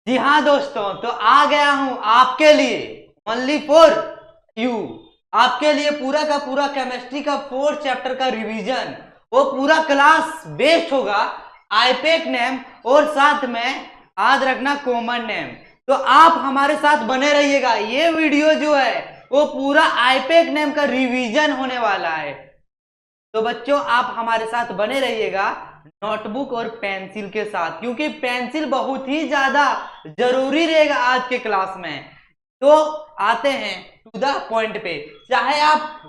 जी हाँ दोस्तों, तो आ गया हूं आपके लिए ओनली फॉर यू। आपके लिए पूरा का पूरा केमिस्ट्री का 4th चैप्टर का रिवीजन। वो पूरा क्लास बेस्ड होगा आईपेक नेम और साथ में याद रखना कॉमन नेम। तो आप हमारे साथ बने रहिएगा। ये वीडियो जो है वो पूरा आईपेक नेम का रिवीजन होने वाला है। तो बच्चों आप हमारे साथ बने रहिएगा नोटबुक और पेंसिल के साथ, क्योंकि पेंसिल बहुत ही ज्यादा जरूरी रहेगा आज के क्लास में। तो आते हैं टू द पॉइंट पे। चाहे आप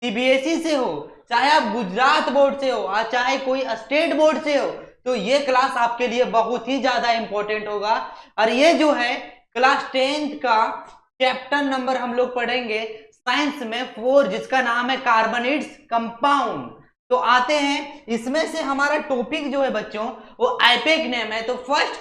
सीबीएसई से हो, चाहे आप गुजरात बोर्ड से हो और चाहे कोई स्टेट बोर्ड से हो, तो ये क्लास आपके लिए बहुत ही ज्यादा इंपॉर्टेंट होगा। और ये जो है क्लास 10th का चैप्टर नंबर हम लोग पढ़ेंगे साइंस में 4, जिसका नाम है कार्बोनेट्स कंपाउंड। तो आते हैं इसमें से हमारा टॉपिक जो है बच्चों वो आईपेक नेम है। तो फर्स्ट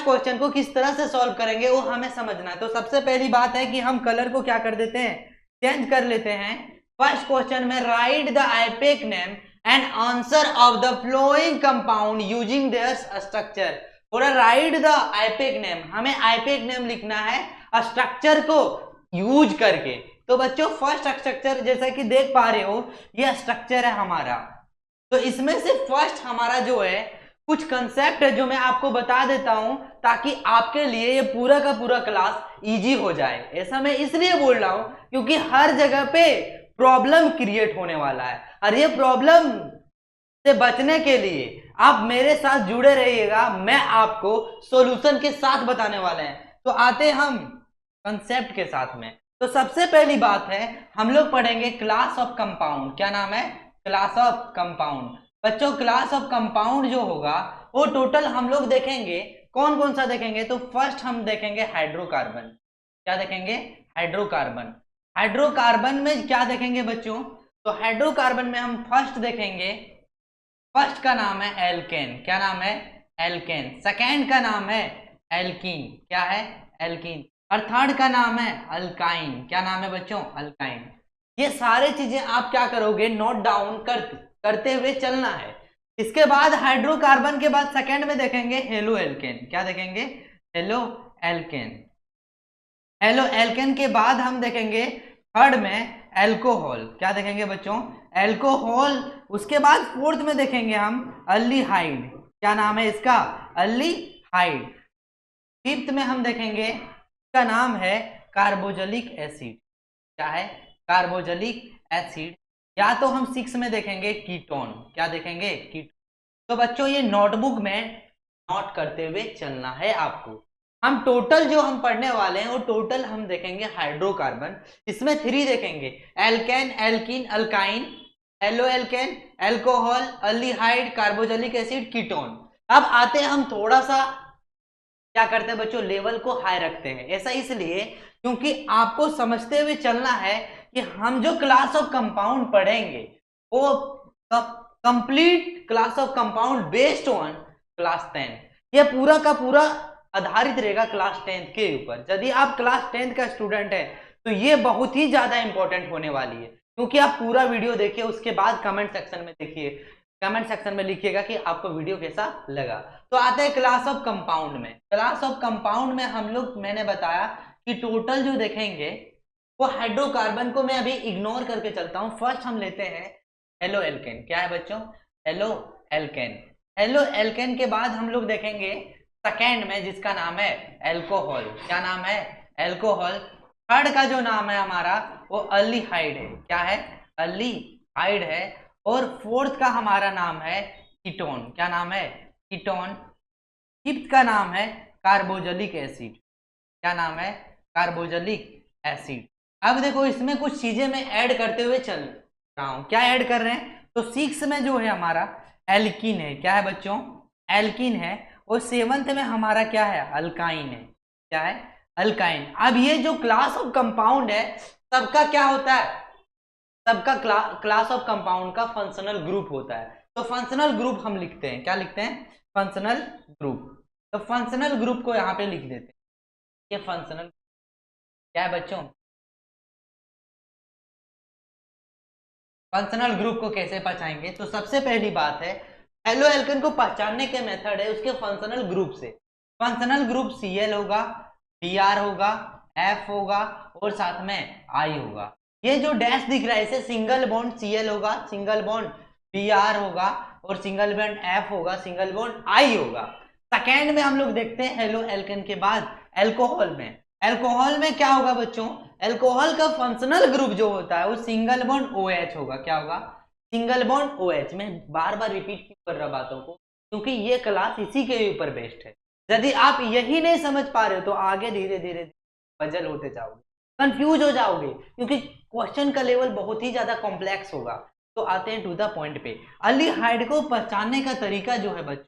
क्वेश्चन को किस तरह से सॉल्व करेंगे वो हमें समझना है। तो सबसे पहली बात है कि हम कलर को क्या कर देते हैं, चेंज कर लेते हैं। फर्स्ट क्वेश्चन में right the IUPAC name and answer of the flowing compound using there structure. और राइट द आईपेक नेम, हमें आईपेक नेम लिखना है स्ट्रक्चर को यूज करके। तो बच्चों फर्स्ट स्ट्रक्चर जैसा कि देख पा रहे हो ये स्ट्रक्चर है हमारा। तो इसमें से फर्स्ट हमारा जो है कुछ कंसेप्ट है जो मैं आपको बता देता हूं ताकि आपके लिए ये पूरा का पूरा क्लास इजी हो जाए। ऐसा मैं इसलिए बोल रहा हूं क्योंकि हर जगह पे प्रॉब्लम क्रिएट होने वाला है और ये प्रॉब्लम से बचने के लिए आप मेरे साथ जुड़े रहिएगा। मैं आपको सॉल्यूशन के साथ बताने वाले हैं। तो आते हम कंसेप्ट के साथ में। तो सबसे पहली बात है हम लोग पढ़ेंगे क्लास ऑफ कंपाउंड। क्या नाम है? Class of compound. बच्चों क्लास ऑफ कंपाउंड जो होगा वो टोटल हम लोग देखेंगे। कौन कौन सा देखेंगे? तो फर्स्ट हम देखेंगे हाइड्रोकार्बन। क्या देखेंगे? हाइड्रोकार्बन। हाइड्रोकार्बन में क्या देखेंगे बच्चों? तो हाइड्रोकार्बन में हम फर्स्ट देखेंगे, फर्स्ट का नाम है एल्केन। क्या नाम है? एल्केन। सेकेंड का नाम है एल्कीन। क्या है? एल्कीन। और थर्ड का नाम है अल्काइन। क्या नाम है बच्चों? अल्काइन। ये सारे चीजें आप क्या करोगे, नोट डाउन करते हुए चलना है। इसके बाद हाइड्रोकार्बन के बाद सेकेंड में देखेंगे हेलो एल्केन। क्या देखेंगे? Halo alkane. हेलो एल्केन के बाद हम देखेंगे थर्ड में एल्कोहल। क्या देखेंगे बच्चों? एल्कोहल। उसके बाद फोर्थ में देखेंगे हम अल्डिहाइड। क्या नाम है इसका? अल्डिहाइड। फिफ्थ में हम देखेंगे, इसका नाम है कार्बोजलिक एसिड। क्या है? कार्बोजलिक एसिड। या तो हम 6 में देखेंगे कीटोन। क्या देखेंगे? कीटोन। तो बच्चों ये नोटबुक में नोट करते हुए चलना है आपको। हम टोटल जो हम पढ़ने वाले हैं वो टोटल हम देखेंगे हाइड्रोकार्बन। इसमें 3 देखेंगे, alkane, alkene, alkyne. Haloalkane, alcohol, aldehyde, carboxylic acid, ketone. अब आते हैं हम थोड़ा सा क्या करते हैं बच्चों, लेवल को हाई रखते हैं। ऐसा इसलिए क्योंकि आपको समझते हुए चलना है कि हम जो क्लास ऑफ कंपाउंड पढ़ेंगे वो complete class of compound based on class 10। ये पूरा का पूरा आधारित रहेगा क्लास 10th के ऊपर। यदि आप क्लास 10th का स्टूडेंट है तो ये बहुत ही ज्यादा इंपॉर्टेंट होने वाली है, क्योंकि आप पूरा वीडियो देखिए उसके बाद कमेंट सेक्शन में देखिए, कमेंट सेक्शन में लिखिएगा कि आपको वीडियो कैसा लगा। तो आते हैं क्लास ऑफ कंपाउंड में। क्लास ऑफ कंपाउंड में हम लोग, मैंने बताया कि टोटल जो देखेंगे वो हाइड्रोकार्बन को मैं अभी इग्नोर करके चलता हूं। फर्स्ट हम लेते हैं हेलो एल्केन। क्या है बच्चों? Halo alkane. हेलो एल्केन के बाद हम लोग देखेंगे सेकेंड में जिसका नाम है एल्कोहल। क्या नाम है? एल्कोहल। थर्ड का जो नाम है हमारा वो अल्डिहाइड है। क्या है? अल्डिहाइड है। और फोर्थ का हमारा नाम है कीटोन। क्या नाम है? कीटोन। फिफ्थ का नाम है कार्बोजलिक एसिड। क्या नाम है? कार्बोजलिक एसिड। अब देखो इसमें कुछ चीजें मैं ऐड करते हुए चल रहा हूं। क्या ऐड कर रहे हैं? तो 6 में जो है हमारा एल्किन है। क्या है बच्चों? एल्किन है। और 7th में हमारा क्या है? अल्काइन है। क्या है? अल्काइन। अब ये जो क्लास ऑफ कंपाउंड है सबका क्या होता है, सबका क्लास ऑफ कंपाउंड का फंक्शनल ग्रुप होता है। तो फंक्शनल ग्रुप हम लिखते हैं। क्या लिखते हैं? Functional group. तो फंक्शनल ग्रुप को यहां पे लिख देते हैं। ये फंक्शनल क्या है बच्चों? फंक्शनल ग्रुप को कैसे पहचानेंगे? तो सबसे पहली बात है हेलो एल्केन को पहचानने के मेथड है उसके फंक्शनल ग्रुप से। फंक्शनल ग्रुप Cl होगा, Br होगा, F होगा और साथ में I होगा। ये जो डैश दिख रहा है इसे सिंगल बॉन्ड Cl होगा, सिंगल बॉन्ड Br होगा और सिंगल बॉन्ड F होगा, सिंगल बॉन्ड I होगा। सेकेंड में हम लोग देखते हैं हेलो एल्केन के बाद एल्कोहल में। एल्कोहल में क्या होगा बच्चों, एल्कोहल का फंक्शनल ग्रुप जो होता है वो सिंगल बॉन्ड OH होगा। क्या होगा, सिंगल बॉन्ड OH। मैं बार बार रिपीट क्यों कर रहा बातों को, क्योंकि ये क्लास इसी के ऊपर बेस्ड है। यदि आप यही नहीं समझ पा रहे हो तो आगे धीरे धीरे पजल होते जाओगे, कंफ्यूज हो जाओगे, क्योंकि क्वेश्चन का लेवल बहुत ही ज्यादा कॉम्प्लेक्स होगा। तो आते हैं टू द पॉइंट पे। अल्डिहाइड को पहचानने का तरीका जो है बच्चों,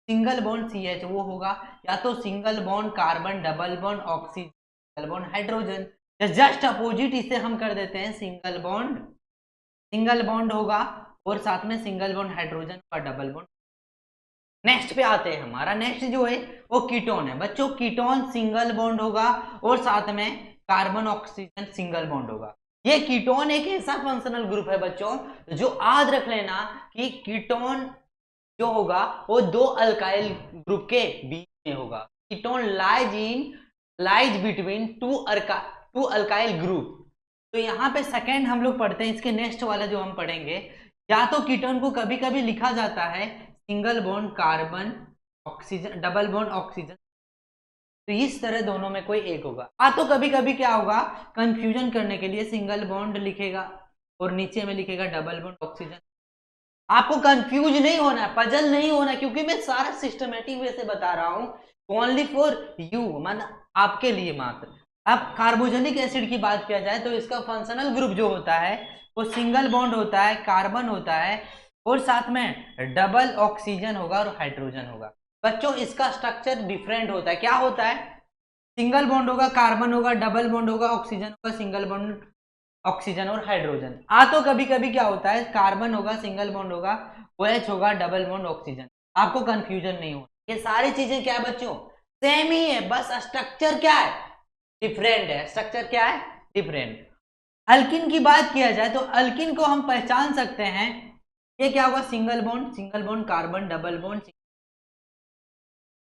सिंगल बॉन्ड CH वो होगा, या तो single bond carbon double bond oxygen single bond hydrogen, just opposite इसे हम कर देते हैं सिंगल बॉन्ड होगा और साथ में सिंगल बॉन्ड हाइड्रोजन का डबल बॉन्ड। नेक्स्ट पे आते हैं, हमारा नेक्स्ट जो है वो कीटोन है बच्चों। कीटोन सिंगल बॉन्ड होगा और साथ में कार्बन ऑक्सीजन सिंगल बॉन्ड होगा। ये कीटोन एक ऐसा फंक्शनल ग्रुप है बच्चों जो याद रख लेना कि कीटोन जो होगा वो दो अल्काइल ग्रुप के बीच में होगा। Ketone lies between two alkyl group. तो यहाँ पे सेकेंड हम लोग पढ़ते हैं, इसके नेक्स्ट वाला जो हम पढ़ेंगे, या तो कीटोन को कभी कभी लिखा जाता है single bond carbon oxygen double bond oxygen, तो इस तरह दोनों में कोई एक होगा। तो कभी कभी क्या होगा, कंफ्यूजन करने के लिए सिंगल बॉन्ड लिखेगा और नीचे में लिखेगा डबल बॉन्ड ऑक्सीजन। आपको कंफ्यूज नहीं होना, पजल नहीं होना, क्योंकि मैं सारा सिस्टमेटिक वे से बता रहा हूं, ओनली फॉर यू, मतलब आपके लिए मात्र। अब कार्बोजेनिक एसिड की बात किया जाए तो इसका फंक्शनल ग्रुप जो होता है वो सिंगल बॉन्ड होता है, कार्बन होता है और साथ में डबल ऑक्सीजन होगा और हाइड्रोजन होगा। बच्चों इसका स्ट्रक्चर डिफरेंट होता है। क्या होता है, सिंगल बॉन्ड होगा, कार्बन होगा, डबल बॉन्ड होगा, ऑक्सीजन होगा, सिंगल बॉन्ड ऑक्सीजन और हाइड्रोजन। तो कभी कभी क्या होता है, कार्बन होगा, सिंगल बॉन्ड होगा, OH होगा, डबल बॉन्ड ऑक्सीजन। आपको कंफ्यूजन नहीं हो, ये सारी चीजें क्या है बच्चों, सेम ही है, बस स्ट्रक्चर क्या है, डिफरेंट है। स्ट्रक्चर क्या है, डिफरेंट। अल्किन की बात किया जाए तो अल्किन को हम पहचान सकते हैं, ये क्या होगा, single bond carbon double bond,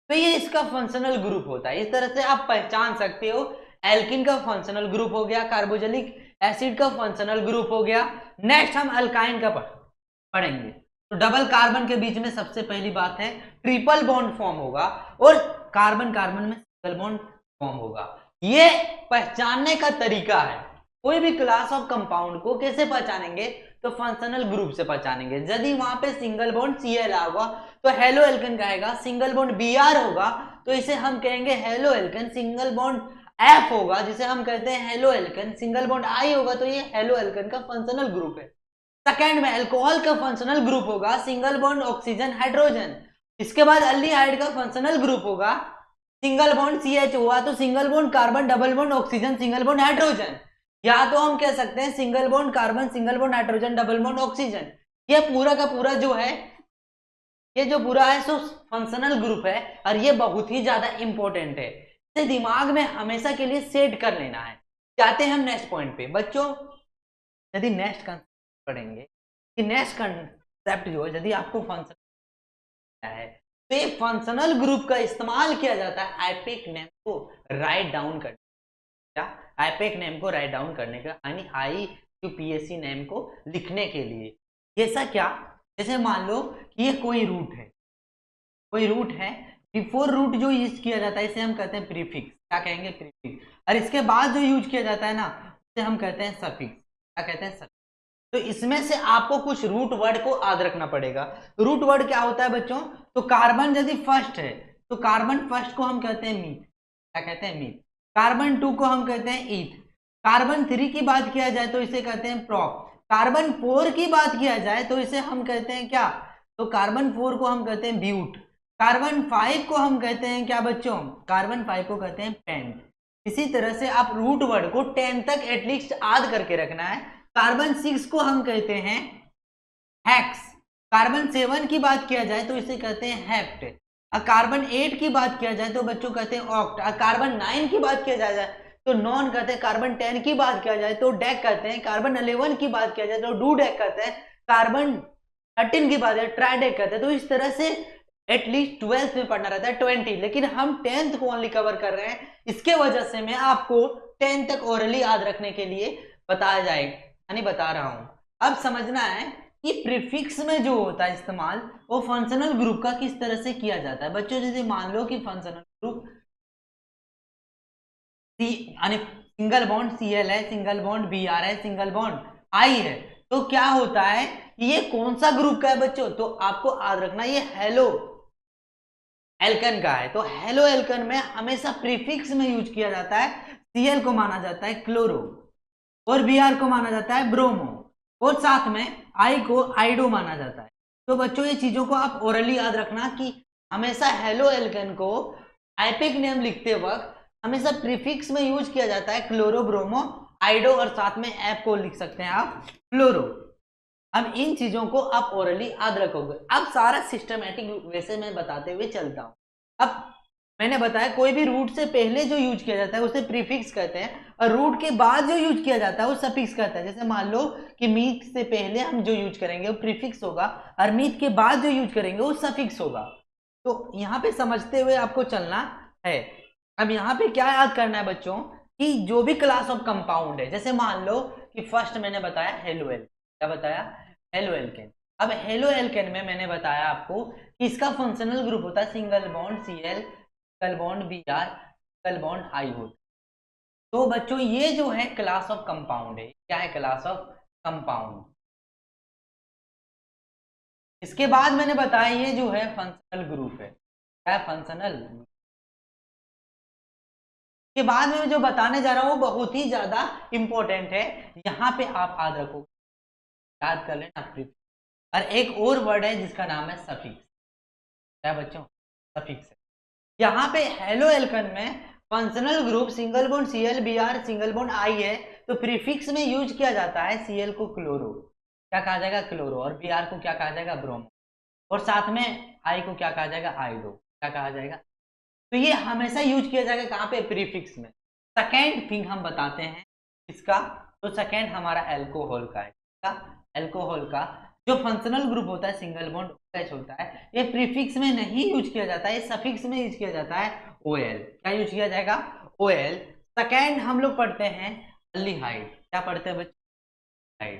तो ये इसका फंक्शनल ग्रुप होता है। इस तरह से आप पहचान सकते हो, एल्किन का फंक्शनल ग्रुप हो गया, कार्बोजेनिक एसिड का फंक्शनल ग्रुप हो गया। नेक्स्ट हम अल्काइन का पढ़ेंगे। तो डबल कार्बन के बीच में सबसे पहली बात है ट्रिपल बॉन्ड फॉर्म होगा और कार्बन कार्बन में सिंगल बॉन्ड फॉर्म होगा। ये पहचानने का तरीका है। कोई भी क्लास ऑफ कंपाउंड को कैसे पहचानेंगे, तो फंक्शनल ग्रुप से पहचानेंगे। यदि वहां पे सिंगल बॉन्ड Cl होगा तो हेलो एल्केन कहेगा, सिंगल बॉन्ड Br होगा तो इसे हम कहेंगे halo alkane, single bond F होगा जिसे हम कहते हैं halo alkane, single bond I होगा तो ये हेलो एल्केन का फंक्शनल ग्रुप है। सेकेंड में अल्कोहल का फंक्शनल ग्रुप होगा सिंगल बॉन्ड ऑक्सीजन हाइड्रोजन। इसके बाद अल्डिहाइड का फंक्शनल ग्रुप होगा सिंगल बॉन्ड CH हुआ तो single bond carbon double bond oxygen single bond hydrogen, या तो हम कह सकते हैं single bond carbon single bond hydrogen double bond oxygen. ये पूरा का पूरा जो है, ये जो पूरा है सो फंक्शनल ग्रुप है और ये बहुत ही ज्यादा इंपॉर्टेंट है, इसे दिमाग में हमेशा के लिए सेट कर लेना है। जाते हैं हम नेक्स्ट पॉइंट पे बच्चों। यदि नेक्स्ट कंसेप्ट पढ़ेंगे कि नेक्स्ट कंसेप्ट जो है, यदि आपको फंक्शन है तो ये फंक्शनल ग्रुप का इस्तेमाल किया जाता है आईपेक नेम को राइट डाउन करने, क्या आईपेक नेम को राइट डाउन करने का, यानी IUPAC नेम को लिखने के लिए। जैसा क्या, जैसे मान लो कि ये कोई रूट है, बिफोर रूट जो यूज किया जाता है इसे हम कहते हैं प्रीफिक्स। क्या कहेंगे, प्रीफिक्स। और इसके बाद जो यूज किया जाता है ना उसे हम कहते हैं सफिक्स। क्या कहते हैं, सफिक्स। तो इसमें से आपको कुछ रूट वर्ड को याद रखना पड़ेगा। रूट वर्ड क्या होता है बच्चों, तो कार्बन यदि फर्स्ट है तो कार्बन फर्स्ट को हम कहते हैं मीथ। क्या कहते हैं, मीथ। कार्बन 2 को हम कहते हैं ईथ। कार्बन 3 की बात किया जाए तो इसे कहते हैं प्रॉप। कार्बन 4 की बात किया जाए तो इसे हम कहते हैं क्या, तो कार्बन 4 को हम कहते हैं ब्यूट। कार्बन 5 को हम कहते हैं क्या बच्चों, कार्बन 5 को कहते हैं पेंट। इसी तरह से आप रूट वर्ड को 10 तक एटलीस्ट याद करके रखना है। कार्बन 6 को हम कहते हैं हेक्स। कार्बन 7 की बात किया जाए तो इसे कहते हैं हेप्ट। और कार्बन 8 की बात किया जाए तो बच्चों कहते हैं ऑक्ट। और कार्बन 9 की बात किया जाए तो नॉन कहते हैं। कार्बन 10 की बात किया जाए तो डेक कहते हैं। कार्बन 11 की बात किया जाए तो डू डेक कहते हैं। कार्बन 13 की बात है, ट्राइडेक कहते हैं। तो इस तरह से एटलीस्ट 12th में पढ़ना रहता है 20, लेकिन हम 10th को ओनली कवर कर रहे हैं। इसके वजह से मैं आपको 10 तक ओरली याद रखने के लिए बताया जाएगा, यानी बता रहा हूं। अब समझना है कि प्रीफिक्स में जो होता है इस्तेमाल, वो फंक्शनल ग्रुप का किस तरह से किया जाता है बच्चों। जैसे मान लो कि फंक्शनल ग्रुप यानी सिंगल बॉन्ड Cl है, सिंगल बॉन्ड Br है, सिंगल बॉन्ड I है, तो क्या होता है, ये कौन सा ग्रुप का है बच्चों, तो आपको याद रखना ये हेलो एल्कन का है। तो हेलो एल्कन में हमेशा प्रीफिक्स में यूज किया जाता है, Cl को माना जाता है क्लोरो, और Br को माना जाता है ब्रोमो, और साथ में I को आइडो माना जाता है। तो बच्चों ये चीजों को आप ओरली याद रखना कि हमेशा हेलो एल्कन को आइपिक नेम लिखते वक्त हमेशा प्रीफिक्स में यूज किया जाता है क्लोरो, ब्रोमो, आइडो, और साथ में एप को लिख सकते हैं आप फ्लोरो। अब इन चीजों को आप ओरली याद रखोगे। अब सारा सिस्टमेटिक वैसे मैं बताते हुए चलता हूं। अब मैंने बताया कोई भी रूट से पहले जो यूज किया जाता है उसे प्रीफिक्स कहते हैं, और रूट के बाद जो यूज किया जाता है वो सफिक्स कहता है। जैसे मान लो कि मीत से पहले हम जो यूज करेंगे वो प्रीफिक्स होगा, और मीत के बाद जो यूज करेंगे वो सफिक्स होगा। तो यहाँ पे समझते हुए आपको चलना है। अब यहाँ पे क्या याद करना है बच्चों कि जो भी क्लास ऑफ कंपाउंड है, जैसे मान लो कि फर्स्ट मैंने बताया हेलो एल्केन, क्या बताया, हेलो एल्केन। अब हेलो एल्केन में मैंने बताया आपको कि इसका फंक्शनल ग्रुप होता है single bond Cl, single bond Br, single bond I होता है। तो बच्चों ये जो है क्लास ऑफ कंपाउंड है, क्या है, क्लास ऑफ कंपाउंड। इसके बाद मैंने बताया ये जो है फंक्शनल ग्रुप है, क्या है, फंक्शनल। के बाद में जो बताने जा रहा हूं वो बहुत ही ज्यादा इंपॉर्टेंट है, यहाँ पे आप याद रखो, याद कर लेना प्रीफिक्स। और एक और वर्ड है जिसका नाम है सफिक्स, क्या बच्चों, सफिक्स है। यहाँ पे हेलो एल्कन में functional group single bond Cl, Br, single bond I है, तो प्रीफिक्स में यूज किया जाता है Cl को क्लोरो, क्या कहा जाएगा, क्लोरो, और Br को क्या कहा जाएगा, ब्रोमो, और साथ में I को क्या कहा जाएगा, आइडो, क्या कहा जाएगा। तो ये हमेशा यूज किया जाएगा कहाँ पे, प्रीफिक्स में। सेकेंड थिंग हम बताते हैं इसका, तो सेकेंड हमारा एल्कोहल का है, एल्कोहल का जो फंक्शनल ग्रुप होता है सिंगल बॉन्ड OH होता है, ये प्रीफिक्स में नहीं यूज किया जाता है, ये सफिक्स में यूज किया जाता है OL, क्या यूज किया जाएगा, OL। सेकेंड हम लोग पढ़ते हैं अल्डिहाइड, क्या पढ़ते हैं बच्चों,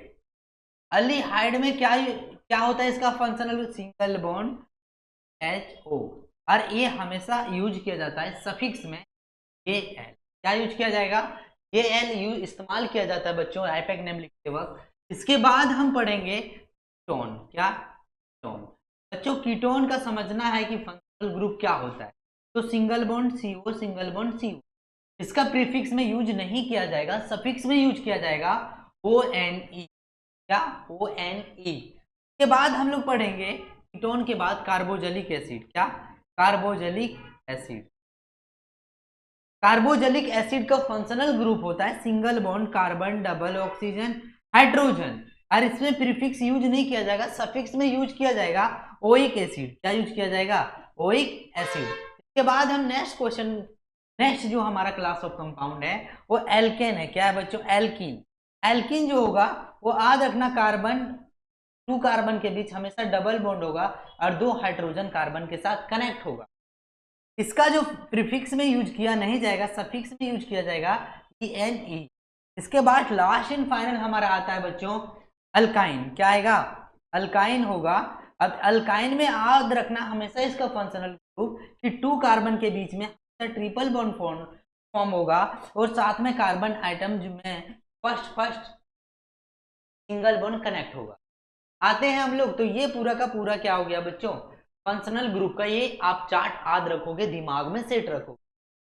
अल्डिहाइड में क्या क्या होता है इसका फंक्शनल, सिंगल बॉन्ड HO, और ये हमेशा यूज किया जाता है सफिक्स में Al, क्या यूज किया जाएगा, Al यूज इस्तेमाल किया जाता है बच्चों आइपैक नेम लिखते वक्त। इसके बाद हम पढ़ेंगे कीटोन, क्या, कीटोन। बच्चों कीटोन का समझना है कि फंक्शनल ग्रुप क्या होता है, तो single bond CO, single bond CO, इसका प्रीफिक्स में यूज नहीं किया जाएगा, सफिक्स में यूज किया जाएगा ONE, क्या, ONE। के बाद हम लोग पढ़ेंगे कीटोन के बाद कार्बोजेलिक एसिड, क्या, कार्बोजेलिक एसिड। कार्बोजेलिक एसिड का फंक्शनल ग्रुप होता है single bond carbon, double oxygen, hydrogen, और इसमें प्रीफिक्स यूज नहीं किया जाएगा, सफिक्स में यूज किया जाएगा ओइक एसिड, क्या यूज किया जाएगा, ओइक एसिड। इसके बाद हम नेक्स्ट क्वेश्चन, नेक्स्ट जो हमारा क्लास ऑफ कंपाउंड है वो एल्केन है, क्या है बच्चों, एल्कीन। एल्कीन जो होगा वो याद रखना कार्बन, 2 कार्बन के बीच हमेशा डबल बॉन्ड होगा और 2 हाइड्रोजन कार्बन के साथ कनेक्ट होगा। इसका जो प्रीफिक्स में यूज किया नहीं जाएगा, सफिक्स में यूज किया जाएगा ENE। इसके बाद लास्ट एंड फाइनल हमारा आता है बच्चों अल्काइन, क्या आएगा, अल्काइन होगा। अब अल्काइन में याद रखना हमेशा इसका फंक्शनल ग्रुप कि 2 कार्बन के बीच में ट्रिपल बॉन्ड फॉर्म होगा, और साथ में कार्बन आइटम में फर्स्ट सिंगल बॉन्ड कनेक्ट होगा। आते हैं हम लोग, तो ये पूरा का पूरा क्या हो गया बच्चों, फंक्शनल ग्रुप का। ये आप चार्ट याद रखोगे, दिमाग में सेट रखोगे,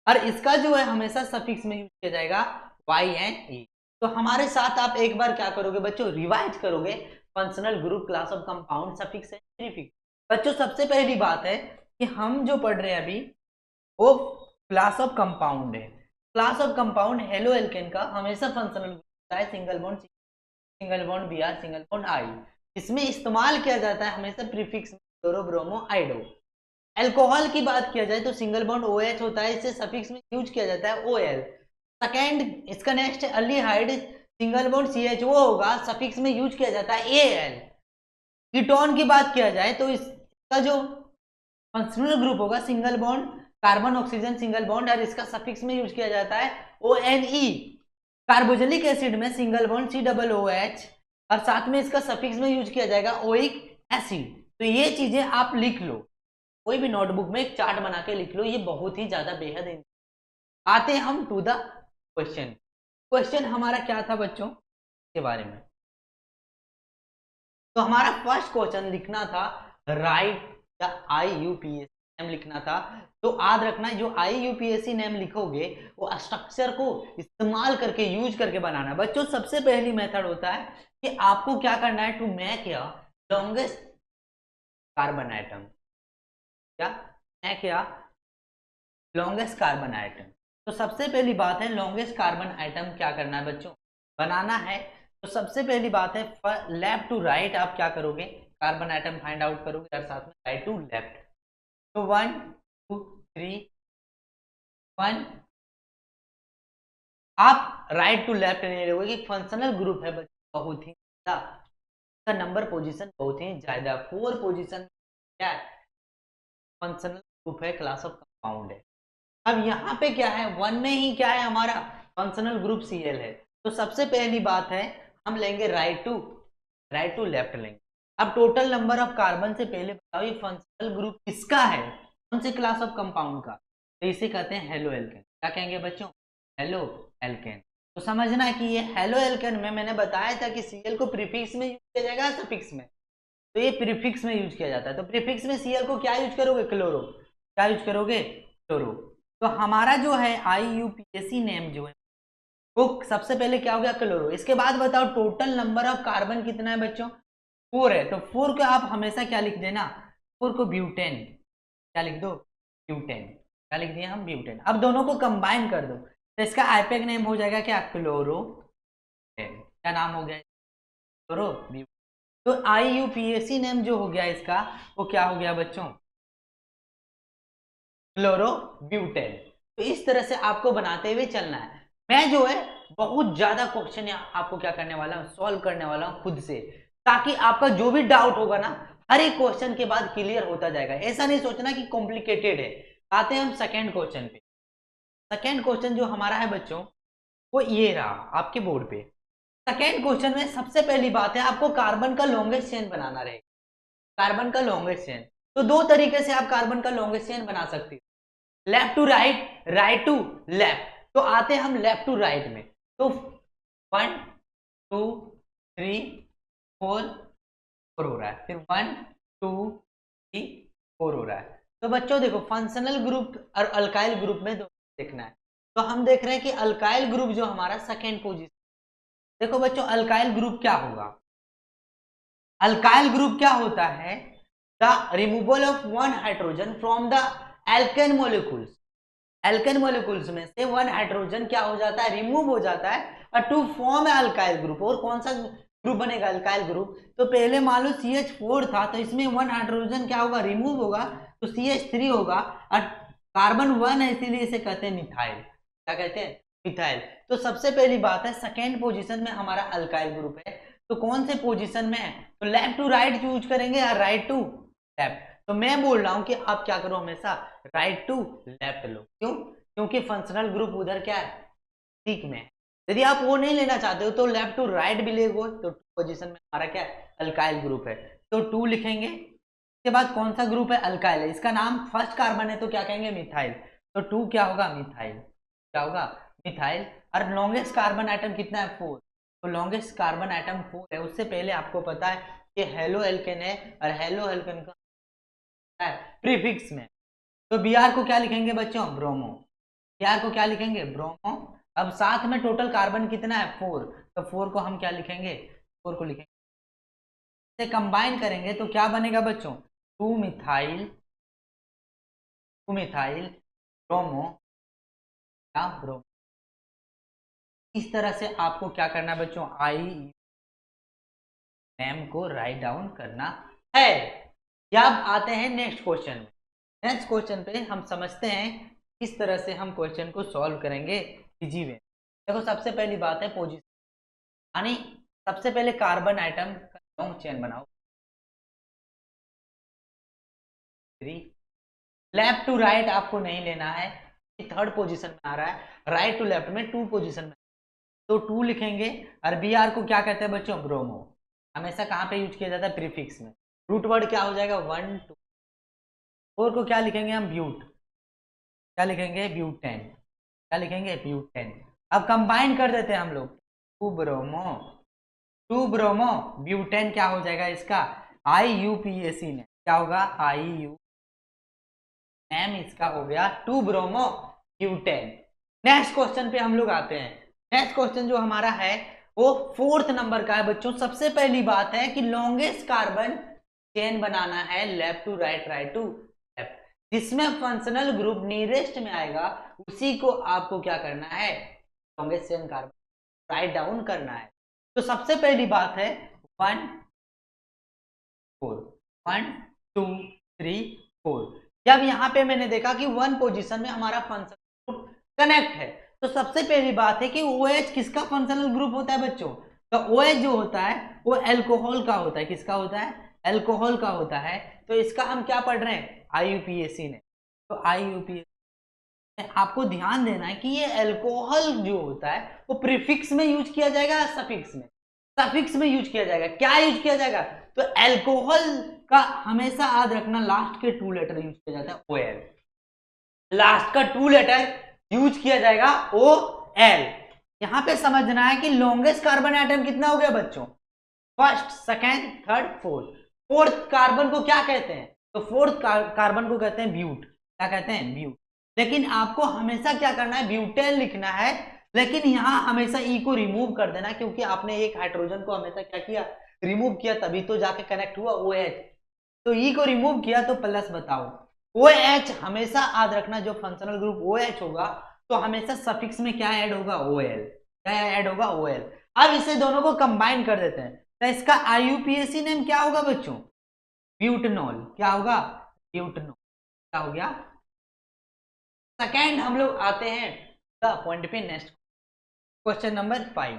और इसका जो है हमेशा सफिक्स में यूज किया जाएगा YNE। तो हमारे साथ आप एक बार क्या करोगे बच्चों, रिवाइज करोगे functional group, class of compound, suffix and prefix. बच्चों सबसे पहली बात है कि हम जो पढ़ रहे हैं अभी वो क्लास ऑफ कंपाउंड है। Class of compound halo alkane का हमेशा फंक्शनल ग्रुप होता है single bond C, single bond Br, single bond I। इसमें इस्तेमाल किया जाता है हमेशा प्रीफिक्स क्लोरो, ब्रोमो, आइडो। अल्कोहल की बात किया जाए तो सिंगल बॉन्ड OH होता है, इसे सफिक्स में यूज किया जाता है OL। सेकेंड इसका नेक्स्ट है अल्डिहाइड, सिंगल बॉन्ड CHO होगा, सफिक्स में यूज किया जाता है AL। कीटोन की बात किया जाए तो इसका जो फंक्शनल ग्रुप होगा single bond carbon oxygen single bond, और इसका सफिक्स में यूज किया जाता है ONE। कार्बोजेनिक एसिड में सिंगल बॉन्ड COOH, और साथ में इसका सफिक्स में यूज किया जाएगा ओइक एसिड। तो ये चीजें आप लिख लो, कोई भी नोटबुक में एक चार्ट बना के लिख लो, ये बहुत ही ज्यादा बेहद। आते हैं हम टू द क्वेश्चन। क्वेश्चन हमारा क्या था बच्चों के बारे में? तो हमारा फर्स्ट क्वेश्चन लिखना था राइट द IUPAC नेम लिखना था। तो याद रखना जो IUPAC नेम लिखोगे वो स्ट्रक्चर को इस्तेमाल करके यूज करके बनाना। बच्चों सबसे पहली मेथड होता है कि आपको क्या करना है, टू मेक या लॉन्गेस्ट कार्बन आइटम। क्या मेक या लॉन्गेस्ट कार्बन आइटम। तो सबसे पहली बात है लॉन्गेस्ट कार्बन आइटम क्या करना है बच्चों, बनाना है। तो सबसे पहली बात है लेफ्ट टू राइट आप क्या करोगे, कार्बन आइटम फाइंड आउट करोगे, और साथ में राइट टू लेफ्ट। तो 1 2 3 1, आप राइट टू लेफ्ट नहीं लोगे कि फंक्शनल ग्रुप है बच्चों बहुत ही ज्यादा, नंबर पोजीशन बहुत ही ज्यादा, 4 पोजीशन क्या है, फंक्शनल ग्रुप है, क्लास ऑफ कंपाउंड है। अब यहाँ पे क्या है, 1 में ही क्या है हमारा फंक्शनल ग्रुप Cl है। तो सबसे पहली बात है हम लेंगे राइट टू लेफ्ट लेंगे। अब टोटल नंबर ऑफ कार्बन से पहले बताओ ये फंक्शनल ग्रुप किसका है, कौन से क्लास ऑफ कंपाउंड का? तो इसे कहते हैं हेलो एल्केन। क्या कहेंगे बच्चों, हेलो एल्केन। तो समझना है कि ये हेलो एल्केन में मैंने बताया था कि Cl को प्रीफिक्स में यूज किया जाएगा सफिक्स में, तो ये प्रीफिक्स में यूज किया जाता है। तो प्रीफिक्स में Cl को क्या यूज करोगे, क्लोरो। क्या यूज करोगे, क्लोरो। तो हमारा जो है IUPAC नेम जो है वो सबसे पहले क्या हो गया, क्लोरो। इसके बाद बताओ टोटल नंबर ऑफ कार्बन कितना है बच्चों, 4 है। तो 4 को आप हमेशा क्या लिख देना, 4 को ब्यूटेन। क्या लिख दो, ब्यूटेन। क्या लिख दिया हम, ब्यूटेन। अब दोनों को कंबाइन कर दो तो इसका आईपैक नेम हो जाएगा क्या, क्लोरो। क्या नाम हो गया, क्लोरो ब्यूटेन। तो IUPAC नेम जो हो गया इसका वो क्या हो गया बच्चों, क्लोरो ब्यूटेन। तो इस तरह से आपको बनाते हुए चलना है। मैं जो है बहुत ज्यादा क्वेश्चन आपको क्या करने वाला हूं, सॉल्व करने वाला हूं खुद से, ताकि आपका जो भी डाउट होगा ना हर एक क्वेश्चन के बाद क्लियर होता जाएगा। ऐसा नहीं सोचना कि कॉम्प्लिकेटेड है। आते हैं हम सेकेंड क्वेश्चन पे। सेकेंड क्वेश्चन जो हमारा है बच्चों वो ये रहा आपके बोर्ड पे। सेकेंड क्वेश्चन में सबसे पहली बात है आपको कार्बन का लॉन्गेस्ट चेन बनाना रहेगा। कार्बन का लॉन्गेस्ट चेन, तो दो तरीके से आप कार्बन का लॉन्गेस्ट चेन बना सकते हो, left to right, right to left. तो आते हैं हम लेफ्ट टू राइट में। तो 1 2 3 4 4 हो रहा है, फिर 1 2 3 4 हो रहा है। तो बच्चों देखो फंक्शनल ग्रुप और अल्काइल ग्रुप में देखना है। तो हम देख रहे हैं कि अल्काइल ग्रुप जो हमारा सेकेंड पोजीशन। देखो बच्चों अल्काइल ग्रुप क्या होगा, अल्काइल ग्रुप क्या होता है, the removal of one hydrogen from the alkane molecules. Alkane molecules में से वन हाइड्रोजन क्या हो जाता है, रिमूव हो जाता है, और टू फॉर्म अल्काइल ग्रुप। और कौन सा ग्रुप बनेगा, अल्काइल ग्रुप। तो पहले मान लो CH4 था, तो इसमें वन हाइड्रोजन क्या होगा, रिमूव होगा, तो CH3 होगा, और कार्बन 1 है इसीलिए इसे कहते हैं मिथाइल। क्या कहते हैं, मिथाइल। तो सबसे पहली बात है सेकेंड पोजिशन में हमारा अल्काइल ग्रुप है। तो कौन से पोजिशन में है, तो लेफ्ट टू राइट यूज करेंगे या राइट टू लेफ्ट। तो मैं बोल रहा हूं कि आप क्या करो, हमेशा राइट टू लेफ्ट लो। क्यों, क्योंकि फंक्शनल ग्रुप उधर क्या है, ठीक में। यदि आप वो नहीं लेना चाहते हो तो लेफ्ट टू राइट भी ले गो। तो पोजीशन में हमारा क्या है, अल्काइल ग्रुप है। तो 2 लिखेंगे। इसके बाद कौन सा ग्रुप है, अल्काइल है, इसका नाम फर्स्ट कार्बन है तो क्या कहेंगे, मिथाइल। तो 2 क्या होगा, मिथाइल। क्या होगा, मिथाइल। और लॉन्गेस्ट कार्बन आइटम कितना है, 4। तो लॉन्गेस्ट कार्बन आइटम 4 है। उससे पहले आपको पता है कि हेलो एल्केन है, और हेलो एल्केन का प्रीफिक्स में। तो Br को क्या लिखेंगे बच्चों, ब्रोमो। Br को क्या लिखेंगे, ब्रोमो। अब साथ में टोटल कार्बन कितना है, 4। तो 4 को हम क्या लिखेंगे, 4 को लिखेंगे, इसे कंबाइन करेंगे तो क्या बनेगा बच्चों, 2 मिथाइल, 2 मिथाइल ब्रोमो या ब्रोमो। इस तरह से आपको क्या करना है बच्चों, आई नेम को राइट डाउन करना है। या अब आते हैं नेक्स्ट क्वेश्चन में। नेक्स्ट क्वेश्चन पे हम समझते हैं किस तरह से हम क्वेश्चन को सॉल्व करेंगे इजी वे। देखो सबसे पहली बात है पोजीशन, यानी सबसे पहले कार्बन आइटम का लॉन्ग चेन बनाओ। 3। लेफ्ट टू राइट आपको नहीं लेना है, थर्ड पोजीशन में आ रहा है, राइट टू लेफ्ट में 2 पोजीशन में, तो 2 लिखेंगे। और Br को क्या कहते हैं बच्चों? ब्रोमो। हमेशा कहाँ पे यूज किया जाता है? प्रीफिक्स में। रूट वर्ड क्या हो जाएगा? 1 2। 4 को क्या लिखेंगे हम? ब्यूट। क्या लिखेंगे? ब्यूटेन। क्या लिखेंगे? ब्यूटेन। अब कंबाइन कर देते हैं हम लोग, 2 ब्रोमो, 2 ब्रोमो ब्यूटेन क्या हो जाएगा इसका? IUPAC ने क्या होगा? IU एम इसका हो गया 2 ब्रोमो ब्यूटेन। नेक्स्ट क्वेश्चन पे हम लोग आते हैं। नेक्स्ट क्वेश्चन जो हमारा है वो 4th नंबर का है बच्चों। सबसे पहली बात है कि लॉन्गेस्ट कार्बन चेन बनाना है left to right, right to left, जिसमें फंक्शनल ग्रुप नियरेस्ट में आएगा उसी को आपको क्या करना है? Longest chain carbon write down करना है। तो सबसे पहली बात है 1 4, 1 2 3 4। जब यहाँ पे मैंने देखा कि 1 पोजीशन में हमारा फंक्शनल ग्रुप कनेक्ट है, तो सबसे पहली बात है कि OH किसका फंक्शनल ग्रुप होता है बच्चों? तो OH जो होता है वो अल्कोहल का होता है। किसका होता है? अल्कोहल का होता है। तो इसका हम क्या पढ़ रहे हैं? IUPAC ने। तो IUPAC आपको ध्यान देना है कि ये अल्कोहल जो होता है वो प्रीफिक्स में यूज किया जाएगा या सफिक्स में? सफिक्स में यूज किया जाएगा। क्या यूज किया जाएगा? तो अल्कोहल का हमेशा याद रखना लास्ट के 2 लेटर यूज किया जाता है OL। लास्ट का 2 लेटर यूज किया जाएगा OL। यहां पे समझना है कि लॉन्गेस्ट कार्बन एटम कितना हो गया बच्चों? First, second, third, fourth. Fourth carbon को क्या कहते हैं? तो फोर्थ कार्बन को कहते हैं ब्यूट। क्या कहते हैं? ब्यूट। लेकिन आपको हमेशा क्या करना है? ब्यूटेन लिखना है। लेकिन यहां हमेशा ई को रिमूव कर देना, क्योंकि आपने एक हाइड्रोजन को हमेशा क्या किया? रिमूव किया, तभी तो जाके कनेक्ट हुआ OH। तो ई को रिमूव किया तो प्लस बताओ। OH हमेशा याद रखना, जो फंक्शनल ग्रुप OH होगा तो हमेशा सफिक्स में क्या ऐड होगा? OL। क्या ऐड होगा? OL। अब इसे दोनों को कंबाइन कर देते हैं, तो इसका IUPAC नेम क्या होगा बच्चों? ब्यूटेनॉल। क्या होगा? ब्यूटेनॉल। क्या हो गया? सेकेंड हम लोग आते हैं पॉइंट पे। Next question number 5।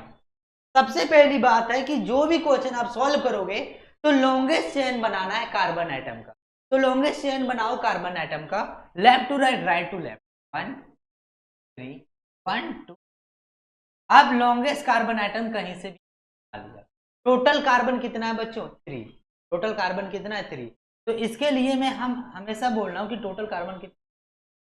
सबसे पहली बात है कि जो भी क्वेश्चन आप सॉल्व करोगे तो लॉन्गेस्ट चेन बनाना है कार्बन एटम का। तो लॉन्गेस्ट चेन बनाओ कार्बन एटम का, left to right, right to left. 1 3 1 2। अब लॉन्गेस्ट कार्बन एटम कहीं से भी निकाल लिया। टोटल कार्बन कितना है बच्चों? 3। टोटल कार्बन कितना है? 3। तो इसके लिए मैं हम हमेशा बोल रहा हूं कि टोटल कार्बन कितना,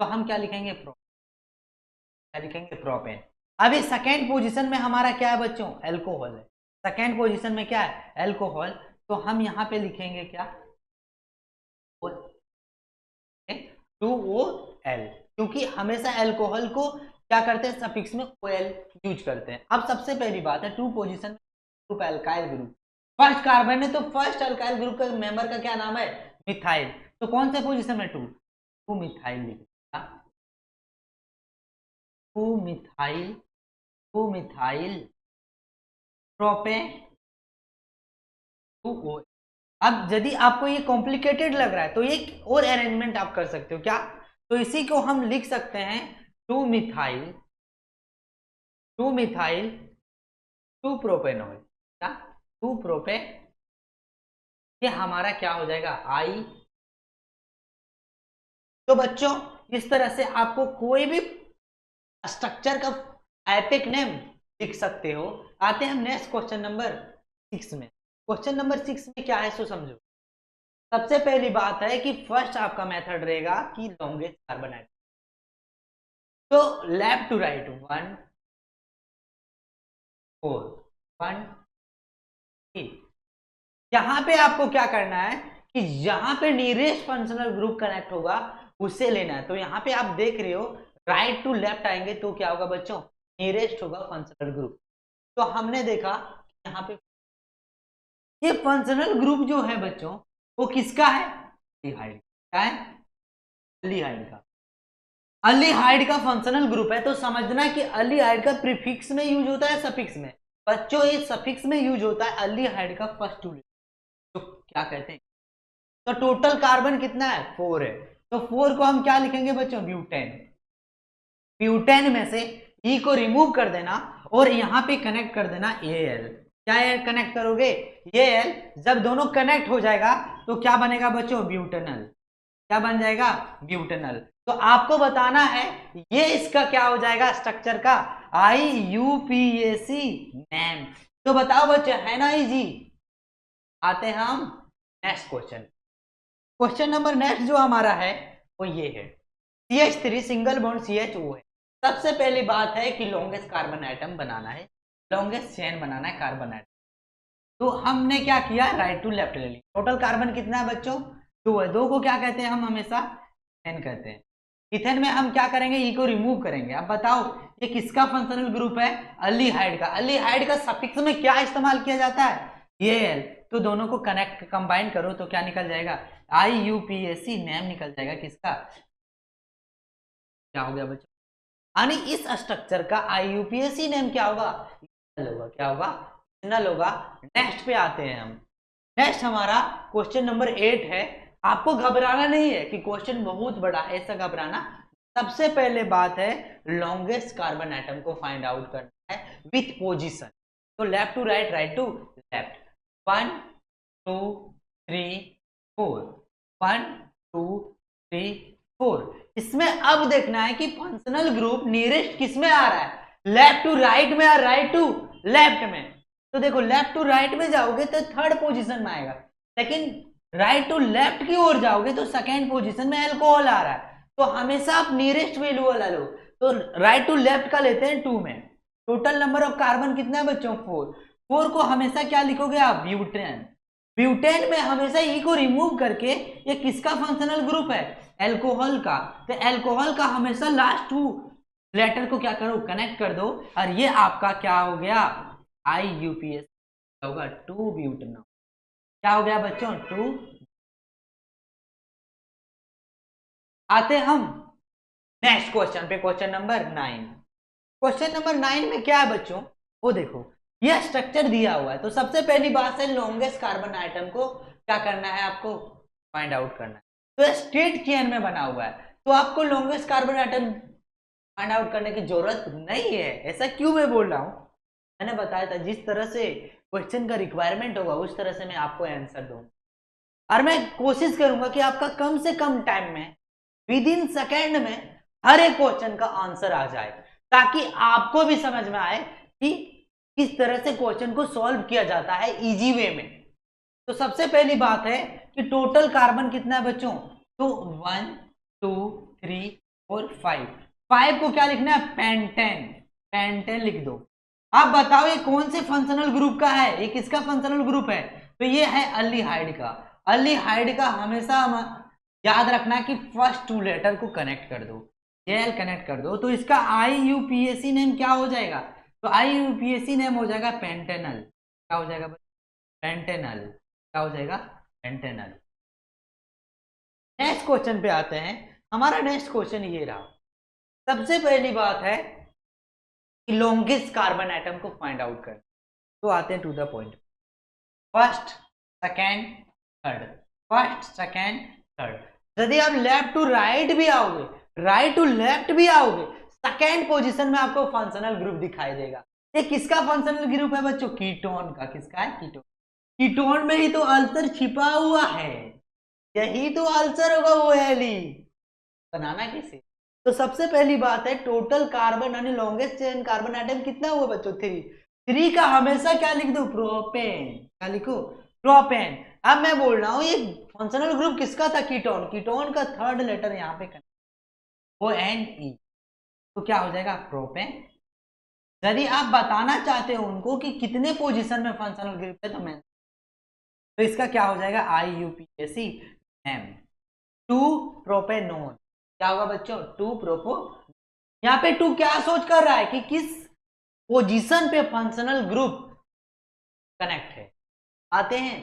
तो हम क्या लिखेंगे? क्या लिखेंगे? प्रोपेन। अभी सेकेंड पोजीशन में हमारा क्या है बच्चों? अल्कोहल है। सेकेंड पोजीशन में क्या है? अल्कोहल। तो हम यहां पे लिखेंगे क्या? 2OL, क्योंकि हमेशा अल्कोहल को क्या करते हैं? सफिक्स में OL यूज करते हैं। अब सबसे पहली बात है 2 पोजीशन में group alkyl group. First carbon है तो फर्स्ट अल्काइल ग्रुप का मेंबर का क्या नाम है? मिथाइल। तो कौन से पोजीशन में? 2 मिथाइल लिखेगा। 2 मिथाइल, 2 मिथाइल प्रोपेन 2OL। अब यदि आपको ये कॉम्प्लिकेटेड लग रहा है तो एक और अरेंजमेंट आप कर सकते हो। क्या? तो इसी को हम लिख सकते हैं 2 मिथाइल, 2 मिथाइल 2 प्रोपेनॉल। क्या? 2 प्रोपेन। ये हमारा क्या हो जाएगा? I। तो बच्चों इस तरह से आपको कोई भी स्ट्रक्चर का एपिक नेम लिख सकते हो। आते हैं हम नेक्स्ट क्वेश्चन नंबर 6 में। क्वेश्चन नंबर 6 में क्या है सो समझो। सबसे पहली बात है कि फर्स्ट आपका मेथड रहेगा कि लॉन्गेस्ट कार्बन एटम। तो लेफ्ट टू राइट 1 4 1 3। यहां पे आपको क्या करना है कि यहां पे नियरेस्ट फंक्शनल ग्रुप कनेक्ट होगा उसे लेना है। तो यहां पे आप देख रहे हो राइट टू लेफ्ट आएंगे तो क्या होगा बच्चों? नियरेस्ट होगा फंक्शनल ग्रुप। तो हमने देखा यहाँ पे ये फंक्शनल ग्रुप जो है बच्चों वो किसका है? अल्डिहाइड। क्या है? अल्डिहाइड का। अल्डिहाइड का फंक्शनल ग्रुप है। तो समझना कि अल्डिहाइड का प्रीफिक्स में यूज होता है सफिक्स में? बच्चों ये सफिक्स में यूज होता है अल्डिहाइड का फर्स्ट 2 लेटर। तो क्या कहते हैं? तो टोटल कार्बन कितना है? 4 है। तो 4 को हम क्या लिखेंगे बच्चों? ब्यूटेन। ब्यूटेन में से ई को रिमूव कर देना और यहां पे कनेक्ट कर देना AL। क्या कनेक्ट करोगे? AL। जब दोनों कनेक्ट हो जाएगा तो क्या बनेगा बच्चों? ब्यूटेनल। क्या बन जाएगा, ब्यूटेनल। तो आपको बताना है ये इसका क्या हो जाएगा स्ट्रक्चर का, IUPAC नेम। तो बताओ बच्चे, है ना इजी। आते हैं हम next question. Question number next जो हमारा है वो ये है, CH3 सिंगल बॉन्ड CHO है। सबसे पहली बात है कि लॉन्गेस्ट कार्बन आइटम बनाना है, लॉन्गेस्ट चेन बनाना है कार्बन आइटम। तो हमने क्या किया, राइट टू लेफ्ट ले ली। टोटल कार्बन कितना है बच्चों, 2 है। 2 को क्या कहते हैं हम हमेशा, इथेन कहते हैं। इथेन में हम क्या करेंगे, ई को रिमूव करेंगे। अब बताओ ये किसका फंक्शनल ग्रुप है, अल्डिहाइड का। अल्डिहाइड का सफिक्स में क्या इस्तेमाल किया जाता है, ये एल। तो दोनों को कनेक्ट कंबाइन करो तो क्या निकल जाएगा, IUPAC नेम निकल जाएगा किसका, क्या हो गया बच्चों, यानी इस स्ट्रक्चर का IUPAC नेम क्या होगा, क्या होगा, नल होगा। नेक्स्ट पे आते हैं हम। नेक्स्ट हमारा क्वेश्चन नंबर 8 है। आपको घबराना नहीं है कि क्वेश्चन बहुत बड़ा है, ऐसा घबराना। सबसे पहले बात है लॉन्गेस्ट कार्बन एटम को फाइंड आउट करना है विथ पोजीशन। तो left to right, right to left, 1 2 3 4, 1 2 3 4। इसमें अब देखना है कि फंक्शनल ग्रुप नियरेस्ट किस में आ रहा है, लेफ्ट टू राइट में या राइट टू लेफ्ट में। तो देखो लेफ्ट टू राइट में जाओगे तो थर्ड पोजीशन में आएगा, लेकिन राइट टू लेफ्ट की ओर जाओगे तो सेकेंड पोजीशन में अल्कोहल आ रहा है। तो हमेशा आप नियरेस्ट वैल्यू वाला लो। तो राइट टू लेफ्ट का लेते हैं 2 में। टोटल नंबर ऑफ कार्बन कितना है बच्चों, 4। 4 को हमेशा क्या लिखोगे आप, ब्यूटेन। ब्यूटेन में हमेशा ई को रिमूव करके ये किसका फंक्शनल ग्रुप है, अल्कोहल का। तो अल्कोहल का हमेशा लास्ट 2 लेटर को क्या करो, कनेक्ट कर दो, और ये आपका क्या हो गया, IUPAC होगा 2 ब्यूटेनॉल। क्या हो गया बच्चों, 2। आते हम नेक्स्ट क्वेश्चन पे, क्वेश्चन नंबर 9। क्वेश्चन नंबर 9 में क्या है बच्चों, वो देखो यह स्ट्रक्चर दिया हुआ है। तो सबसे पहली बात है लॉन्गेस्ट कार्बन आइटम को क्या करना है, आपको फाइंड आउट करना है। तो स्ट्रेट चेन में बना हुआ है, तो आपको longest carbon item find out करने की जरूरत नहीं है। ऐसा क्यों मैं बोल रहा हूं, मैंने बताया था जिस तरह से क्वेश्चन का रिक्वायरमेंट होगा उस तरह से मैं आपको आंसर दूं, और मैं कोशिश करूंगा कि आपका कम से कम टाइम में, विद इन सेकेंड में हर एक क्वेश्चन का आंसर आ जाए, ताकि आपको भी समझ में आए कि किस तरह से क्वेश्चन को सॉल्व किया जाता है इजी वे में। तो सबसे पहली बात है कि टोटल कार्बन कितना है बच्चों, तो 1 2 3 4 5। 5 को क्या लिखना है, पेंटेन। पेंटेन लिख दो। आप बताओ ये कौन से फंक्शनल ग्रुप का है, ये किसका फंक्शनल ग्रुप है, तो ये है अल्डिहाइड का। अल्डिहाइड का हमेशा याद रखना कि फर्स्ट 2 लेटर को कनेक्ट कर दो, एल कनेक्ट कर दो, तो इसका IUPAC नेम क्या हो जाएगा, तो IUPAC नेम हो जाएगा पेंटेनल। क्या हो जाएगा, पेंटेनल। क्या हो जाएगा, पेंटेनल। नेक्स्ट क्वेश्चन पे आते हैं। हमारा नेक्स्ट क्वेश्चन ये रहा। सबसे पहली बात है कि लॉन्गेस्ट कार्बन एटम को फाइंड आउट कर। तो आते हैं to the point, first second third, first second third. यदि आप लेफ्ट टू राइट भी आओगे, राइट टू लेफ्ट भी आओगे, सेकेंड पोजीशन में आपको फंक्शनल ग्रुप दिखाई देगा। ये किसका फंक्शनल ग्रुप है बच्चों, कीटोन का। किसका है, कीटोन। कीटोन में ही तो अल्सर छिपा हुआ है, यही तो अल्सर होगा वो एली, बनाना किसे। तो सबसे पहली बात है टोटल कार्बन यानी लॉन्गेस्ट चेन कार्बन एटम कितना हुआ बच्चों, 3। 3 का हमेशा क्या लिख दो, प्रोपेन। क्या लिखो, प्रोपेन। अब मैं बोल रहा हूं ये फंक्शनल ग्रुप किसका था, कीटोन। कीटोन का थर्ड लेटर यहाँ पे ओ एन ई, तो क्या हो जाएगा, प्रोपेन। यदि आप बताना चाहते हो उनको कि कितने पोजीशन में फंक्शनल ग्रुप है, तो इसका क्या हो जाएगा, IUPAC नेम 2 प्रोपेनोन। क्या होगा बच्चों, 2 प्रोपो। यहाँ पे 2 क्या सोच कर रहा है कि किस पोजीशन पे फंक्शनल ग्रुप कनेक्ट है। आते हैं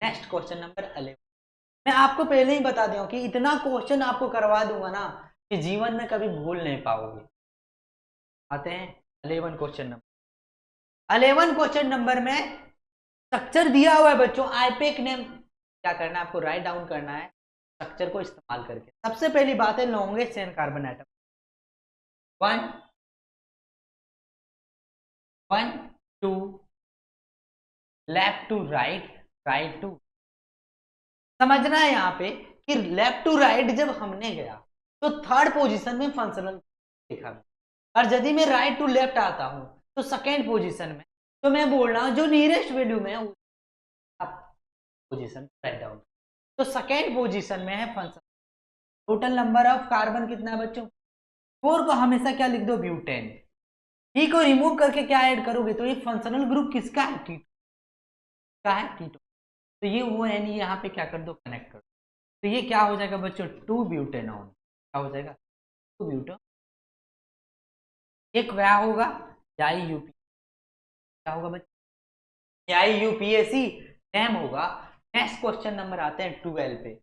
नेक्स्ट क्वेश्चन नंबर 11। मैं आपको पहले ही बता दूं कि इतना क्वेश्चन आपको करवा दूंगा ना कि जीवन में कभी भूल नहीं पाओगे। आते हैं 11 क्वेश्चन नंबर। 11 क्वेश्चन नंबर में स्ट्रक्चर दिया हुआ है बच्चों, आईपेक नेम। क्या करना है आपको, राइट डाउन करना है स्ट्रक्चर को इस्तेमाल करके। सबसे पहली बात है longest chain carbon atom, 1 1 2 left to right, right to. समझना है यहाँ पे कि लेफ्ट टू राइट जब हमने गया तो थर्ड पोजीशन में फंक्शनल देखा, और यदि मैं राइट टू लेफ्ट आता हूं तो सेकेंड पोजीशन में, तो मैं बोल रहा हूं जो नियरेस्ट वैल्यू में है पोजीशन राइट डाउन, तो सेकेंड पोजीशन में है function. Total number of carbon कितना है बच्चों? 4 को हमेशा क्या लिख दो? ब्यूटेन। ई को रिमूव करके क्या ऐड करोगे? तो ये फंक्शनल ग्रुप किसका है? कीटोन का है, कीटोन। तो ये वो है नहीं, यहाँ पे क्या कर दो? कनेक्ट कर दो। तो ये क्या हो जाएगा बच्चों? 2 ब्यूटेनॉन। क्या हो जाएगा? 2 ब्यूटेन। एक क्या होगा? यूपी। क्या होगा बच्चों? यूपीएसी नेम होगा। नेक्स्ट क्वेश्चन नंबर आते हैं 12 पे।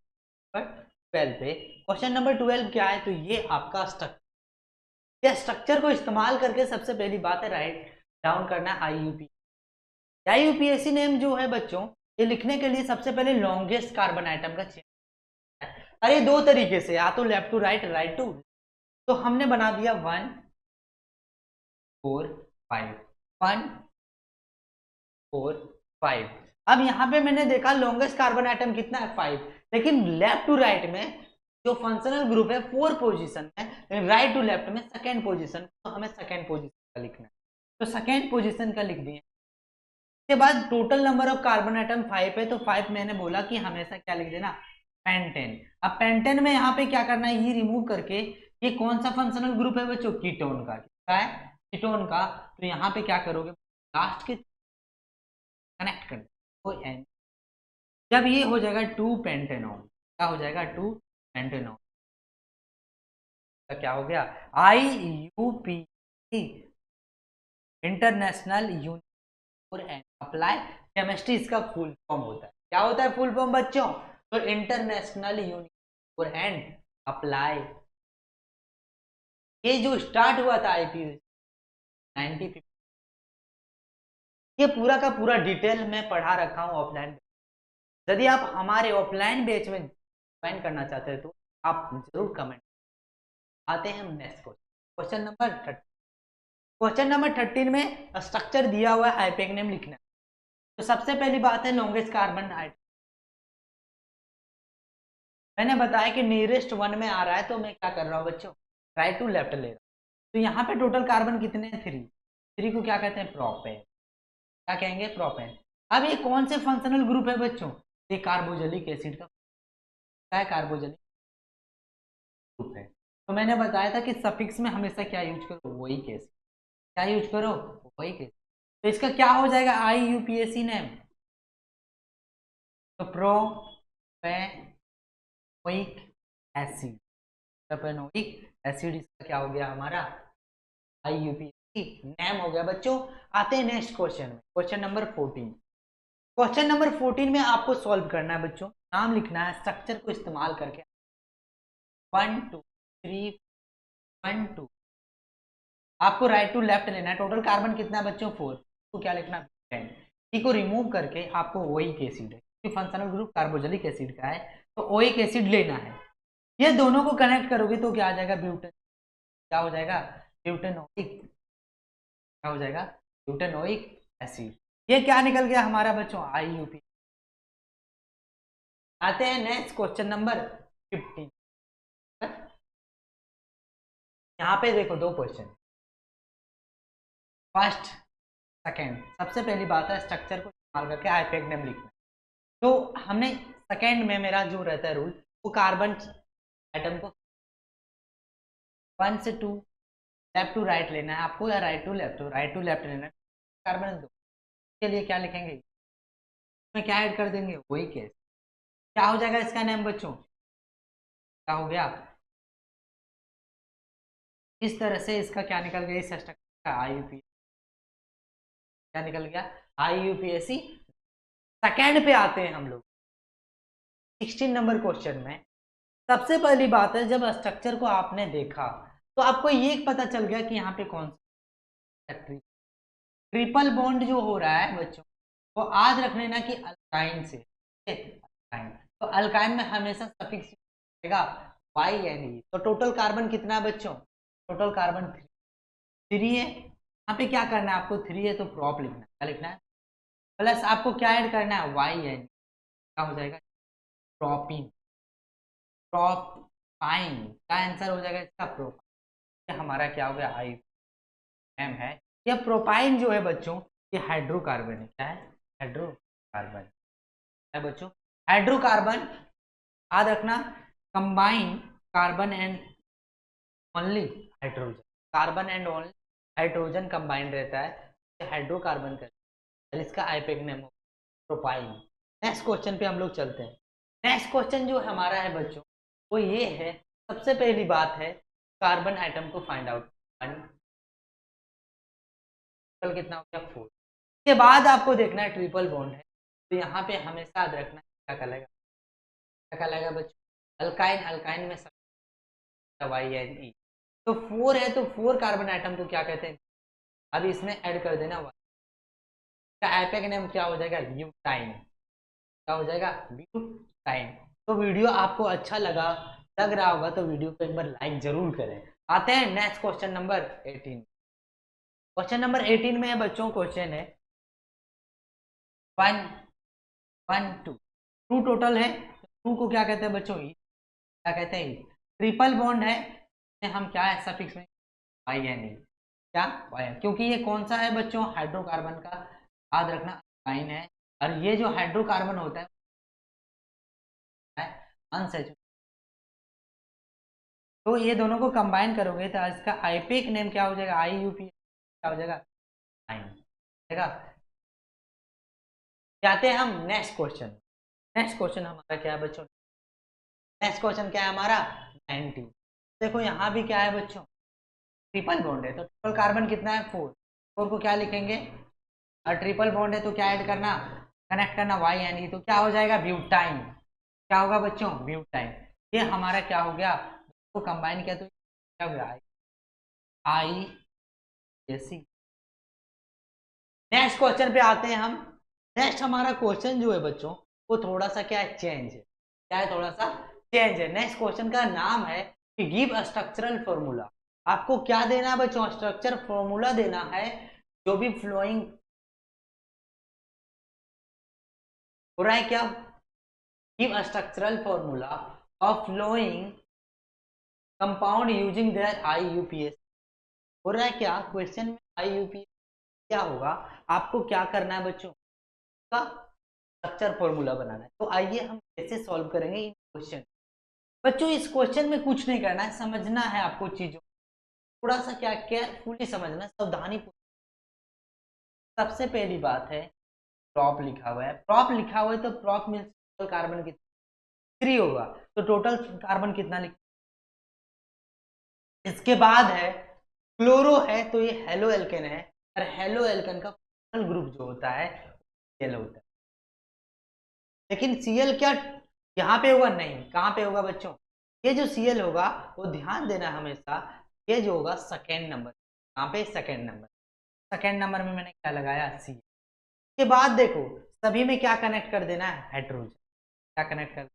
12 पे क्वेश्चन नंबर 12 क्या है? तो ये आपका स्ट्रक्चर, या स्ट्रक्चर को इस्तेमाल करके सबसे पहली बात है राइट डाउन करना आईयूपी। आईयूपीएसी नेम जो है बच्चों, ये लिखने के लिए सबसे पहले लॉन्गेस्ट कार्बन आइटम का चेंज, अरे दो तरीके से, या तो left to right, right to, तो हमने बना दिया 1 4 5, 1 4 5। अब यहां पे मैंने देखा लॉन्गेस्ट कार्बन आइटम कितना है? 5, लेकिन लेफ्ट टू राइट में जो फंक्शनल ग्रुप है 4 पोजीशन में, लेकिन राइट टू लेफ्ट में सेकेंड पोजीशन, तो हमें सेकेंड पोजीशन का लिखना है, तो सेकेंड पोजीशन का लिख दिए। उसके बाद total number of carbon atom 5 है, तो 5 मैंने बोला कि हमेशा क्या लिख देना? पेंटेन। अब पेंटेन में यहाँ पे क्या करना है? ये रिमूव करके, ये कौन सा फंक्शनल ग्रुप है बच्चों? कीटोन का। क्या है? कीटोन का। तो यहाँ पे क्या करोगे? लास्ट के कनेक्ट कर दो एन। जब ये हो जाएगा 2 पेंटेनॉन, क्या हो जाएगा? 2 पेंटेनॉन। क्या हो गया? IUP, international union for apply chemistry, इसका फुल फॉर्म होता है। क्या होता है फुल फॉर्म बच्चों? तो international union for and apply. ये जो स्टार्ट हुआ था आईपी 1950, ये पूरा का पूरा डिटेल में पढ़ा रखा हूं ऑफलाइन। यदि आप हमारे ऑफलाइन बैच में ज्वाइन करना चाहते हैं तो आप जरूर कमेंट। आते हैं हम next question number 13। Question number 13 में स्ट्रक्चर दिया हुआ है, आईपेक नेम लिखना है। तो सबसे पहली बात है लॉन्गेस्ट कार्बन आइटम। मैंने बताया कि नियरेस्ट 1 में आ रहा है, तो मैं क्या कर रहा हूँ बच्चों? राइट टू लेफ्ट ले रहा हूँ। तो यहाँ पे टोटल कार्बन कितने हैं? 3। 3 को क्या कहते हैं? प्रोपेन। क्या कहेंगे? प्रोपेन। अब ये कौन से फंक्शनल ग्रुप है बच्चों? ये कार्बोजेलिक एसिड का। क्या है? कार्बोजेलिक ग्रुप है। तो मैंने बताया था कि सफिक्स में हमेशा क्या यूज करो? वही केस। क्या यूज करो? वही केस। तो इसका क्या हो जाएगा? IUPAC नेम, तो प्रोपेनोइक एसिड। प्रोपेनोइक एसिड इसका क्या हो गया हमारा? IUPAC नेम हो गया बच्चों। आते हैं नेक्स्ट क्वेश्चन में, क्वेश्चन नंबर 14। क्वेश्चन नंबर 14 में आपको सॉल्व करना है बच्चों, नाम लिखना है स्ट्रक्चर को इस्तेमाल करके। 1 2 3 1 2। आपको राइट टू लेफ्ट लेना है। टोटल कार्बन कितना है बच्चों? 4। तो क्या लिखना? पेंट। टी को रिमूव करके आपको ओइक एसिड है, क्योंकि फंक्शनल ग्रुप कार्बोजेलिक एसिड का है, तो ओइक एसिड लेना है। ये दोनों को कनेक्ट करोगे तो क्या आ जाएगा? ब्यूटेन। क्या हो जाएगा? ब्यूटेनोइक। क्या हो जाएगा? Butanoic acid. ये क्या निकल गया हमारा बच्चों? IUP। आते हैं नेक्स्ट क्वेश्चन नंबर 15। यहाँ पे देखो 2 क्वेश्चन, फर्स्ट सेकेंड। सबसे पहली बात है स्ट्रक्चर को इस्तेमाल करके आईपेक नेम लिखना। तो हमने सेकेंड में मेरा जो रहता है रूल, वो कार्बन एटम को 1 से 2 लेफ्ट टू राइट लेना है आपको, या right to left? Right to left लेना है। कार्बन 2 के लिए क्या लिखेंगे? इसमें क्या ऐड कर देंगे? वही केस। क्या हो जाएगा इसका नेम बच्चों? क्या हो गया? इस तरह से इसका क्या निकल गया? इस स्ट्रक्चर का IUP क्या निकल गया? IUPAC। सेकेंड पे आते हैं हम लोग 16 नंबर क्वेश्चन में। सबसे पहली बात है, जब स्ट्रक्चर को आपने देखा तो आपको ये पता चल गया कि यहाँ पे कौन सा ट्रिपल बॉन्ड जो हो रहा है बच्चों, वो याद रख लेना कि अल्काइन से। अल्काइन, तो अल्काइन में हमेशा सफिक्स रहेगा YNE। तो टोटल कार्बन कितना है बच्चों? टोटल कार्बन 3 है। यहाँ पे क्या करना है आपको? 3 है तो प्रॉप लिखना है। क्या लिखना है? प्लस आपको क्या ऐड करना है? YN। क्या हो जाएगा? प्रोपीन। प्रोपाइन का आंसर हो जाएगा इसका प्रोपाइन। हमारा क्या हो गया आई एम है। यह प्रोपाइन जो है बच्चों ये हाइड्रोकार्बन है। क्या है? हाइड्रोकार्बन है बच्चों। हाइड्रोकार्बन याद रखना combine carbon and only hydrogen, carbon and only hydrogen combined रहता है हाइड्रोकार्बन का, और इसका IUPAC name propyne. Next question पे हम लोग चलते हैं। नेक्स्ट क्वेश्चन जो हमारा है बच्चों वो ये है, सबसे पहली बात है कार्बन आइटम को फाइंड आउट। टोटल कितना हो गया 4। इसके बाद आपको देखना है ट्रिपल बॉन्ड है, तो यहाँ पे हमेशा याद रखना क्या कहलाएगा, क्या कहलाएगा बच्चों अल्काइन। अल्काइन में Y तो 4 है, तो 4 कार्बन आइटम को क्या कहते हैं, अब इसमें ऐड कर देना का आईपेक नेम क्या हो जाएगा ब्यूटाइन। क्या हो जाएगा ब्यूटाइन। तो वीडियो आपको अच्छा लग रहा होगा तो वीडियो को एक बार लाइक जरूर करें। आते हैं next question number 18। Question number 18 में है बच्चों, क्वेश्चन है 1 1 2 2 टोटल है। 2 को क्या कहते हैं बच्चों, क्या कहते हैं, ट्रिपल बॉन्ड है, हम क्या है सफिक्स में YN, क्या YN, क्योंकि ये कौन सा है बच्चों हाइड्रोकार्बन का, याद रखना अल्काइन है, और ये जो हाइड्रोकार्बन होता है अनसैचुरेटेड, तो ये दोनों को कंबाइन करोगे तो इसका आईपेक नेम क्या हो जाएगा IUP, क्या हो जाएगा जाएगा। जाते हैं हम नेक्स्ट क्वेश्चन। नेक्स्ट क्वेश्चन हमारा क्या है बच्चों, नेक्स्ट क्वेश्चन क्या है हमारा 19। देखो यहाँ भी क्या है बच्चों ट्रिपल बॉन्ड है, तो ट्रिपल कार्बन कितना है 4, 4 को क्या लिखेंगे, और ट्रिपल बॉन्ड है तो क्या ऐड करना, कनेक्ट करना YN, तो क्या हो जाएगा ब्यूटाइन। क्या होगा बच्चों ब्यूटाइन। ये हमारा क्या हो गया, तो कंबाइन किया तो क्या हो गया IAC। नेक्स्ट क्वेश्चन पे आते हैं हम। नेक्स्ट हमारा क्वेश्चन जो है बच्चों वो थोड़ा सा क्या है चेंज है, क्या है थोड़ा सा चेंज है। नेक्स्ट क्वेश्चन का नाम है कि गिव अ स्ट्रक्चरल फॉर्मूला। आपको क्या देना है बच्चों, स्ट्रक्चर फॉर्मूला देना है जो भी फ्लोइंग हो रहा है, क्या give a structural formula of following compound using their IUPAC। हो रहा है क्या क्वेश्चन में IUPAC क्या होगा, आपको क्या करना है बच्चों का स्ट्रक्चर फॉर्मूला बनाना है। तो आइए हम कैसे सॉल्व करेंगे इन क्वेश्चन। बच्चों इस क्वेश्चन में कुछ नहीं करना है, समझना है आपको चीजों, थोड़ा सा क्या केयरफुली समझना, सावधानी। सबसे पहली बात है प्रॉप लिखा हुआ है, प्रॉप लिखा हुआ है तो प्रॉप मीन्स टोटल कार्बन कितना 3 होगा, तो टोटल कार्बन कितना लिख। इसके बाद है क्लोरो है, तो ये हेलो एल्केन है, और हेलो एल्केन का फंक्शनल ग्रुप जो होता है Cl होता है। लेकिन Cl क्या यहाँ पे होगा, नहीं, कहाँ पे होगा बच्चों, ये जो Cl होगा वो ध्यान देना हमेशा, ये जो होगा सेकेंड नंबर, कहाँ पे सेकेंड नंबर, सेकेंड नंबर में मैंने क्या लगाया C। के बाद देखो सभी में क्या कनेक्ट कर देना है हाइड्रोजन, क्या कनेक्ट कर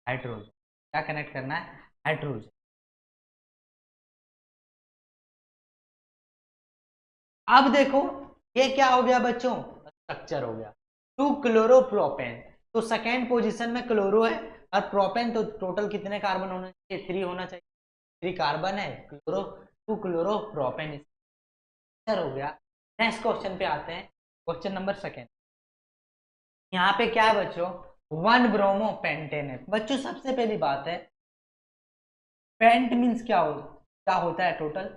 हाइड्रोजन, क्या कनेक्ट करना है हाइड्रोजन। अब देखो ये क्या हो गया बच्चों स्ट्रक्चर हो गया 2 क्लोरोप्रोपेन, तो सेकेंड पोजीशन में क्लोरो है, और प्रोपेन तो टोटल कितने कार्बन होना चाहिए 3 होना चाहिए, 3 कार्बन है, क्लोरो 2 क्लोरोप्रोपेन हो गया। नेक्स्ट क्वेश्चन पे आते हैं, क्वेश्चन नंबर सेकेंड। यहाँ पे क्या है बच्चों 1 ब्रोमो पेंटेन है। बच्चों सबसे पहली बात है पेंट मीन्स क्या होता है टोटल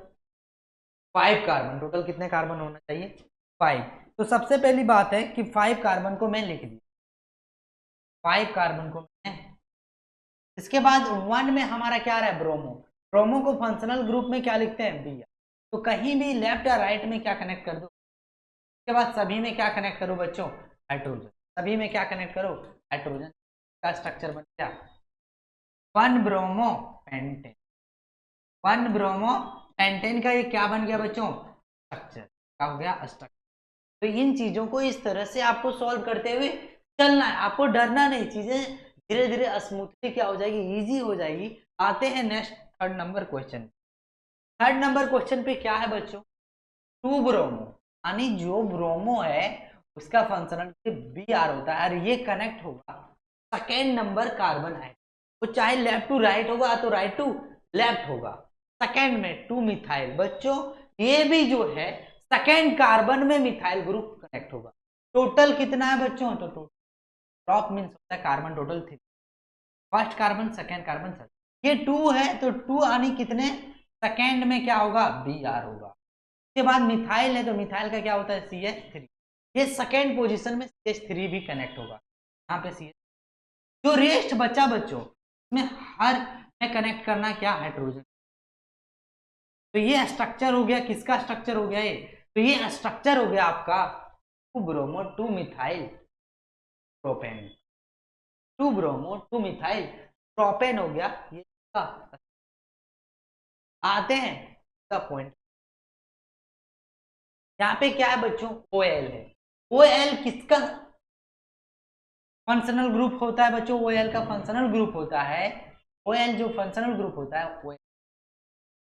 5 कार्बन, टोटल कितने कार्बन होना चाहिए 5। तो सबसे पहली बात है कि 5 कार्बन को मैं लिख दिया, 5 कार्बन को मैं, इसके बाद 1 में हमारा क्या रहा है ब्रोमो, ब्रोमो को फंक्शनल ग्रुप में क्या लिखते हैं Br, तो कहीं भी लेफ्ट या राइट में क्या कनेक्ट कर दो। इसके बाद सभी में क्या कनेक्ट करो बच्चों हाइड्रोजन, सभी में क्या कनेक्ट करो हाइड्रोजन, का स्ट्रक्चर बन गया 1 ब्रोमो पेंटेन। 1 ब्रोमो पेंटेन का ये क्या बन गया बच्चों स्ट्रक्चर, क्या हो गया स्ट्रक्चर। तो इन चीजों को इस तरह से आपको सॉल्व करते हुए चलना है, आपको डरना नहीं, चीजें धीरे धीरे स्मूथली क्या हो जाएगी इजी हो जाएगी। आते हैं next third number question. Third number question पे क्या है बच्चों 2 ब्रोमो, यानी जो ब्रोमो है उसका फंक्शनल Br होता है, और ये कनेक्ट होगा सेकेंड नंबर कार्बन आइटम, वो चाहे लेफ्ट टू राइट होगा तो राइट टू लेफ्ट होगा। सेकेंड में 2 मिथाइल, बच्चों ये भी जो है सेकेंड कार्बन में मिथाइल ग्रुप कनेक्ट होगा। टोटल कितना है बच्चों, तो टोटल ड्रॉप मीन्स होता है carbon total 3, first carbon second carbon third, ये 2 है तो 2 आनी कितने सेकेंड में क्या होगा, Br होगा। उसके बाद मिथाइल है तो मिथाइल का क्या होता है CH3, ये सेकेंड पोजीशन में CH3 भी कनेक्ट होगा, यहाँ पे CH। जो रेस्ट बचा बच्चों में हर में कनेक्ट करना क्या, हाइड्रोजन। तो ये स्ट्रक्चर हो गया, किसका स्ट्रक्चर हो गया ये, तो ये स्ट्रक्चर हो गया आपका 2 bromo 2 methyl propane, 2 bromo 2 methyl propane हो गया ये का। आते हैं का पॉइंट, यहाँ पे क्या है बच्चों, OL है। OL किसका फंक्शनल ग्रुप होता है बच्चों, OL का फंक्शनल ग्रुप होता है, OL जो फंक्शनल ग्रुप होता है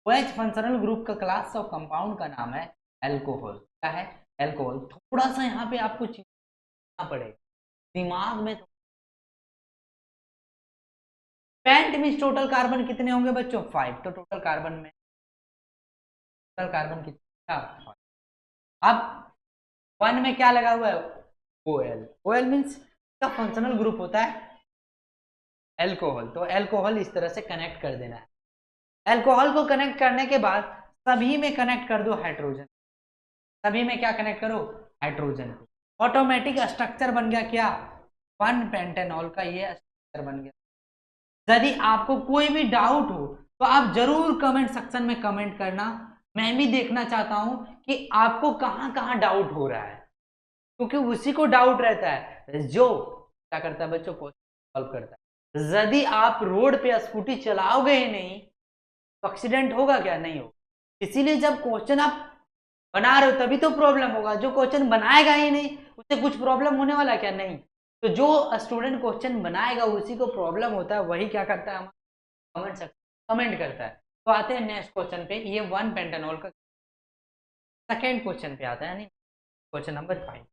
OH फंक्शनल ग्रुप का क्लास ऑफ कंपाउंड का नाम है एल्कोहल। क्या है, एल्कोहल। थोड़ा सा यहाँ पे आपको चीज पड़ेगा दिमाग में। पेंट में टोटल कार्बन कितने होंगे बच्चों, 5, तो टोटल कार्बन में टोटल कार्बन कितना, 5। अब 1 में क्या लगा हुआ है, OL, OL मीन्स का फंक्शनल ग्रुप होता है एल्कोहल, तो एल्कोहल इस तरह से कनेक्ट कर देना है। एल्कोहल को कनेक्ट करने के बाद सभी में कनेक्ट कर दो हाइड्रोजन, सभी में क्या कनेक्ट करो, हाइड्रोजन को, ऑटोमेटिक स्ट्रक्चर बन गया क्या, 1 पेंटेनॉल का ये स्ट्रक्चर बन गया। यदि आपको कोई भी डाउट हो तो आप जरूर कमेंट सेक्शन में कमेंट करना, मैं भी देखना चाहता हूं कि आपको कहां कहां डाउट हो रहा है, क्योंकि उसी को डाउट रहता है जो क्या करता है बच्चों को सॉल्व करता है। यदि आप रोड पे स्कूटी चलाओगे ही नहीं तो एक्सीडेंट होगा क्या, नहीं होगा। इसीलिए जब क्वेश्चन आप बना रहे हो तभी तो प्रॉब्लम होगा, जो क्वेश्चन बनाएगा ही नहीं उससे कुछ प्रॉब्लम होने वाला क्या, नहीं। तो जो स्टूडेंट क्वेश्चन बनाएगा उसी को प्रॉब्लम होता है, वही क्या करता है, कमेंट करता है। तो आते हैं नेक्स्ट क्वेश्चन पे, ये 1 पेंटेनॉल का सेकेंड क्वेश्चन पे आता है, यानी क्वेश्चन नंबर 5।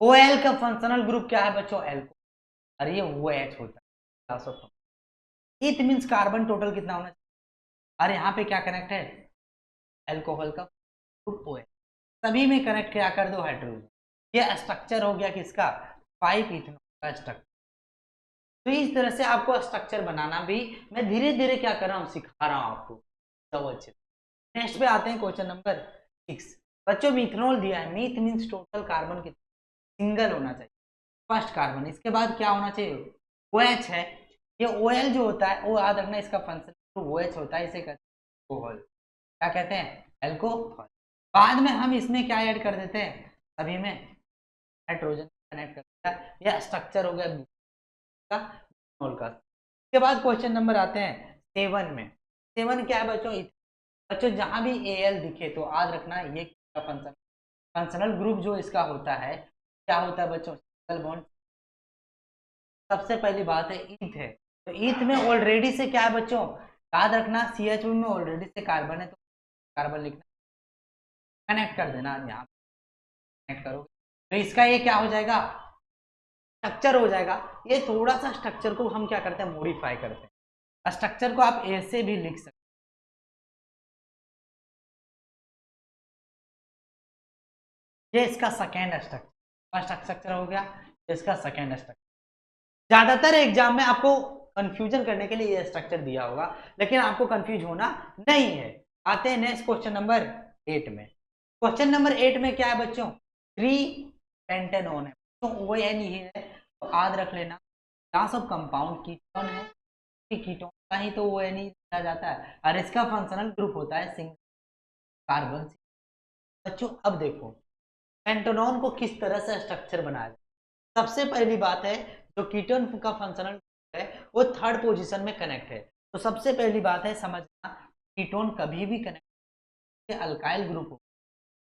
OL का फंक्शनल ग्रुप क्या है बच्चों, एल्को, और ये OH होता है। इट मींस कार्बन टोटल कितना होना चाहिए, और यहाँ पे क्या कनेक्ट है, एल्कोहल का ग्रुप OH, सभी में कनेक्ट क्या कर दो हाइड्रोजन। ये स्ट्रक्चर हो गया किसका, 5 इथेनॉल का स्ट्रक्चर। तो इस तरह से आपको स्ट्रक्चर बनाना भी मैं धीरे धीरे क्या कर रहा हूँ, सिखा रहा हूँ आपको, सब अच्छे। नेक्स्ट पे आते हैं क्वेश्चन नंबर 6। बच्चों मिथेनॉल दिया है, मीथ मीन्स टोटल कार्बन कितना, सिंगल होना चाहिए, फर्स्ट कार्बन। इसके बाद क्या होना चाहिए, OH है। ये OL जो होता है वो याद रखना, इसका फंक्शन OH होता है, इसे कहते हैं अल्कोहल, क्या कहते हैं, एल्कोहल। बाद में हम इसमें क्या ऐड कर देते हैं, सभी में हाइड्रोजन कनेक्ट कर देता है, यह स्ट्रक्चर हो गया का मिथेनॉल का। इसके बाद क्वेश्चन नंबर आते हैं 7 में। 7 क्या है बच्चों, बच्चों जहां भी Al दिखे तो याद रखना ये फंक्शन, फंक्शनल ग्रुप जो इसका होता है क्या होता है बच्चों, सिंगल बॉन्ड। सबसे पहली बात है ईथ है, तो ईथ में ऑलरेडी से क्या है बच्चों, याद रखना CH2 में ऑलरेडी से कार्बन है, तो कार्बन लिखना, कनेक्ट कर देना, यहाँ कनेक्ट करोगे तो इसका ये क्या हो जाएगा, स्ट्रक्चर हो जाएगा। ये थोड़ा सा स्ट्रक्चर को हम क्या करते हैं, मॉडिफाई करते हैं। स्ट्रक्चर को आप ऐसे भी लिख सकते हैं, ये इसका सेकेंड स्ट्रक्चर, फर्स्ट स्ट्रक्चर हो गया, इसका सेकेंड स्ट्रक्चर। ज्यादातर एग्जाम में आपको कंफ्यूजन करने के लिए ये स्ट्रक्चर दिया होगा, लेकिन आपको कंफ्यूज होना नहीं है। आते हैं नेक्स्ट क्वेश्चन नंबर 8 में। क्वेश्चन नंबर 8 में क्या है बच्चों, 3 पेंटेनॉन है, तो ON ही है, तो याद रख लेना क्लास ऑफ कंपाउंड कीटोन है, कीटोन का ही तो ON ही लिखा जाता है, और इसका फंक्शनल ग्रुप होता है सिंगल कार्बन। बच्चों अब देखो पेंटेनॉन को किस तरह से स्ट्रक्चर बनाया जाए। सबसे पहली बात है जो कीटोन का फंक्शनल है वो थर्ड पोजीशन में कनेक्ट है, तो सबसे पहली बात है समझना कीटोन कभी भी कनेक्ट अल्काइल ग्रुप हो,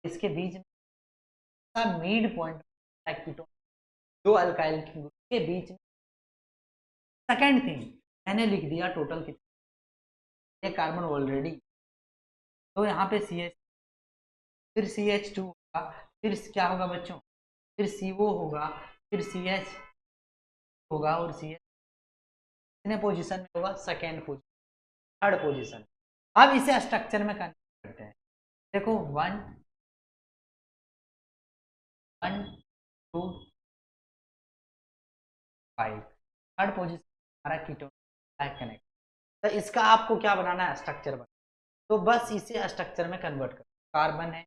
इसके बीच में मिड पॉइंट कीटोन, दो अल्काइल ग्रुप के बीच में। सेकेंड थिंग मैंने लिख दिया टोटल कितना, ये कार्बन ऑलरेडी, तो यहाँ पे CH, फिर CH2 होगा, फिर क्या होगा बच्चों, फिर CO होगा, फिर CH होगा और CH कितने पोजीशन में होगा, सेकेंड पोजीशन, थर्ड पोजीशन। अब इसे स्ट्रक्चर में कन्वर्ट करते हैं। देखो 1 1 2 5, थर्ड पोजीशन हमारा कीटोन कनेक्ट। तो इसका आपको क्या बनाना है, स्ट्रक्चर बना। तो बस इसे स्ट्रक्चर में कन्वर्ट करो। कार्बन है,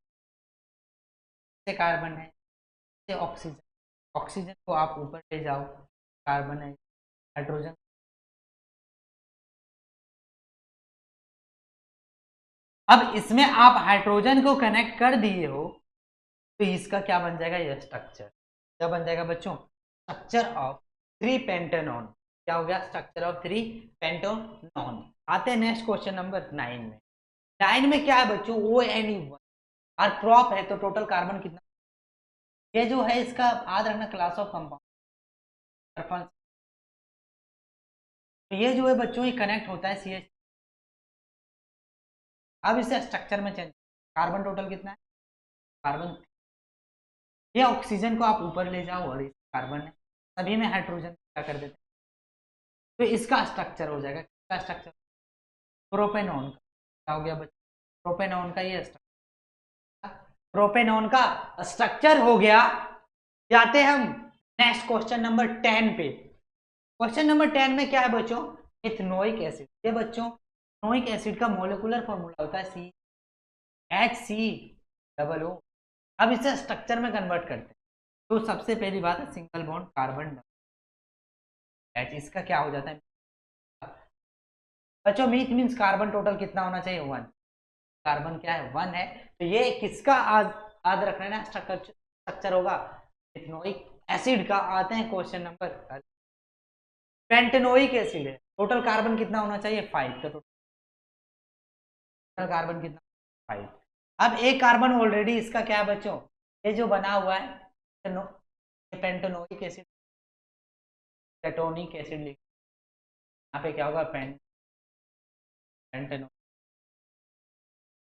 ये कार्बन है, ये ऑक्सीजन, ऑक्सीजन को आप ऊपर ले जाओ, कार्बन है, हाइड्रोजन, अब इसमें आप हाइड्रोजन को कनेक्ट कर दिए हो तो इसका क्या बन जाएगा, ये स्ट्रक्चर क्या बन जाएगा बच्चों, स्ट्रक्चर ऑफ 3 पेंटेनॉन। क्या हो गया, स्ट्रक्चर ऑफ 3 पेंटेनॉन। आते हैं नेक्स्ट क्वेश्चन नंबर 9 में। 9 में क्या है बच्चों, ONE1 और प्रॉप है तो टोटल कार्बन कितना, ये जो है इसका याद रखना क्लास ऑफ कंपाउंड। तो ये जो है बच्चों ये कनेक्ट होता है CH। अब इसे स्ट्रक्चर में चेंज, कार्बन टोटल कितना है, कार्बन, ये ऑक्सीजन को आप ऊपर ले जाओ और कार्बन है, सभी में हाइड्रोजन क्या कर देते हैं, तो इसका स्ट्रक्चर हो जाएगा, किसका स्ट्रक्चर, प्रोपेनॉन का। क्या हो गया बच्चों, प्रोपेनॉन का ये स्ट्रक्चर, प्रोपेनॉन का स्ट्रक्चर हो गया। जाते हम नेक्स्ट क्वेश्चन नंबर 10 पे। क्वेश्चन नंबर 10 में क्या है बच्चों, इथेनोइक एसिड। ये बच्चों इथेनोइक एसिड का मॉलिक्यूलर फॉर्मूला होता है CHCOO। अब इसे स्ट्रक्चर में कन्वर्ट करते हैं। तो सबसे पहली बात है सिंगल बॉन्ड कार्बन H, इसका क्या हो जाता है बच्चों, मीथ मीन्स कार्बन टोटल कितना होना चाहिए, 1। कार्बन क्या है, 1 है। तो ये किसका याद रखना है ना, स्ट्रक्चर होगा इथेनोइक एसिड का। आते हैं क्वेश्चन नंबर, पेंटेनोइक एसिड है, टोटल कार्बन कितना होना चाहिए, 5। तो टोटल कार्बन कितना, 5। अब एक कार्बन ऑलरेडी इसका क्या है बच्चों, ये जो बना हुआ है पेंटेनोइक एसिड, पेंटेनोइक एसिड लिख, यहाँ पे क्या होगा, पेंटेनो।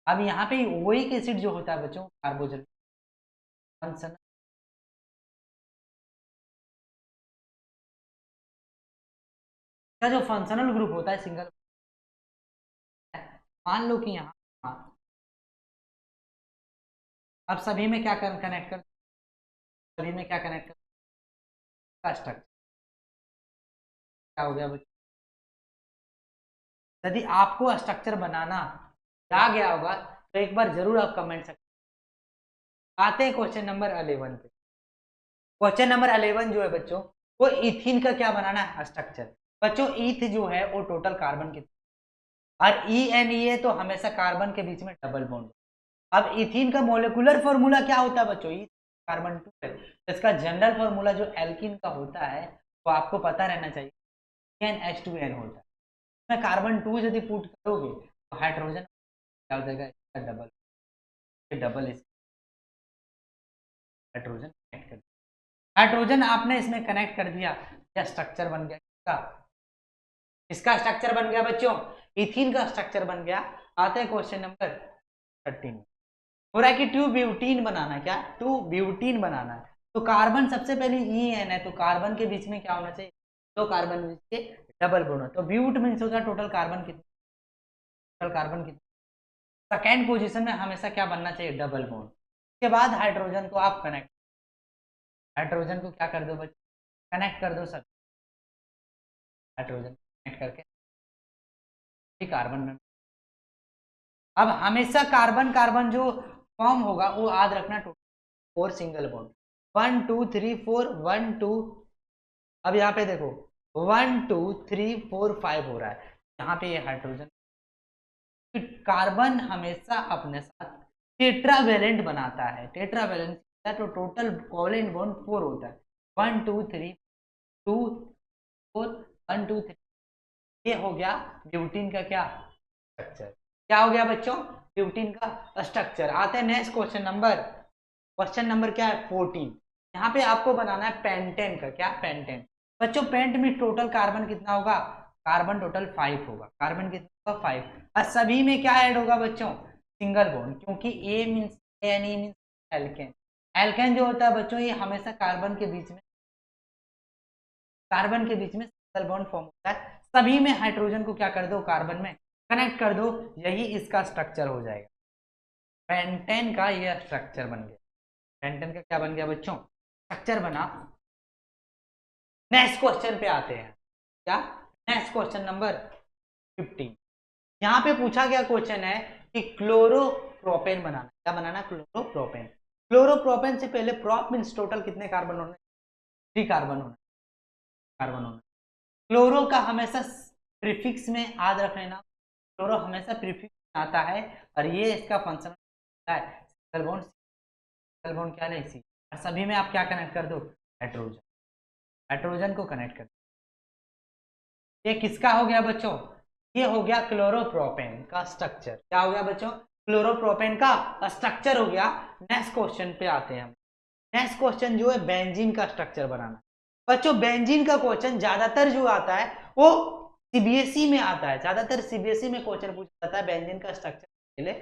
अब यहाँ पे ओइक एसिड जो होता है बच्चों, कार्बोजल फंक्शन, का जो फंक्शनल ग्रुप होता है सिंगल, मान लो कि यहाँ, अब सभी में क्या कनेक्ट कर, सभी में क्या कनेक्ट कर, स्ट्रक्चर क्या हो गया बच्चों। यदि आपको स्ट्रक्चर बनाना आ गया होगा तो एक बार जरूर आप कमेंट सकते। आते हैं क्वेश्चन नंबर 11 पे। क्वेश्चन नंबर 11 जो है बच्चों, वो इथीन का क्या बनाना है, स्ट्रक्चर। बच्चों ईथ जो है वो टोटल कार्बन कितना, और ENA तो हमेशा कार्बन के बीच में डबल बॉन्ड। अब इथीन का मोलिकुलर फॉर्मूला क्या होता है बच्चों, कार्बन 2 है, तो इसका जनरल फॉर्मूला जो एल्किन का होता है वो आपको पता रहना चाहिए, NH2N होता है। मैं कार्बन 2 यदि पुट करोगे तो हाइड्रोजन क्या हो जाएगा, इसका डबल, डबल हाइड्रोजन कनेक्ट कर, हाइड्रोजन आपने इसमें कनेक्ट कर दिया, या स्ट्रक्चर बन गया किसका, इसका स्ट्रक्चर बन गया बच्चों, इथीन का स्ट्रक्चर बन गया। आते हैं क्वेश्चन नंबर 13। हो रहा है कि 2 ब्यूटीन बनाना है, क्या 2 ब्यूटीन बनाना है। तो कार्बन सबसे पहले EN है, तो कार्बन के बीच में क्या होना चाहिए, 2 कार्बन बीच के डबल बॉन्ड। तो ब्यूट मीन्स होता है टोटल कार्बन कितना, टोटल कार्बन कितना, सेकेंड पोजीशन में हमेशा क्या बनना चाहिए, डबल बॉन्ड। उसके बाद हाइड्रोजन को आप कनेक्ट, हाइड्रोजन को क्या कर दो बच्चे, कनेक्ट कर दो सब, हाइड्रोजन कनेक्ट करके कार्बन। अब हमेशा कार्बन कार्बन जो फॉर्म होगा वो याद रखना, टोटल 4 सिंगल बॉन्ड, 1 2 3 4 1 2। अब यहाँ पे देखो 1 2 3 4 5 हो रहा है, यहाँ पे ये हाइड्रोजन। कार्बन हमेशा अपने साथ टेट्रावेलेंट बनाता है, टेट्रावेलेंट तो टोटल कोवेलेंट बॉन्ड 4 होता है, 1 2 3 2 4 1 2 3। ये हो गया ब्यूटीन का क्या स्ट्रक्चर, क्या हो गया बच्चों, ब्यूटीन का स्ट्रक्चर। आते हैं next question number, question number क्या है 14। यहाँ पे आपको बनाना है पेंटेन का, क्या पेंटेन। बच्चों पेंट में टोटल कार्बन कितना होगा, कार्बन टोटल 5 होगा, कार्बन कितना होगा 5, और सभी में क्या ऐड होगा बच्चों, सिंगल बॉन्ड, क्योंकि A means N, means alkane. Alkane जो होता है बच्चों ये हमेशा कार्बन के बीच में, कार्बन के बीच में सिंगल बॉन्ड फॉर्म होता है, सभी में हाइड्रोजन को क्या कर दो, कार्बन में कनेक्ट कर दो, यही इसका स्ट्रक्चर हो जाएगा। पेंटेन का यह स्ट्रक्चर बन गया। पेंटेन का क्या बन गया बच्चों, स्ट्रक्चर बना। नेक्स्ट क्वेश्चन पे आते हैं। क्या, नेक्स्ट क्वेश्चन नंबर 15। यहाँ पे पूछा गया क्वेश्चन है कि क्लोरोप्रोपेन बनाना। क्या बनाना, क्लोरोप्रोपेन। क्लोरोप्रोपेन से पहले प्रोप मीन्स टोटल कितने कार्बन होने, 3 कार्बन होना, कार्बन होना। क्लोरो का हमेशा प्रीफिक्स में याद रख लेना, क्लोरो हमेशा प्रीफिक्स में आता है और ये इसका फंक्शन है सिंगल बॉन्ड, सिंगल बॉन्ड क्या नहीं सी, और सभी में आप क्या कनेक्ट कर दो, हाइड्रोजन, हाइड्रोजन को कनेक्ट कर दो। ये किसका हो गया बच्चों, ये हो गया क्लोरोप्रोपेन का स्ट्रक्चर। क्या हो गया बच्चों, क्लोरोप्रोपेन का स्ट्रक्चर हो गया। नेक्स्ट क्वेश्चन पे आते हैं हम। नेक्स्ट क्वेश्चन जो है बेंजीन का स्ट्रक्चर बनाना। बच्चों बेंजीन का क्वेश्चन ज्यादातर जो आता है वो सीबीएसई में आता है, ज्यादातर सीबीएसई में क्वेश्चन पूछा जाता है बेंजीन का स्ट्रक्चर के लिए।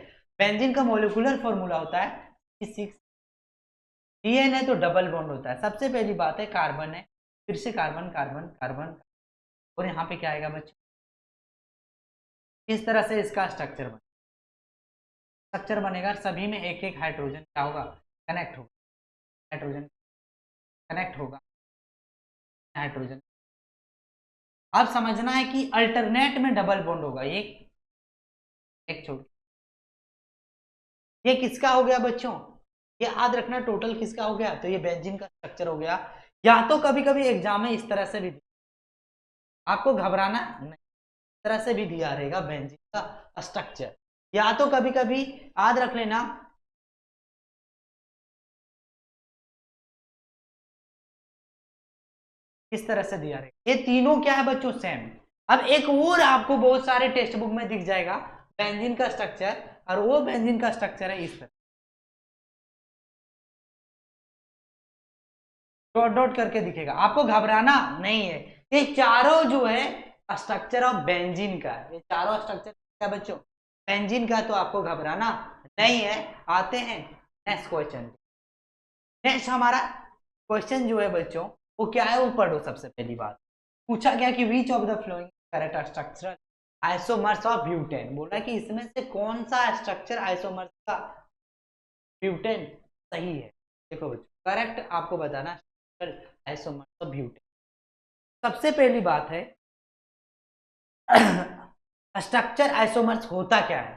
बेंजीन का मोलिकुलर फॉर्मूला होता है 6 डीएन है तो डबल बॉन्ड होता है। सबसे पहली बात है कार्बन है, फिर से कार्बन कार्बन कार्बन, और यहाँ पे क्या आएगा बच्चों, इस तरह से इसका स्ट्रक्चर बनेगा। सभी में एक एक हाइड्रोजन क्या होगा, कनेक्ट होगा, हाइड्रोजन कनेक्ट होगा, हाइड्रोजन। अब समझना है कि अल्टरनेट में डबल बॉन्ड होगा, एक छोड़, ये किसका हो गया बच्चों, ये याद रखना टोटल किसका हो गया, तो ये बेंजीन का स्ट्रक्चर हो गया। या तो कभी कभी एग्जाम में इस तरह से भी, आपको घबराना नहीं, इस तरह से भी दिया रहेगा बेंजीन का स्ट्रक्चर, या तो कभी कभी याद रख लेना इस तरह से दिया रहेगा। ये तीनों क्या है बच्चों, सेम। अब एक और आपको बहुत सारे टेक्स्ट बुक में दिख जाएगा बेंजीन का स्ट्रक्चर, और वो बेंजीन का स्ट्रक्चर है इस तरह, डॉट डॉट करके दिखेगा, आपको घबराना नहीं है। ये चारों जो है स्ट्रक्चर ऑफ बेंजीन का, ये चारों स्ट्रक्चर क्या बच्चों, बेंजीन का, तो आपको घबराना नहीं है। आते हैं नेक्स्ट क्वेश्चन। नेक्स्ट हमारा क्वेश्चन जो है बच्चों वो क्या है, वो पढ़ो। सबसे पहली बात पूछा गया कि which of the flowing correct structural isomers of butane, बोला कि इसमें से कौन सा स्ट्रक्चर आइसोमर्स का ब्यूटेन सही है। देखो बच्चों करेक्ट आपको बताना आइसोमर्स ऑफ ब्यूटेन। सबसे पहली बात है स्ट्रक्चर आइसोमर्स होता क्या है,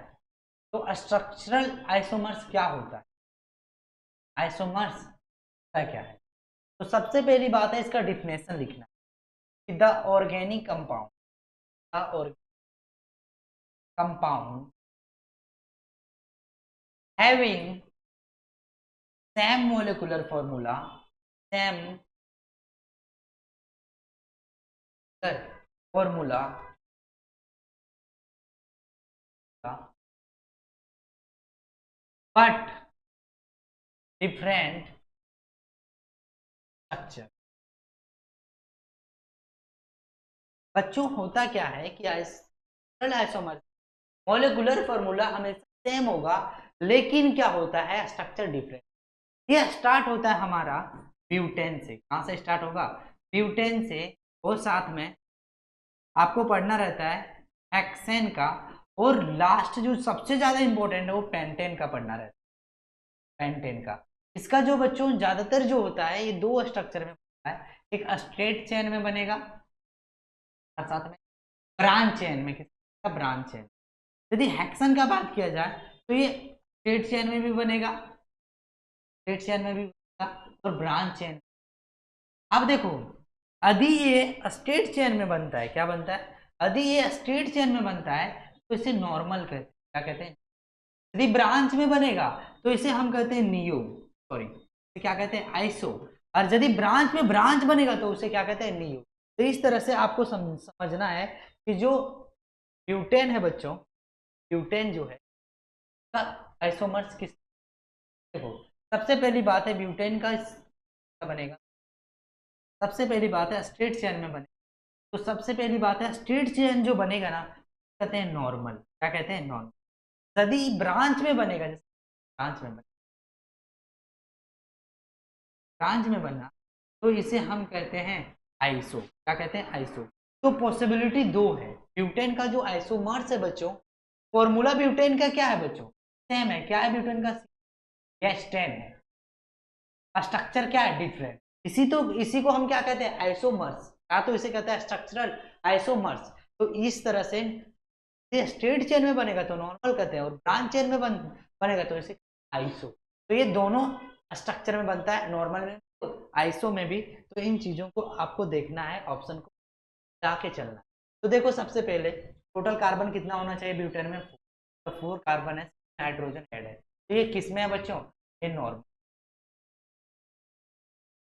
तो स्ट्रक्चरल आइसोमर्स क्या होता है, आइसोमर्स क्या है। तो सबसे पहली बात है इसका डिफिनेशन लिखना, the organic compound, the organic compound having same molecular formula, same formula but different structure. बच्चों होता क्या है कि आइसोमर मॉलिक्यूलर फॉर्मूला हमेशा सेम होगा, लेकिन क्या होता है स्ट्रक्चर डिफरेंट। ये स्टार्ट होता है हमारा ब्यूटेन से, कहां से स्टार्ट होगा, ब्यूटेन से, और साथ में आपको पढ़ना रहता है हेक्सेन का, और लास्ट जो सबसे ज्यादा इंपॉर्टेंट है वो पेंटेन का पढ़ना रहता है, पेंटेन का। इसका जो बच्चों ज्यादातर जो होता है ये 2 स्ट्रक्चर में बनता है, एक स्ट्रेट चेन में बनेगा और साथ में ब्रांच चेन में, किसका, ब्रांच चेन। यदि हेक्सन का बात किया जाए तो ये स्ट्रेट चेन में भी बनेगा, स्ट्रेट चेन में भी बनेगा और ब्रांच चेन। अब देखो यदि ये स्ट्रेट चेन में बनता है, क्या बनता है, यदि ये स्ट्रेट चेन में बनता है तो इसे नॉर्मल कहते हैं, क्या कहते हैं। यदि ब्रांच में बनेगा तो इसे हम कहते हैं नियो, सॉरी क्या कहते हैं, आइसो। और यदि ब्रांच में ब्रांच बनेगा तो उसे क्या कहते हैं, नियो। तो इस तरह से आपको समझना है कि जो ब्यूटेन है बच्चों, ब्यूटेन जो है आइसोमर्स किस, देखो सबसे पहली बात है ब्यूटेन का बनेगा, सबसे पहली बात है स्ट्रेट चेन में बनेगा। तो सबसे पहली बात है स्ट्रेट चेन जो बनेगा ना कहते हैं नॉर्मल, क्या कहते हैं, नॉर्मल। यदि ब्रांच में बनेगा, जैसे ब्रांच में बनेगा, ब्रांच में बनना, तो इसे हम कहते हैं आइसो, क्या कहते हैं, आइसो। तो पॉसिबिलिटी 2 है। ब्यूटेन का जो आइसोमर्स है बच्चों, फॉर्मूला ब्यूटेन का क्या है बच्चों, सेम है। क्या है ब्यूटेन का, गैस 10 है। स्ट्रक्चर क्या है, डिफरेंट। इसी को हम क्या कहते हैं, आइसोमर्स, या तो इसे कहते हैं स्ट्रक्चरल आइसोमर्स। तो इस तरह से ये स्ट्रेट चेन में बनेगा तो नॉर्मल कहते हैं, और ब्रांच चेन में बनेगा तो इसे आइसो। तो ये दोनों स्ट्रक्चर में बनता है, नॉर्मल में तो आइसो में भी। तो इन चीजों को आपको देखना है, ऑप्शन को जाके चलना। तो देखो सबसे पहले टोटल कार्बन कितना होना चाहिए ब्यूटेन में, तो 4 कार्बन है, नाइट्रोजन ऐड है। तो ये किस में है बच्चों, ये नॉर्मल।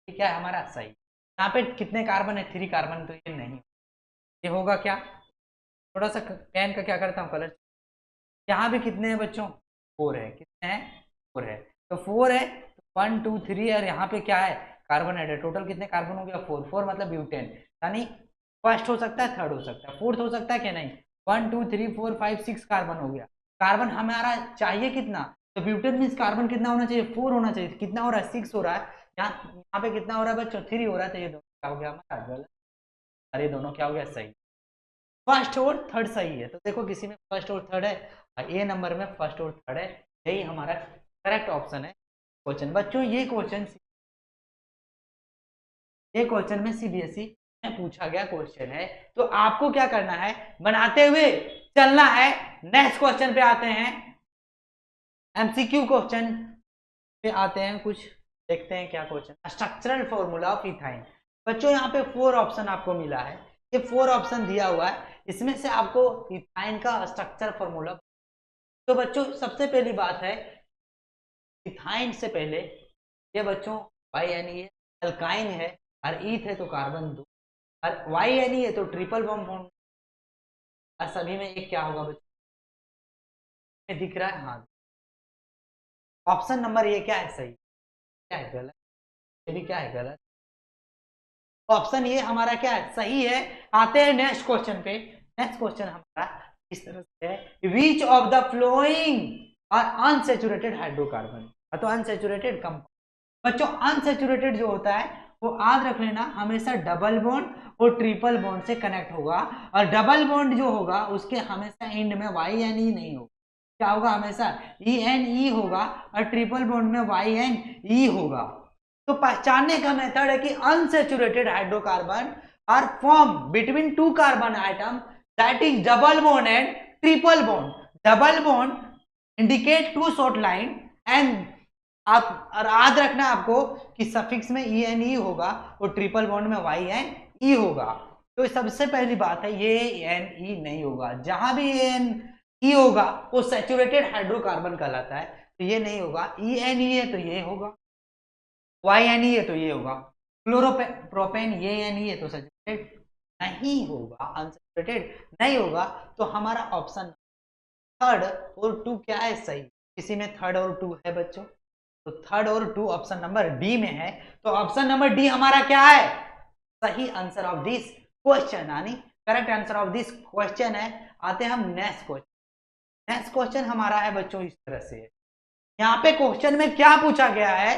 क्या है हमारा, सही। यहाँ पे कितने कार्बन है, 3 कार्बन, तो ये नहीं, ये होगा क्या, थोड़ा सा पेन का क्या करता हूँ कलर। यहाँ भी कितने हैं बच्चों, 4 है। कितने हैं, 4 है। तो 4 है, 1 2 3, और यहाँ पे क्या है, कार्बन ऐड है। टोटल कितने कार्बन हो गया, 4। 4 मतलब ब्यूटेन, यानी फर्स्ट हो सकता है, थर्ड हो सकता है, फोर्थ हो सकता है, क्या नहीं। 1 2 3 4 5 6 कार्बन हो गया। कार्बन हमारा चाहिए कितना, तो ब्यूटेन मीन्स कार्बन कितना होना चाहिए, 4 होना चाहिए। कितना हो रहा है, 6 हो रहा है। यहाँ पे कितना हो रहा है बच्चों, 3 हो रहा है। तो ये दोनों क्या हो गया हमारा, गलत। अरे दोनों क्या हो गया, सही। फर्स्ट और थर्ड सही है। तो देखो किसी में फर्स्ट और थर्ड है, ए नंबर में फर्स्ट और थर्ड है, यही हमारा करेक्ट ऑप्शन है क्वेश्चन। बच्चों ये क्वेश्चन में सीबीएसई में पूछा गया क्वेश्चन है। तो आपको क्या करना है, बनाते हुए चलना है। नेक्स्ट क्वेश्चन पे आते हैं, एमसीक्यू क्वेश्चन पे आते हैं। कुछ देखते हैं क्या question, structural formula of ethyne. बच्चों यहाँ पे 4 ऑप्शन आपको मिला है, ये 4 ऑप्शन दिया हुआ है, इसमें से आपको इथाइन का स्ट्रक्चर फॉर्मूला। तो बच्चों सबसे पहली बात है, इथाइन से पहले ये बच्चों वाई यानी ये अल्काइन है, और ईथ है तो कार्बन 2, और वाई यानी है तो ट्रिपल बॉन्ड बॉन्ड, और सभी में एक क्या होगा बच्चों, दिख रहा है, हाँ। ऑप्शन नंबर ये क्या है, सही। क्या है गलत, ये भी क्या है गलत। ऑप्शन ये हमारा क्या है, सही है। आते हैं नेक्स्ट क्वेश्चन पे। नेक्स्ट क्वेश्चन हमारा इस तरह से है, which of the following are unsaturated hydrocarbon. तो अनसैचुरेटेड कंपाउंड। बच्चों अनसैचुरेटेड जो होता है वो याद रख लेना, हमेशा डबल बॉन्ड और ट्रिपल बॉन्ड से कनेक्ट होगा, और डबल बॉन्ड जो होगा उसके हमेशा एंड में वाई एन ई नहीं होगा। क्या होगा, हमेशा ई एन ई होगा, और ट्रिपल बॉन्ड में वाई एन ई होगा। तो पहचानने का मेथड है कि unsaturated hydrocarbon are form between 2 carbon atom that is double bond and triple bond. Double bond indicate 2 short line, and आप और याद रखना आपको कि सफिक्स में ई एन ई होगा और ट्रिपल बॉन्ड में वाई एन ई होगा। तो सबसे पहली बात है, ये एन ई नहीं होगा। जहां भी एन ई होगा वो सैचुरेटेड हाइड्रोकार्बन कहलाता है, तो ये नहीं होगा। ई एन ई है तो ये होगा, वाई एन ई है तो ये होगा। क्लोरोप्रोपेन ये एन ई है तो सैचुरेटेड नहीं होगा, अनसैचुरेटेड नहीं होगा। तो हमारा ऑप्शन थर्ड और 2 क्या है, सही। किसी में थर्ड और 2 है बच्चों, तो थर्ड और 2 ऑप्शन नंबर डी में है। तो ऑप्शन नंबर डी हमारा क्या है, सही आंसर ऑफ दिस क्वेश्चन, यानी correct answer of this question है। आते हैं हम नेक्स्ट क्वेश्चन। नेक्स्ट क्वेश्चन हमारा है बच्चों इस तरह से, यहाँ पे क्वेश्चन में क्या पूछा गया है,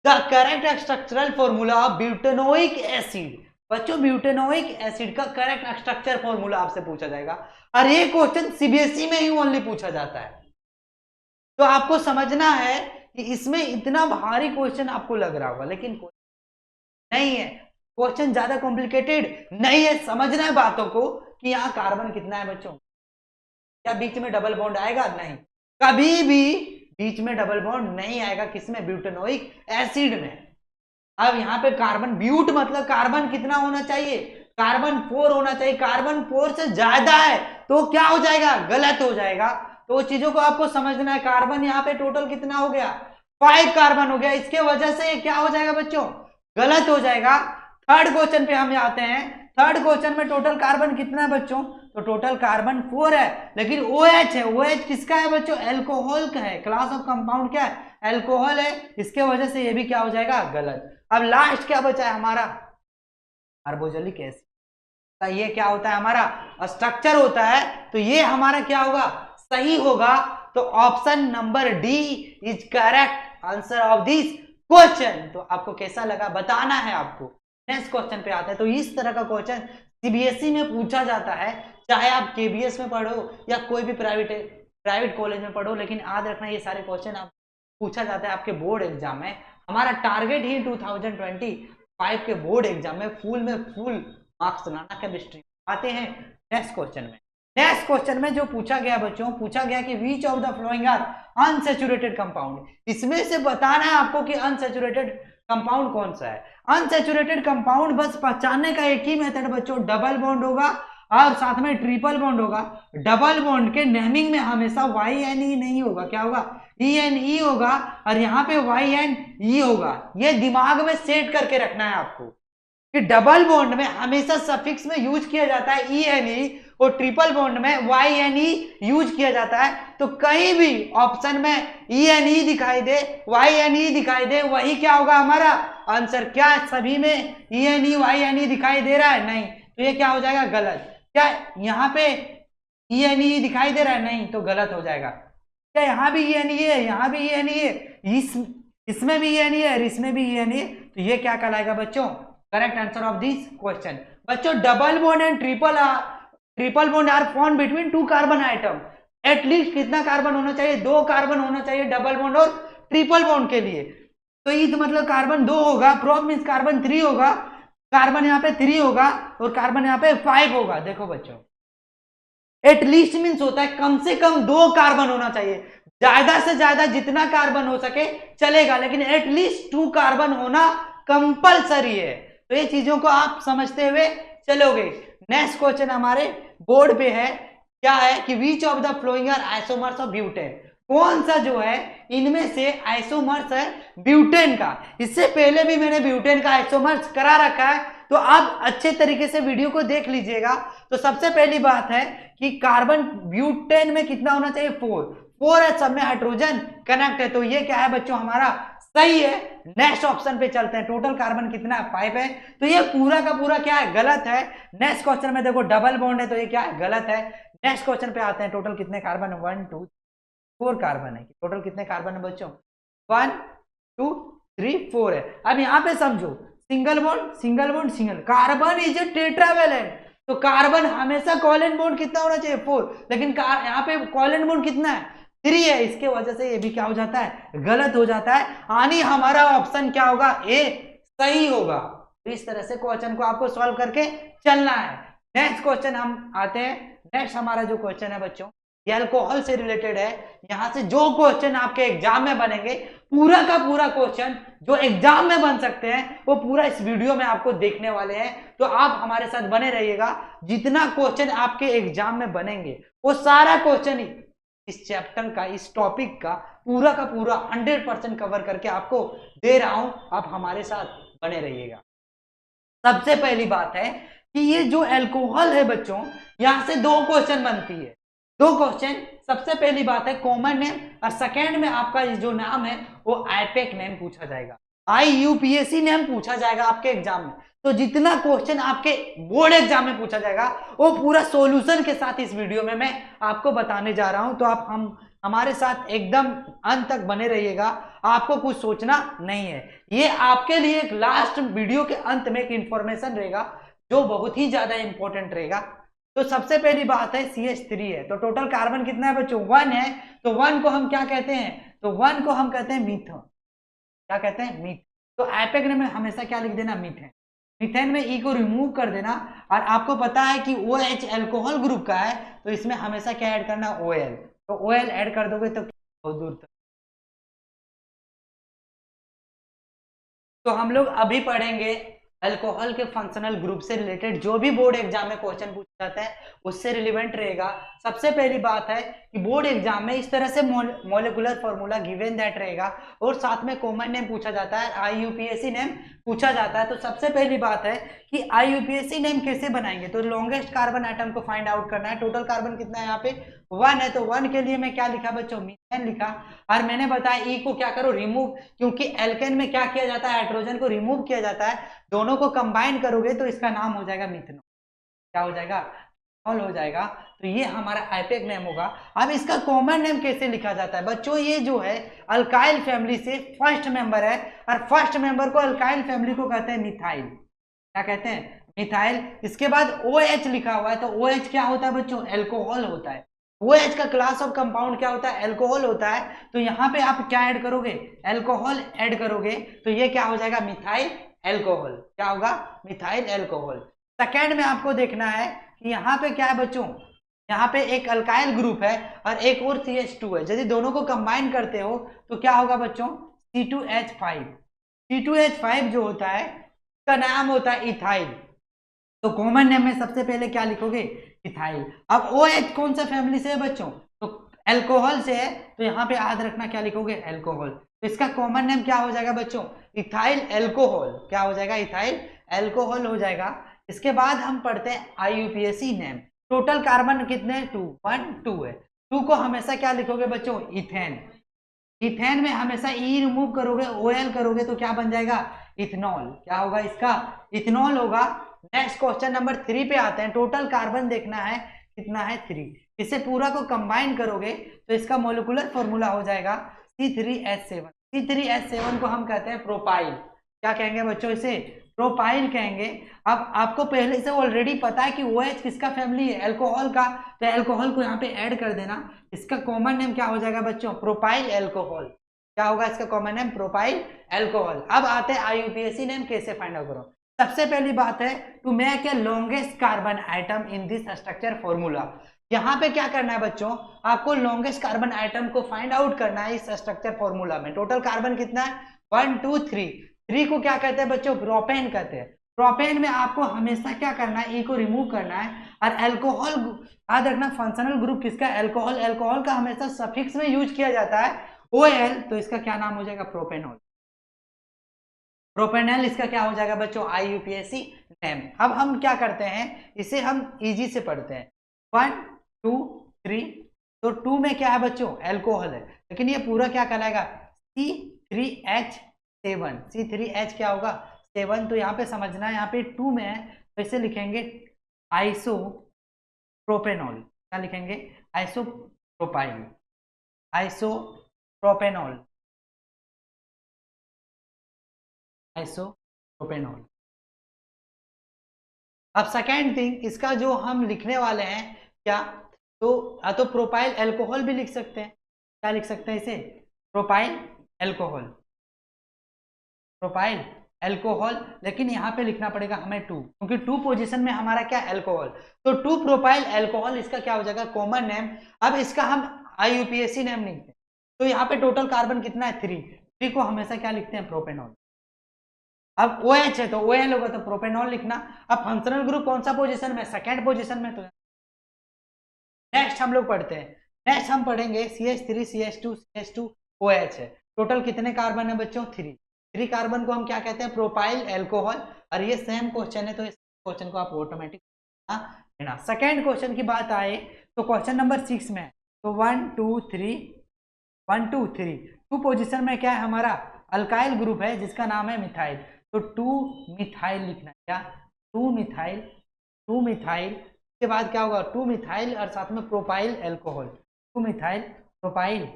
the correct structural formula of butanoic acid. बच्चों ब्यूटेनोइक एसिड का करेक्ट स्ट्रक्चर फॉर्मूला आपसे पूछा जाएगा, और ये क्वेश्चन सीबीएसई में ही ओनली पूछा जाता है। तो आपको समझना है कि इसमें इतना भारी क्वेश्चन आपको लग रहा होगा, लेकिन नहीं है, क्वेश्चन ज्यादा कॉम्प्लिकेटेड नहीं है। समझना है बातों को कि यहाँ कार्बन कितना है बच्चों, क्या बीच में डबल बॉन्ड आएगा, नहीं, कभी भी बीच में डबल बॉन्ड नहीं आएगा। किसमें, ब्यूटेनोइक एसिड में। अब यहाँ पे कार्बन, ब्यूट मतलब कार्बन कितना होना चाहिए, कार्बन 4 होना चाहिए। कार्बन 4 से ज्यादा है तो क्या हो जाएगा, गलत हो जाएगा। तो चीजों को आपको समझना है। कार्बन यहाँ पे टोटल कितना हो गया, 5 कार्बन हो गया, इसके वजह से क्या हो जाएगा बच्चों, गलत हो जाएगा। थर्ड क्वेश्चन पे हम आते हैं। थर्ड क्वेश्चन में टोटल कार्बन कितना है बच्चों, तो टोटल कार्बन 4 है, लेकिन OH है। OH किसका है बच्चों, एल्कोहल का है। क्लास ऑफ कंपाउंड क्या है, एल्कोहल है, इसके वजह से ये भी क्या हो जाएगा, गलत। अब लास्ट क्या बचा है हमारा, कार्बोक्सिलिक एसिड का ये क्या होता है, हमारा स्ट्रक्चर होता है। तो ये हमारा क्या होगा, सही होगा। तो option number D is correct answer of this question. तो आपको कैसा लगा बताना है आपको। नेक्स्ट क्वेश्चन पे आता है। तो इस तरह का क्वेश्चन सीबीएसई में पूछा जाता है, चाहे आप केबीएस में पढ़ो या कोई भी प्राइवेट कॉलेज में पढ़ो, लेकिन याद रखना ये सारे क्वेश्चन आप पूछा जाता है आपके बोर्ड एग्जाम में। हमारा टारगेट ही 2025 के बोर्ड एग्जाम में फुल मार्क्स लाना केमिस्ट्री। आते हैं नेक्स्ट क्वेश्चन में। नेक्स्ट क्वेश्चन में जो पूछा गया बच्चों, पूछा गया कि which of the following are unsaturated compound. इसमें से बताना है आपको कि अनसैचुरेटेड कंपाउंड कौन सा है। अनसैचुरेटेड कंपाउंड बस पहचानने का एक ही मेथड बच्चों, डबल बॉन्ड होगा और साथ में ट्रिपल बॉन्ड होगा। डबल बॉन्ड के नेमिंग में हमेशा YNE नहीं होगा, क्या होगा, ENE होगा, और यहाँ पे YNE होगा। ये दिमाग में सेट करके रखना है आपको कि डबल बॉन्ड में हमेशा सफिक्स में यूज किया जाता है ENE और ट्रिपल बॉन्ड में YNE यूज किया जाता है। तो कहीं भी ऑप्शन में ENE दिखाई दे, YNE दिखाई दे, वही क्या होगा हमारा आंसर। क्या सभी में ENE YNE दिखाई दे रहा है? नहीं, तो ये क्या हो जाएगा, गलत। क्या यहाँ पे ENE दिखाई दे रहा है? नहीं, तो गलत हो जाएगा। क्या यहाँ भी ENE है, यहाँ भी ENE है, इसमें भी ENE है, इसमें भी ENE है, तो ये क्या कहलाएगा बच्चों, correct answer of this question. बच्चों double bond and triple bond are form between 2 carbon atom. At least कितना कार्बन होना चाहिए, 2 कार्बन होना चाहिए डबल बॉन्ड और ट्रिपल बॉन्ड के लिए। तो ये मतलब कार्बन 2 होगा, प्रोप मीन्स कार्बन 3 होगा, कार्बन यहाँ पे 3 होगा और कार्बन यहाँ पे 5 होगा। देखो बच्चों एटलीस्ट मीन्स होता है कम से कम 2 कार्बन होना चाहिए, ज्यादा से ज्यादा जितना कार्बन हो सके चलेगा, लेकिन एटलीस्ट 2 कार्बन होना कंपलसरी है। तो ये चीजों को आप समझते हुए चलोगे। नेक्स्ट क्वेश्चन हमारे बोर्ड पे है, क्या है कि which of the following are isomers of butane. कौन सा जो है इनमें से आइसोमर्स है ब्यूटेन का। इससे पहले भी मैंने ब्यूटेन का आइसोमर्स करा रखा है, तो आप अच्छे तरीके से वीडियो को देख लीजिएगा। तो सबसे पहली बात है कि कार्बन ब्यूटेन में कितना होना चाहिए, 4 है, सब में हाइड्रोजन कनेक्ट है, तो ये क्या है बच्चों हमारा सही है। नेक्स्ट ऑप्शन पे चलते हैं, टोटल कार्बन कितना है, 5 है, तो ये पूरा का पूरा क्या है, गलत है। नेक्स्ट क्वेश्चन में देखो डबल बॉन्ड है, तो ये क्या है, गलत है। नेक्स्ट क्वेश्चन पे आते हैं, टोटल कितने कार्बन है, 1 2 4 कार्बन है। टोटल कितने कार्बन है बच्चों, 1 2 3 4 है। अब यहाँ पे समझो single bond single bond single, carbon is a tetravalent, तो कार्बन हमेशा कोवेलेंट बॉन्ड कितना होना चाहिए, 4, लेकिन यहाँ पे कोवेलेंट बॉन्ड कितना है, 3 है। इसके वजह से ये भी क्या हो जाता है, गलत हो जाता है। यानी हमारा ऑप्शन क्या होगा, ए सही होगा। तो इस तरह से क्वेश्चन को आपको सॉल्व करके चलना है। नेक्स्ट क्वेश्चन हम आते हैं। नेक्स्ट हमारा जो क्वेश्चन है बच्चों ये अल्कोहल से रिलेटेड है। यहां से जो क्वेश्चन आपके एग्जाम में बनेंगे, पूरा का पूरा क्वेश्चन जो एग्जाम में बन सकते हैं वो पूरा इस वीडियो में आपको देखने वाले हैं। तो आप हमारे साथ बने रहिएगा। जितना क्वेश्चन आपके एग्जाम में बनेंगे वो सारा क्वेश्चन इस चैप्टर का, इस टॉपिक का पूरा 100% कवर करके आपको दे रहा हूं। आप हमारे साथ बने रहिएगा। सबसे पहली बात है कि ये जो अल्कोहल है बच्चों, यहां से 2 क्वेश्चन बनती है, 2 क्वेश्चन। सबसे पहली बात है कॉमन नेम, और सेकेंड में आपका जो नाम है वो आईपेक नेम पूछा जाएगा, IUPAC नेम पूछा जाएगा आपके एग्जाम में। तो जितना क्वेश्चन आपके बोर्ड एग्जाम में पूछा जाएगा वो पूरा सॉल्यूशन के साथ इस वीडियो में मैं आपको बताने जा रहा हूं। तो आप हमारे साथ एकदम अंत तक बने रहिएगा। आपको कुछ सोचना नहीं है, ये आपके लिए एक लास्ट वीडियो के अंत में एक इंफॉर्मेशन रहेगा जो बहुत ही ज्यादा इंपॉर्टेंट रहेगा। तो सबसे पहली बात है CH3 है, तो टोटल कार्बन कितना है बच्चों, 1 है। तो 1 को हम क्या कहते हैं, तो 1 को हम कहते हैं मीथेन। क्या कहते हैं, मीथ। तो आईपेक नेम में हमेशा क्या लिख देना, मीथेन। मीथेन में E को रिमूव कर देना, और आपको पता है कि OH अल्कोहल ग्रुप का है, तो इसमें हमेशा क्या ऐड करना, OL। तो OL ऐड कर दोगे तो बहुत दूर तक। तो हम लोग अभी पढ़ेंगे अल्कोहल के फंक्शनल ग्रुप से रिलेटेड जो भी बोर्ड एग्जाम में क्वेश्चन पूछा जाता है उससे रिलेवेंट रहेगा। सबसे पहली बात है कि बोर्ड एग्जाम में इस तरह से मॉलिक्यूलर फॉर्मूला गिवन दैट रहेगा, और साथ में कॉमन नेम पूछा जाता है, IUPAC नेम पूछा जाता है। तो सबसे पहली बात है कि IUPAC नेम कैसे बनाएंगे, तो लॉन्गेस्ट कार्बन आइटम को फाइंड आउट करना है। टोटल कार्बन कितना है यहाँ पे, 1 है, तो 1 के लिए मैं क्या लिखा बच्चों, मीथेन लिखा। और मैंने बताया E को क्या करो, रिमूव, क्योंकि एल्केन में क्या किया जाता है, हाइड्रोजन को रिमूव किया जाता है। दोनों को कंबाइन करोगे तो इसका नाम हो जाएगा मिथेनॉल। क्या हो जाएगा, मिथेनॉल हो जाएगा। तो ये हमारा आईपेक नेम होगा। अब इसका कॉमन नेम कैसे लिखा जाता है बच्चों, ये जो है अल्काइल फैमिली से फर्स्ट मेंबर है, और फर्स्ट मेंबर को अल्काइल फैमिली को कहते हैं मिथाइल। क्या कहते हैं, मिथाइल। इसके बाद OH लिखा हुआ है, तो OH क्या होता है बच्चों? एल्कोहल होता है। OH का क्लास ऑफ कंपाउंड क्या होता है? एल्कोहल होता है। तो यहाँ पे आप क्या ऐड करोगे? एल्कोहल ऐड करोगे, तो ये क्या हो जाएगा? Methyl alcohol. क्या होगा? Methyl alcohol. सेकेंड में आपको देखना है कि यहाँ पे क्या है बच्चों? यहाँ पे एक अल्काइल ग्रुप है और एक और CH2 है। यदि दोनों को कंबाइन करते हो तो क्या होगा बच्चों? C2H5। C2H5 जो होता है उसका नाम होता है इथाइल। तो कॉमन नेम में सबसे पहले क्या लिखोगे? इथाइल। अब OH कौन सा फैमिली से है बच्चों? तो एल्कोहल से है, तो यहाँ पे याद रखना क्या लिखोगे? एल्कोहल। तो इसका कॉमन नेम क्या हो जाएगा बच्चों? Ethyl alcohol. क्या हो जाएगा? इथाइल एल्कोहल हो जाएगा। इसके बाद हम पढ़ते हैं IUPAC नेम। टोटल कार्बन कितने? 2, 1 2 है। 2 को हमेशा क्या लिखोगे बच्चों? इथेन। इथेन में हमेशा ई रिमूव करोगे, OL करोगे तो क्या बन जाएगा? इथेनॉल। क्या होगा इसका? इथेनॉल होगा। नेक्स्ट क्वेश्चन नंबर 3 पे आते हैं। टोटल कार्बन देखना है कितना है? 3। इसे पूरा को कंबाइन करोगे तो इसका मोलिकुलर फॉर्मूला हो जाएगा C3H7। C3H7 को हम कहते हैं प्रोपाइल। क्या कहेंगे बच्चों? इसे प्रोपाइल कहेंगे। अब आपको पहले से ऑलरेडी पता है कि OH किसका फैमिली है? एल्कोहल का। तो एल्कोहल को यहाँ पे ऐड कर देना। इसका कॉमन नेम क्या हो जाएगा बच्चों? Propyl alcohol. क्या होगा इसका कॉमन नेम? Propyl alcohol. अब आते हैं IUPAC नेम कैसे फाइंड आउट करो। सबसे पहली बात है to make a longest carbon item in this structure formula. यहाँ पे क्या करना है बच्चों? आपको लॉन्गेस्ट कार्बन आइटम को फाइंड आउट करना है इस स्ट्रक्चर फॉर्मूला में। टोटल कार्बन कितना है? 1 2 3। 3 को क्या कहते हैं बच्चों? प्रोपेन कहते हैं। प्रोपेन में आपको हमेशा क्या करना है? ई को रिमूव करना है। और एल्कोहल याद रखना, फंक्शनल ग्रुप किसका? एल्कोहल। एल्कोहल का हमेशा सफिक्स में यूज किया जाता है OL, तो इसका क्या नाम हो जाएगा? प्रोपेनॉल। प्रोपेनॉल इसका क्या हो जाएगा बच्चों? IUPAC name. अब हम क्या करते हैं? इसे हम इजी से पढ़ते हैं। 1 2 3। तो 2 में क्या है बच्चों? एल्कोहल है, लेकिन ये पूरा क्या कहलाएगा? C3H7। C3H क्या होगा? 7। तो यहाँ पे समझना है, यहाँ पे 2 में है तो इसे लिखेंगे आइसो प्रोपेनॉल। क्या लिखेंगे? Isopropyl, isopropanol, isopropanol. अब सेकेंड थिंग, इसका जो हम लिखने वाले हैं क्या? तो प्रोपाइल एल्कोहल भी लिख सकते हैं। क्या लिख सकते हैं इसे? Propyl alcohol, propyl alcohol. लेकिन यहाँ पे लिखना पड़ेगा हमें 2, क्योंकि 2 पोजीशन में हमारा क्या? एल्कोहल। तो 2 प्रोपाइल एल्कोहल इसका क्या हो जाएगा? Common name. अब इसका हम IUPAC नेम लिखते हैं। तो यहाँ पे टोटल कार्बन कितना है? 3। 3 को हमेशा क्या लिखते हैं? प्रोपेनॉल। अब OH है तो OL होगा, तो प्रोपेनॉल लिखना। अब फंक्शनल ग्रुप कौन सा पोजीशन में? सेकेंड पोजीशन में। तो नेक्स्ट हम लोग पढ़ते हैं। नेक्स्ट हम पढ़ेंगे CH3 CH2 CH2 OH है। टोटल कितने कार्बन है बच्चों? 3। 3 कार्बन को हम क्या कहते हैं? Propyl alcohol. और ये सेम क्वेश्चन है, तो इस क्वेश्चन को आप ऑटोमेटिक लेना। सेकेंड क्वेश्चन की बात आए तो क्वेश्चन नंबर 6 में, तो 1 2 3 1 2 3 2 पोजीशन में क्या है हमारा? अल्काइल ग्रुप है जिसका नाम है मिथाइल। तो 2 मिथाइल लिखना है। क्या? 2 मिथाइल, 2 मिथाइल। के बाद क्या होगा? 2 मिथाइल और साथ में propyl alcohol. 2 methyl propyl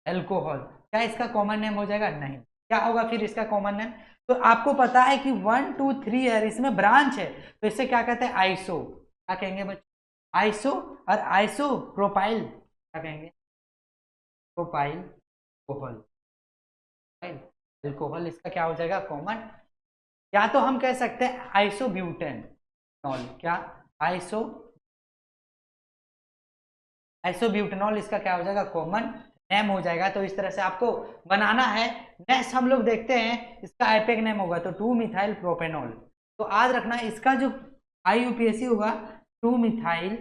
alcohol. क्या इसका कॉमन नेम हो जाएगा? नहीं। क्या होगा फिर इसका कॉमन नेम? तो आपको पता है कि 1 2 3 है, इसमें ब्रांच है, तो इसे क्या कहते हैं? आइसो। क्या कहेंगे बच्चों? आइसो। और आइसो प्रोपाइल क्या कहेंगे? Propyl alcohol. एल्कोहल इसका क्या हो जाएगा? कॉमन। या तो हम कह सकते हैं आइसोब्यूटेनॉल। क्या? आइसो आइसोब्यूटेनॉल इसका क्या हो जाएगा? कॉमन नेम हो जाएगा। तो इस तरह से आपको बनाना है। नेक्स्ट हम लोग देखते हैं, इसका आईपेक नेम होगा तो 2 मिथाइल प्रोपेनॉल। तो याद रखना इसका जो IUPAC होगा 2 मिथाइल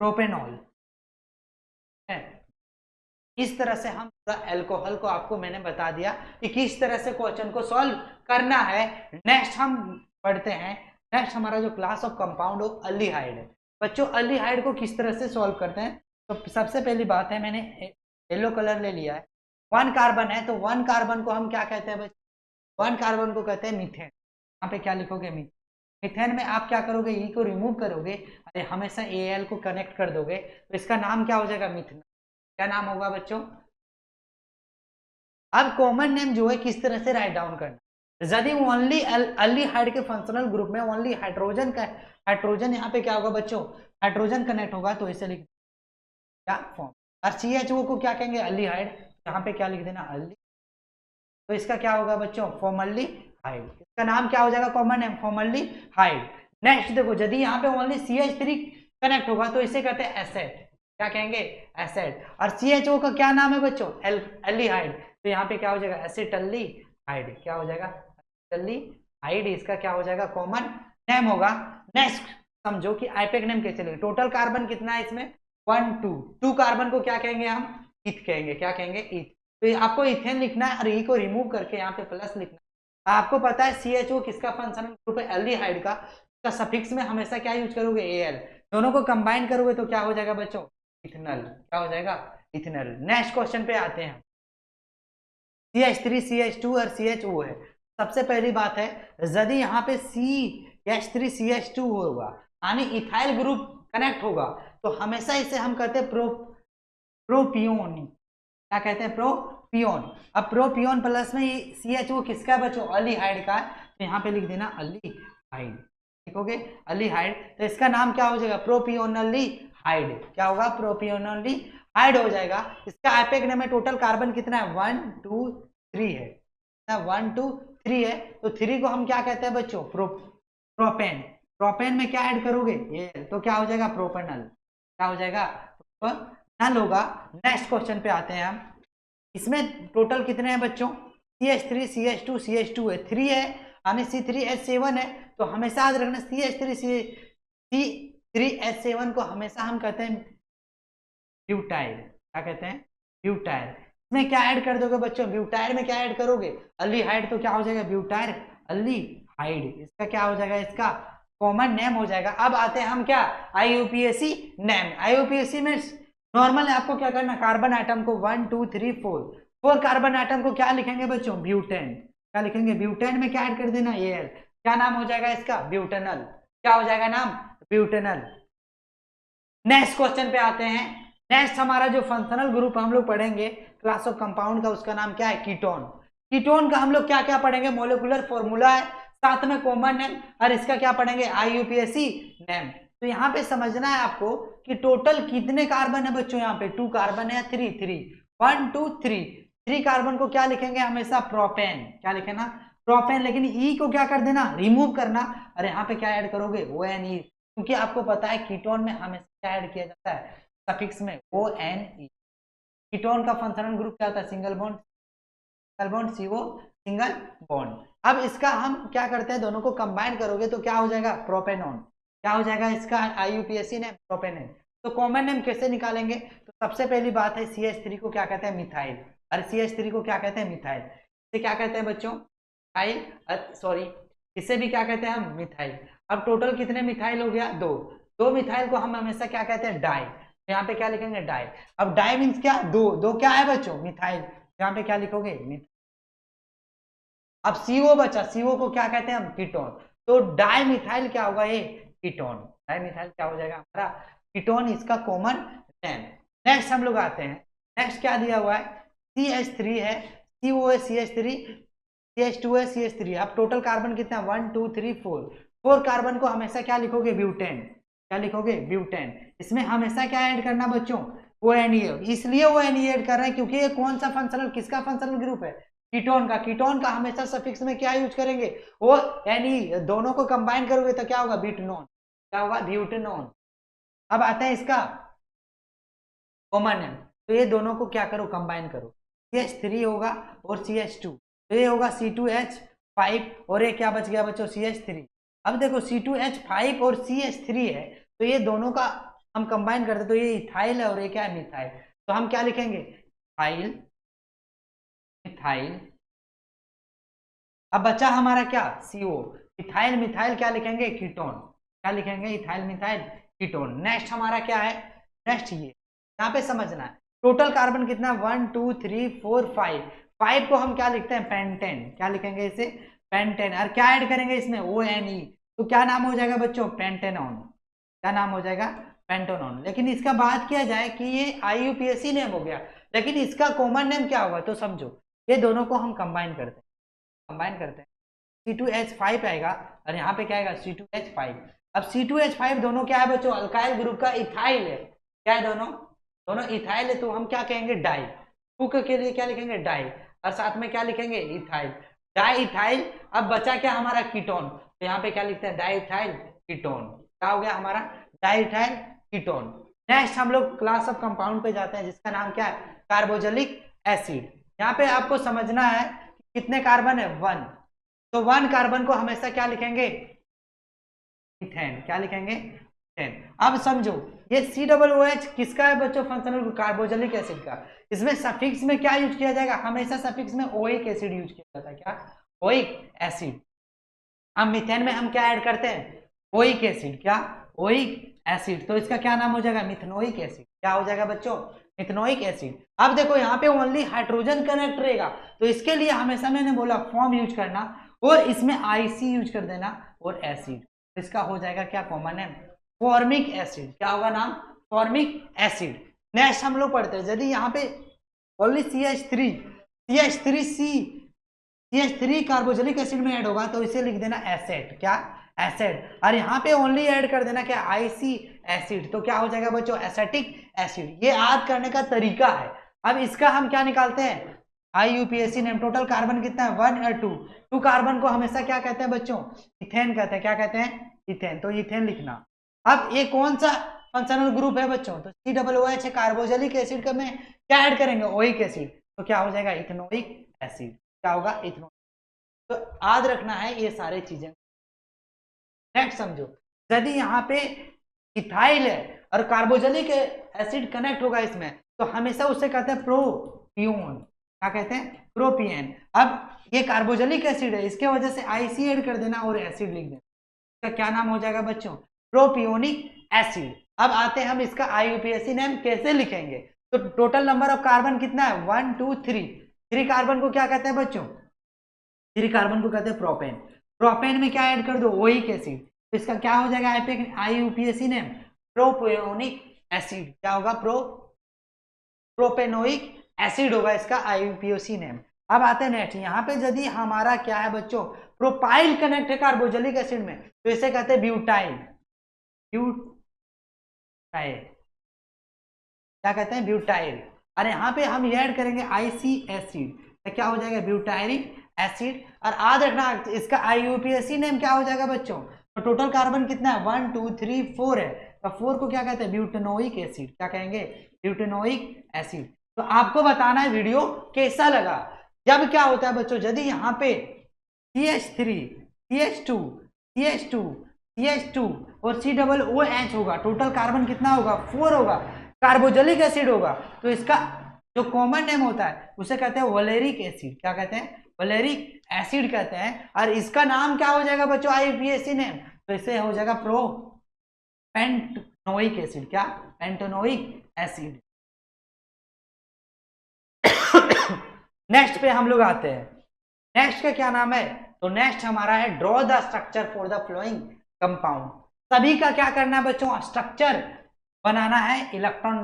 प्रोपेनॉल है। इस तरह से हम पूरा एल्कोहल को आपको मैंने बता दिया कि किस तरह से क्वेश्चन को सॉल्व करना है। नेक्स्ट हम पढ़ते हैं। नेक्स्ट हमारा जो क्लास ऑफ कंपाउंड हो अल्डिहाइड है। बच्चों अल्डिहाइड को किस तरह से सॉल्व करते हैं? तो सबसे पहली बात है, मैंने येलो कलर ले लिया है। 1 कार्बन है, तो 1 कार्बन को हम क्या कहते हैं बच्चों? 1 कार्बन को कहते हैं मीथेन। यहाँ पे क्या लिखोगे? मीथेन। मीथेन में आप क्या करोगे? ई को रिमूव करोगे और हमेशा AL को कनेक्ट कर दोगे, तो इसका नाम क्या हो जाएगा? मिथेन। क्या नाम होगा बच्चों? अब कॉमन नेम जो है किस तरह से राइट डाउन करना? यदि ओनली एल्डिहाइड के फंक्शनल ग्रुप में ओनली हाइड्रोजन यहाँ पे क्या होगा बच्चों, हाइड्रोजन कनेक्ट होगा तो इसे लिख क्या फॉर्म। और CHO को क्या कहेंगे, एल्डिहाइड, यहाँ पे क्या लिख देना एल्डी, तो इसका क्या होगा बच्चों, फॉर्मल्डिहाइड। इसका नाम क्या हो जाएगा, कॉमन नेम फॉर्मल्डिहाइड। नेक्स्ट देखो, यदि यहाँ पे ओनली CH3 कनेक्ट होगा तो इसे कहते हैं एसिड, क्या कहेंगे, एसिड। और CHO का क्या नाम है बच्चों, एल्डिहाइड, तो यहाँ पे क्या हो जाएगा, एसिटाल्डिहाइड, क्या हो जाएगा, एसिटाल्डिहाइड, इसका क्या हो जाएगा, कॉमन नेम होगा। नेक्स्ट समझो कि आईपेक नेम कैसे लिखेंगे। टोटल कार्बन कितना है इसमें, 1 2 कार्बन को क्या कहेंगे हम, ईथ कहेंगे, क्या कहेंगे, ईथ। तो आपको इथेन लिखना है और ई को रिमूव करके यहाँ पे प्लस लिखना है। आपको पता है CHO किसका फंक्शनल ग्रुप है, एल्डिहाइड का, तो सफिक्स में हमेशा क्या यूज करोगे, Al। दोनों को कंबाइन करोगे तो क्या हो जाएगा बच्चों, इथेनॉल, क्या हो जाएगा, इथेनॉल। नेक्स्ट क्वेश्चन पे आते हैं। CH3 CH2 और CHO है। सबसे पहली बात है, यदि यहाँ पे CH3 CH2 होगा यानी इथाइल ग्रुप कनेक्ट होगा तो हमेशा इसे हम कहते हैं प्रोपियोन, क्या कहते हैं, प्रोपियोन। अब प्रोपियोन प्लस में CHO किसका बच्चों, एल्डिहाइड का, तो यहाँ पे लिख देना एल्डिहाइड, लिखोगे एल्डिहाइड, तो इसका नाम क्या हो जाएगा, प्रोपियोनल्डिहाइड, क्या होगा, प्रोपियोनल्डिहाइड हो जाएगा। इसका आईपेक नेम में टोटल कार्बन कितना है, 1 2 3 है, 1 2 3 है, तो 3 को हम क्या कहते हैं बच्चों, प्रोपेन। प्रोपेन में क्या ऐड करोगे, ये, तो क्या हो जाएगा, प्रोपेनल, क्या हो जाएगा, प्रोपेनल होगा। नेक्स्ट क्वेश्चन पे आते हैं हम। इसमें टोटल कितने हैं बच्चों, CH3 CH2 CH2 है, 3 है यानी C3H7 है, तो हमेशा याद रखना C3H7 को हमेशा हम कहते हैं ब्यूटाइल, क्या कहते हैं, ब्यूटाइल। इसमें क्या ऐड कर दोगे बच्चों, ब्यूटाइल में क्या ऐड करोगे, एल्डिहाइड, तो क्या हो जाएगा, ब्यूटाइल एल्डिहाइड, इसका क्या हो जाएगा, इसका कॉमन नेम हो जाएगा। अब आते हैं हम क्या, IUPAC नेम। IUPAC में नॉर्मल आपको क्या करना, कार्बन आइटम को 1 2 3 4 कार्बन आइटम को क्या लिखेंगे बच्चों, ब्यूटेन, क्या लिखेंगे, ब्यूटेन में क्या ऐड कर देना, Al, क्या नाम हो जाएगा इसका, ब्यूटेनल, क्या हो जाएगा नाम, ब्यूटेनल। नेक्स्ट क्वेश्चन पे आते हैं। नेक्स्ट हमारा जो फंक्शनल ग्रुप हम लोग पढ़ेंगे क्लास ऑफ कंपाउंड का, उसका नाम क्या है, कीटोन। कीटोन का हम लोग क्या क्या पढ़ेंगे, मोलिकुलर फॉर्मूला है, साथ में कॉमन नेम, और इसका क्या पढ़ेंगे, IUPAC नेम। तो यहाँ पे समझना है आपको कि टोटल कितने कार्बन है बच्चों, यहाँ पे 2 कार्बन है, 1 2 3 कार्बन को क्या लिखेंगे हमेशा, प्रोपेन, क्या लिखेना, प्रोपेन। लेकिन ई को क्या कर देना, रिमूव करना, और यहाँ पे क्या ऐड करोगे, ONE, क्योंकि आपको पता है कीटोन में हमेशा क्या ऐड किया जाता है, सफिक्स में ONE। कीटोन का फंक्शनल ग्रुप क्या होता है, single bond CO, single bond. अब इसका हम क्या करते हैं, दोनों को कंबाइन करोगे तो क्या हो जाएगा, प्रोपेनॉन, क्या हो जाएगा इसका, IUPAC नेम, प्रोपेनॉन। तो कॉमन नेम कैसे निकालेंगे, तो सबसे पहली बात है CH3 को क्या कहते हैं, मिथाइल, और CH3 को क्या कहते हैं, मिथाइल। इसे क्या कहते हैं बच्चों, मिथाइल, सॉरी, इसे भी क्या कहते हैं हम, मिथाइल। अब टोटल कितने मिथाइल हो गया, 2 मिथाइल को हम हमेशा क्या कहते हैं, डाई, यहाँ पे क्या लिखेंगे, डाई। अब डाई मीन्स क्या, 2 क्या है बच्चों, मिथाइल, यहाँ पे क्या लिखोगे, मिथाइल। अब CO बचा, CO को क्या कहते हैं हम, कीटोन, तो डाई मिथाइल क्या होगा, ये कीटोन, डाई मिथाइल क्या हो जाएगा हमारा, कीटोन, इसका कॉमन नेम। नेक्स्ट हम लोग आते हैं। नेक्स्ट क्या दिया हुआ है, CH3 है, CO है, CH3, CH2 है, CH3। अब टोटल कार्बन कितना, 1 2 3 4 कार्बन को हमेशा क्या लिखोगे, ब्यूटेन, क्या लिखोगे, ब्यूटेन। इसमें हमेशा क्या ऐड करना बच्चों, ONE, इसलिए ONE ऐड कर रहे हैं क्योंकि ये कौन सा फंक्शनल, किसका फंक्शनल ग्रुप है, कीटोन का। कीटोन का हमेशा सफिक्स में क्या यूज करेंगे, ONE, दोनों को कंबाइन करोगे तो क्या होगा, ब्यूटेनॉन, क्या होगा, ब्यूटेनॉन। अब आता है इसका कॉमन नेम, तो ये दोनों को क्या करो, कंबाइन करो, CH3 होगा और CH2, तो ये होगा C2H5, और ये क्या बच गया बच्चों, CH3। अब देखो C2H5 और CH3 है, तो ये दोनों का हम कंबाइन करते तो ये इथाइल है और ये क्या है, मिथाइल। तो हम क्या लिखेंगे, इथाइल, मिथाइल। अब बचा हमारा क्या, CO, इथाइल मिथाइल क्या लिखेंगे, कीटोन, क्या लिखेंगे, इथाइल मिथाइल कीटोन। नेक्स्ट हमारा क्या है, नेक्स्ट ये यहाँ पे समझना है, टोटल कार्बन कितना, 1 2 3 4 5 को हम क्या लिखते हैं, पेंटेन, क्या लिखेंगे इसे, पेंटेन। और क्या ऐड करेंगे इसमें, ONE, तो क्या नाम हो जाएगा बच्चों, पेंटेनॉन, क्या नाम हो जाएगा, पेंटेनॉन। लेकिन इसका बात किया जाए कि ये IUPAC नेम हो गया, लेकिन इसका कॉमन नेम क्या होगा, तो समझो ये दोनों को हम कंबाइन करते हैं, C2H5 आएगा और यहाँ पे क्या आएगा C2H5। अब C2H5 दोनों क्या है बच्चों, अल्काइल ग्रुप का इथाइल है। क्या है दोनों, दोनों इथाइल है, तो हम क्या कहेंगे डाई। टू के लिए क्या लिखेंगे डाई, और साथ में क्या लिखेंगे इथाइल, डाई इथाइल। अब बचा क्या हमारा कीटोन, तो यहाँ पे क्या लिखते हैं डाई इथाइल कीटोन। क्या हो गया हमारा डाई इथाइल कीटोन। नेक्स्ट हम लोग क्लास ऑफ कंपाउंड पे जाते हैं जिसका नाम क्या है कार्बोक्सिलिक एसिड। यहाँ पे आपको समझना है कितने कार्बन है 1, तो 1 कार्बन को हमेशा क्या लिखेंगे इथेन। क्या लिखेंगे इथेन। अब समझो ये COOH किसका है बच्चों, फंक्शनल ग्रुप कार्बोक्सिलिक एसिड का। इसमें सफिक्स में क्या यूज किया जाएगा, हमेशा सफिक्स में ओइक एसिड यूज किया जाता है। क्या ओइक एसिड। अब मीथेन में हम क्या ऐड करते हैं ओइक एसिड। क्या ओइक एसिड, तो इसका क्या नाम हो जाएगा मिथेनोइक एसिड। क्या हो जाएगा बच्चों मिथेनोइक एसिड। अब देखो यहाँ पे ओनली हाइड्रोजन कनेक्ट रहेगा, तो इसके लिए हमेशा मैंने बोला फॉर्म यूज करना और इसमें IC यूज कर देना और एसिड। इसका हो जाएगा क्या कॉमन है फॉर्मिक एसिड। क्या होगा नाम फॉर्मिक एसिड। नेक्स्ट हम लोग पढ़ते हैं यदि यहाँ पे ओनली CH3 कार्बोक्सिलिक एसिड में ऐड होगा तो इसे लिख देना एसिड। क्या एसिड। और यहाँ पे ओनली ऐड कर देना क्या IC एसिड, तो क्या हो जाएगा बच्चों एसिटिक एसिड। ये याद करने का तरीका है। अब इसका हम क्या निकालते हैं IUPAC नेम। टोटल कार्बन कितना है 1 और 2 कार्बन को हमेशा क्या कहते हैं बच्चों इथेन कहते हैं। क्या कहते हैं इथेन, तो इथेन लिखना। अब ये कौन सा फंक्शनल ग्रुप है बच्चों, तो COOH है। कार्बोक्सिलिक एसिड का में क्या ऐड करेंगे ओइक एसिड, तो क्या हो जाएगा इथेनोइक एसिड। क्या होगा इथेनोइक। तो याद रखना है ये सारी चीजें। नेक्स्ट समझो यदि यहाँ पे इथाइल है और कार्बोक्सिलिक एसिड कनेक्ट होगा इसमें, तो हमेशा उसे कहते हैं प्रोपियोन। क्या कहते हैं प्रोपियन। अब ये कार्बोक्सिलिक एसिड है, इसके वजह से IC ऐड कर देना और एसिड लिख देना। इसका क्या नाम हो जाएगा बच्चों प्रोपियोनिक एसिड। अब आते हैं हम इसका IUPAC नेम कैसे लिखेंगे। तो टोटल नंबर ऑफ कार्बन कितना है 1 2 3 कार्बन को क्या कहते हैं बच्चों 3 कार्बन को कहते हैं प्रोपेन। प्रोपेन में क्या ऐड कर दो ओइक एसिड, तो इसका क्या हो जाएगा IUPAC नेम प्रोपियोनिक एसिड। क्या होगा प्रोपेनोइक एसिड होगा इसका IUPAC नेम। अब आते हैं नेक्स्ट, यहाँ पे यदि हमारा क्या है बच्चों प्रोपाइल कनेक्ट है कार्बोक्सिलिक एसिड में, तो इसे कहते हैं ब्यूटाइल। क्या कहते हैं ब्यूटाइल। और यहाँ पे हम ऐड करेंगे IC एसिड, तो क्या हो जाएगा ब्यूटाइलिक एसिड। और याद रखना इसका IUPAC नेम क्या हो जाएगा बच्चों, तो टोटल कार्बन कितना है 1 2 3 4 है, तो 4 को क्या कहते हैं ब्यूटेनोइक एसिड। क्या कहेंगे ब्यूटेनोइक एसिड। तो आपको बताना है वीडियो कैसा लगा। जब क्या होता है बच्चों यदि यहाँ पे CH3 CH2 CH2 CH2 और COOH होगा, टोटल कार्बन कितना होगा 4 होगा, कार्बोक्सिलिक एसिड होगा, तो इसका जो कॉमन नेम होता है उसे कहते हैं वोलेरिक एसिड। क्या कहते हैं वोलेरिक एसिड कहते हैं। और इसका नाम क्या हो जाएगा बच्चों IUPAC नेम, तो इसे हो जाएगा पेंटोनोइक एसिड। क्या पेंटोनोइक एसिड। नेक्स्ट पे हम लोग आते हैं, नेक्स्ट का क्या नाम है, तो नेक्स्ट हमारा है draw the structure for the flowing compound. सभी का क्या करना है बच्चों स्ट्रक्चर बनाना है, इलेक्ट्रॉन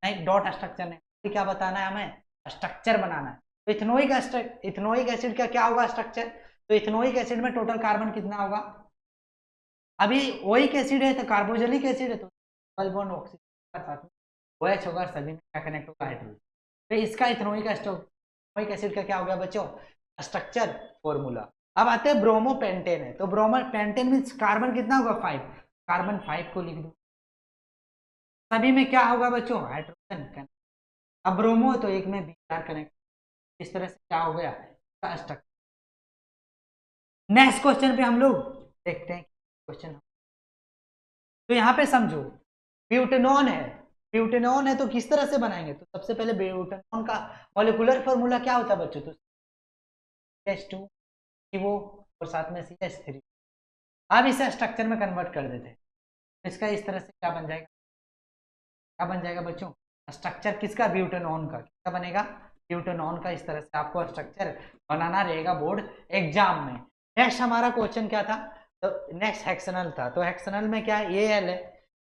नहीं डॉट स्ट्रक्चर नहीं, क्या बताना है हमें स्ट्रक्चर बनाना है। तो इथेनोइक एसिड का क्या होगा स्ट्रक्चर, तो इथेनोइक एसिड में टोटल कार्बन कितना होगा, अभी ओइक एसिड है तो कार्बोक्सिलिक एसिड है तो डबल बॉन्ड ऑक्सीजन के साथ में OH होगा, सभी में क्या कनेक्ट होगा हाइड्रोजन। तो इसका इथेनोइक एसिड का क्या हो गया बच्चों स्ट्रक्चर फॉर्मूला। अब आते हैं ब्रोमोपेंटेन है, तो ब्रोमोपेंटेन मींस कार्बन कितना होगा 5, कार्बन 5 को लिख दो। सभी में क्या होगा बच्चों हाइड्रोजन। अब ब्रोमो तो एक में Br कनेक्ट, इस तरह से क्या हो गया स्ट्रक्चर। नेक्स्ट क्वेश्चन पे हम लोग देखते हैं क्वेश्चन। तो यहाँ पे समझो ब्यूटेनॉन है तो किस तरह से बनाएंगे, तो सबसे पहले ब्यूटेनॉन का मॉलिक्यूलर फॉर्मूला क्या होता है बच्चों, तो CH2 CO और साथ में CH3। अब इसे स्ट्रक्चर में कन्वर्ट कर देते हैं, इसका इस तरह से क्या बन जाएगा बच्चों स्ट्रक्चर किसका ब्यूटेनॉन का, क्या बनेगा ब्यूटेनॉन का। इस तरह से आपको स्ट्रक्चर बनाना रहेगा बोर्ड एग्जाम में। नेक्स्ट हमारा क्वेश्चन क्या था, तो नेक्स्ट हेक्सेनल था, तो हेक्सेनल में क्या है Al है,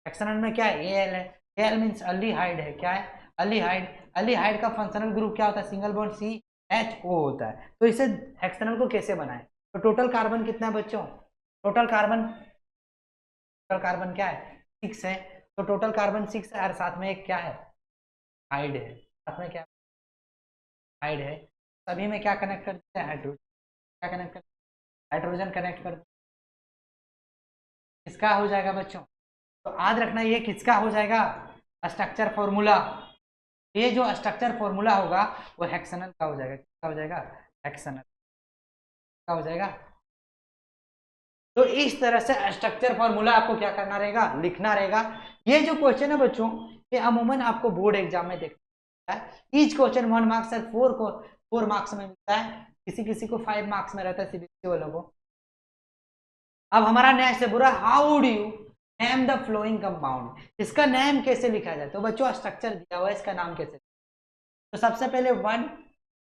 हेक्सेनल में क्या है Al है, Al मींस अल्डिहाइड है। क्या है अल्डिहाइड का फंक्शनल ग्रुप क्या होता है सिंगल बॉन्ड CHO होता है। तो इसे हेक्सेनल को कैसे बनाएं, तो टोटल कार्बन कितना है बच्चों? टोटल कार्बन क्या है? 6 है। तो टोटल कार्बन 6 है और साथ में एक क्या है? हाइड है। साथ में क्या हाइड है? सभी में क्या कनेक्ट कर देते हैं? हाइड्रोजन। क्या कनेक्ट कर? हाइड्रोजन कनेक्ट कर। किसका हो जाएगा बच्चों? तो याद रखना ये किसका हो जाएगा? Structure formula. ये जो स्ट्रक्चर फॉर्मूला होगा वो हेक्सानल का हो जाएगा। किसका हो जाएगा? हेक्सानल का हो जाएगा। तो इस तरह से स्ट्रक्चर फॉर्मूला आपको क्या करना रहेगा? लिखना रहेगा। ये जो क्वेश्चन है बच्चों, ये अमूमन आपको बोर्ड एग्जाम में देखना है। ईच क्वेश्चन 1 मार्क्स से 4 मार्क्स में मिलता है, किसी किसी को 5 मार्क्स में रहता है सीबीएसई वालों को। अब हमारा नेक्स्ट है पूरा, how do you name the flowing compound? इसका नेम कैसे लिखा जाए? तो बच्चों स्ट्रक्चर दिया हुआ है, इसका नाम कैसे? तो सबसे पहले 2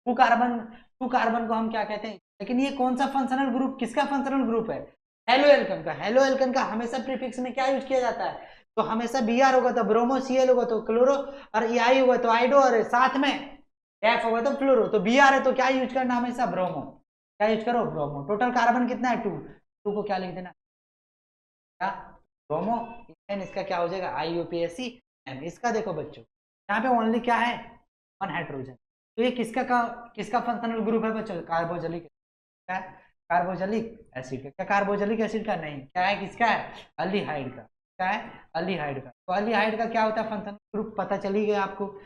कार्बन को हम क्या कहते हैं? लेकिन ये कौन सा फंक्शनल ग्रुप, किसका फंक्शनल ग्रुप है? हेलो एल्कन का। हेलो एल्कन का हमेशा प्रीफिक्स में क्या यूज किया जाता है? तो हमेशा Br होगा तो ब्रोमो, Cl होगा तो क्लोरो, और Ei होगा तो आइडो, और साथ में F होगा तो फ्लोरो। तो Br है तो क्या यूज करना? हमेशा ब्रोमो। क्या यूज करो? ब्रोमो। टोटल कार्बन कितना है? 2 को क्या लिख देना? क्या? ब्रोमो। इसका क्या हो जाएगा? IUPAC M। इसका देखो बच्चों, यहाँ पे ओनली क्या है? 1 हाइड्रोजन। तो ये किसका फंक्शनल ग्रुप है बच्चों? कार्बोजलिक। क्या है? कार्बोजलिक एसिड का। क्या कार्बोजलिक एसिड का? नहीं। क्या है? किसका है? अल्डिहाइड का। क्या है? अल्डिहाइड का। तो अल्डिहाइड का क्या होता है फंक्शनल ग्रुप? पता चली गया आपको,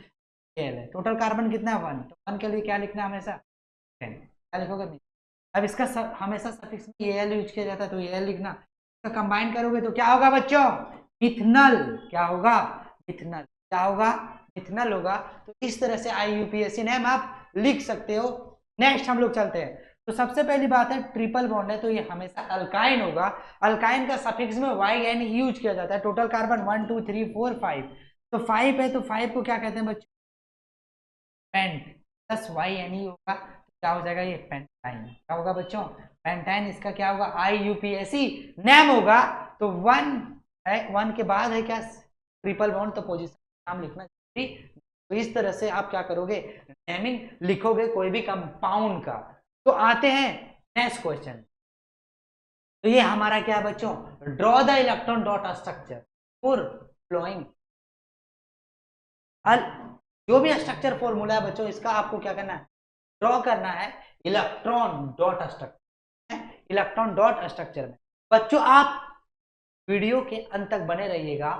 एल है। टोटल कार्बन कितना है? 1। तो 1 के लिए क्या लिखना है? हमेशा 10। क्या लिखोगे? अब इसका हमेशा सफिक्स में एल यूज किया जाता है, तो एल लिखना। इसका कंबाइन करोगे तो क्या होगा बच्चों? मिथनल। क्या होगा? मिथनल। क्या होगा? मिथनल होगा। तो इस तरह से IUPAC नेम आप लिख सकते हो। नेक्स्ट हम लोग चलते हैं। तो सबसे पहली बात है ट्रिपल बॉन्ड है तो ये हमेशा अल्काइन होगा। अल्काइन का सफिक्स में YN यूज किया जाता है। Total carbon 1 2 3 4 5। तो 5 है तो 5 को क्या कहते हैं बच्चों? पेंट। प्लस YNE होगा तो क्या हो जाएगा? ये पेंटाइन। क्या होगा बच्चों? पेंटाइन। इसका क्या होगा? IUPAC नेम होगा। तो 1 है, 1 के बाद है क्या? Triple bond. तो पोजीशन नाम लिखना जरूरी। तो इस तरह से आप क्या करोगे? नेमिंग लिखोगे कोई भी कंपाउंड का। तो आते हैं नेक्स्ट क्वेश्चन। तो ये हमारा क्या है बच्चों? Draw the electron dot structure for following. जो भी स्ट्रक्चर फॉर्मूला है बच्चों, इसका आपको क्या करना है? ड्रॉ करना है electron dot structure. Electron dot structure में बच्चों आप वीडियो के अंत तक बने रहिएगा,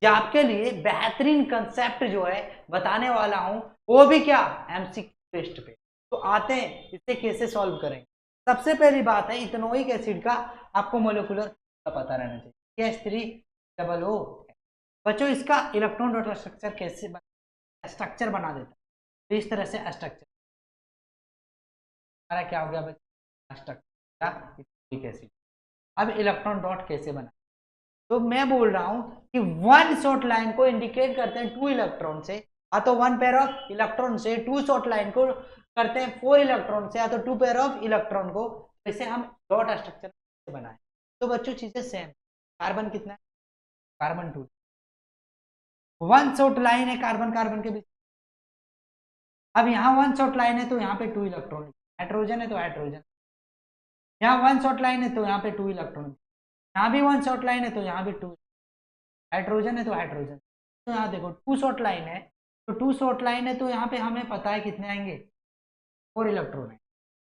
कि आपके लिए बेहतरीन कंसेप्ट जो है बताने वाला हूं, वो भी क्या? MCQ टेस्ट पे। तो आते हैं इसे कैसे सॉल्व करेंगे। सबसे पहली बात है इथेनोइक एसिड का आपको मोलिकुलर पता रहना चाहिए। CH3OO। बच्चों इसका इलेक्ट्रॉन डॉट स्ट्रक्चर कैसे स्ट्रक्चर बना देता है? तो इस तरह से स्ट्रक्चर हमारा क्या हो गया बच्चों? Structure ethanoic acid. अब इलेक्ट्रॉन डॉट कैसे बना? तो मैं बोल रहा हूं कि 1 शॉर्ट लाइन को इंडिकेट करते हैं 2 इलेक्ट्रॉन से, या तो 1 पेयर ऑफ इलेक्ट्रॉन से। 2 शॉर्ट लाइन को करते हैं 4 इलेक्ट्रॉन से, या तो 2 पेयर ऑफ इलेक्ट्रॉन को। इसे हम डॉट स्ट्रक्चर बनाए। तो बच्चों चीजें सेम। कार्बन कितना है? कार्बन 2। 1 शॉर्ट लाइन है कार्बन कार्बन के बीच। अब यहाँ 1 शॉर्ट लाइन है तो यहाँ पे 2 इलेक्ट्रॉन। हाइड्रोजन है तो हाइड्रोजन। यहाँ 1 शॉर्ट लाइन है तो यहाँ पे 2 इलेक्ट्रॉन। यहाँ भी 1 शॉर्ट लाइन है तो यहाँ भी 2। हाइड्रोजन है तो हाइड्रोजन। तो यहाँ देखो 2 शॉर्ट लाइन है, तो 2 शॉर्ट लाइन है तो यहाँ पे हमें पता है कितने आएंगे? 4 इलेक्ट्रॉन है।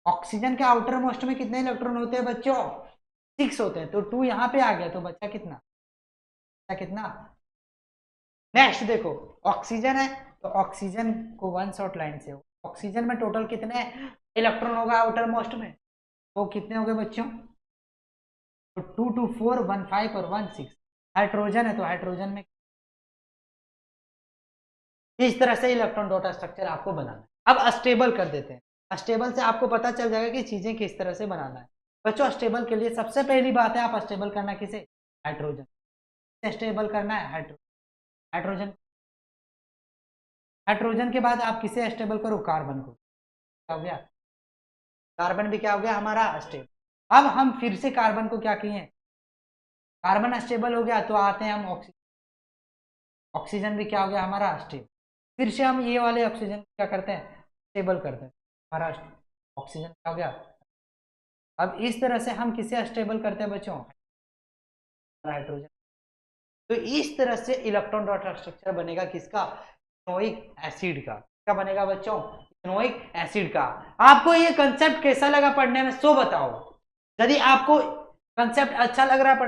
ऑक्सीजन के आउटर मोस्ट में कितने इलेक्ट्रॉन होते हैं बच्चों? 6 होते हैं। तो 2 यहाँ पे आ गया तो बच्चा कितना? कितना? नेक्स्ट देखो, ऑक्सीजन है तो ऑक्सीजन को 1 शॉर्ट लाइन से ऑक्सीजन में टोटल कितने इलेक्ट्रॉन होगा आउटर मोस्ट में? वो कितने हो गए बच्चों? तो 2 2 4 1 5 और 1 6। हाइड्रोजन है तो हाइड्रोजन में इस तरह से इलेक्ट्रॉन डॉट स्ट्रक्चर आपको बनाना है। अब अस्टेबल कर देते हैं। अस्टेबल से आपको पता चल जाएगा कि चीजें किस तरह से बनाना है। बच्चों अस्टेबल के लिए सबसे पहली बात है आप अस्टेबल करना किसे? हाइड्रोजन। अस्टेबल करना है हाइड्रोजन। हाइड्रोजन के बाद आप किसे अस्टेबल करो? कार्बन को। क्या हो गया? कार्बन भी क्या हो गया हमारा? अस्टेबल। अब हम फिर से कार्बन को क्या किए? कार्बन अस्टेबल हो गया तो आते हैं हम ऑक्सीजन। ऑक्सीजन भी क्या हो गया हमारा? अस्टेबल। फिर से हम ये वाले ऑक्सीजन क्या करते हैं? स्टेबल करते हैं। हमारा ऑक्सीजन क्या हो गया? अब इस तरह से हम किसे स्टेबल करते हैं बच्चों, हाइड्रोजन। तो इस तरह से इलेक्ट्रॉन डॉट स्ट्रक्चर बनेगा किसका, इथेनोइक एसिड का। क्या बनेगा बच्चों, इथेनोइक एसिड का। आपको ये कंसेप्ट कैसा लगा पढ़ने में, सो बताओ। यदि आपको कंसेप्ट अच्छा लग रहा है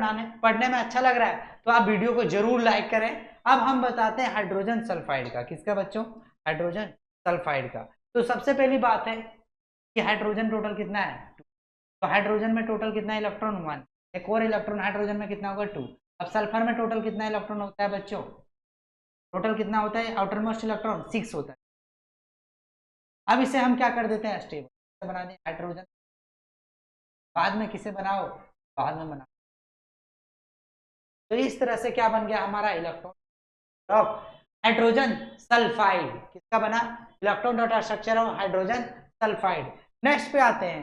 पढ़ने में अच्छा लग रहा है तो आप वीडियो को जरूर लाइक करें। अब हम बताते हैं हाइड्रोजन सल्फाइड का। किसका बच्चों, हाइड्रोजन सल्फाइड का। तो सबसे पहली बात है कि हाइड्रोजन टोटल कितना है, तो हाइड्रोजन में टोटल कितना इलेक्ट्रॉन, 1। एक और इलेक्ट्रॉन हाइड्रोजन में कितना होगा, 2। अब सल्फर में टोटल कितना इलेक्ट्रॉन होता है बच्चों, टोटल कितना होता है, आउटर मोस्ट इलेक्ट्रॉन 6 होता है। अब इसे हम क्या कर देते हैं, स्टेबल बना दें हाइड्रोजन। बाद में किसे बनाओ, बाद में बनाओ। तो इस तरह से क्या बन गया हमारा इलेक्ट्रॉन ऑफ हाइड्रोजन सल्फाइड। किसका बना, electron dot structure of hydrogen sulphide. Next पे आते हैं।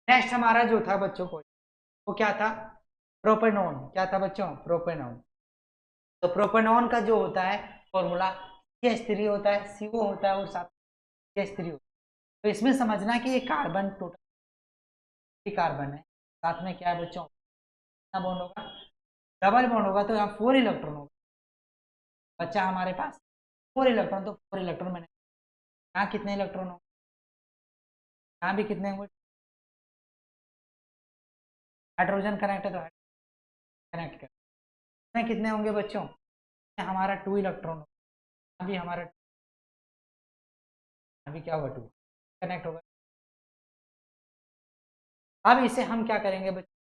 नेक्स्ट हमारा जो था बच्चों को, वो क्या था, प्रोपेनॉन। क्या था बच्चों, प्रोपेनॉन। तो प्रोपेनॉन का जो होता है फॉर्मूला CH3 होता है, CO होता है और साथ CH3 होता है। तो इसमें समझना कि ये कार्बन टोटल कार्बन है, साथ में क्या है बच्चों, कितना बॉन्ड होगा, डबल बॉन्ड होगा। तो यहाँ 4 इलेक्ट्रॉन होगा बच्चा हमारे पास, 4 इलेक्ट्रॉन। तो 4 इलेक्ट्रॉन मैंने, यहाँ कितने इलेक्ट्रॉन होंगे, यहाँ भी कितने होंगे, हाइड्रोजन कनेक्ट है तो कनेक्ट कर, इसमें कितने होंगे बच्चों, हमारा 2 इलेक्ट्रॉन होगा। अभी हमारा अभी क्या होगा, 2 कनेक्ट होगा। अब इसे हम क्या करेंगे बच्चों,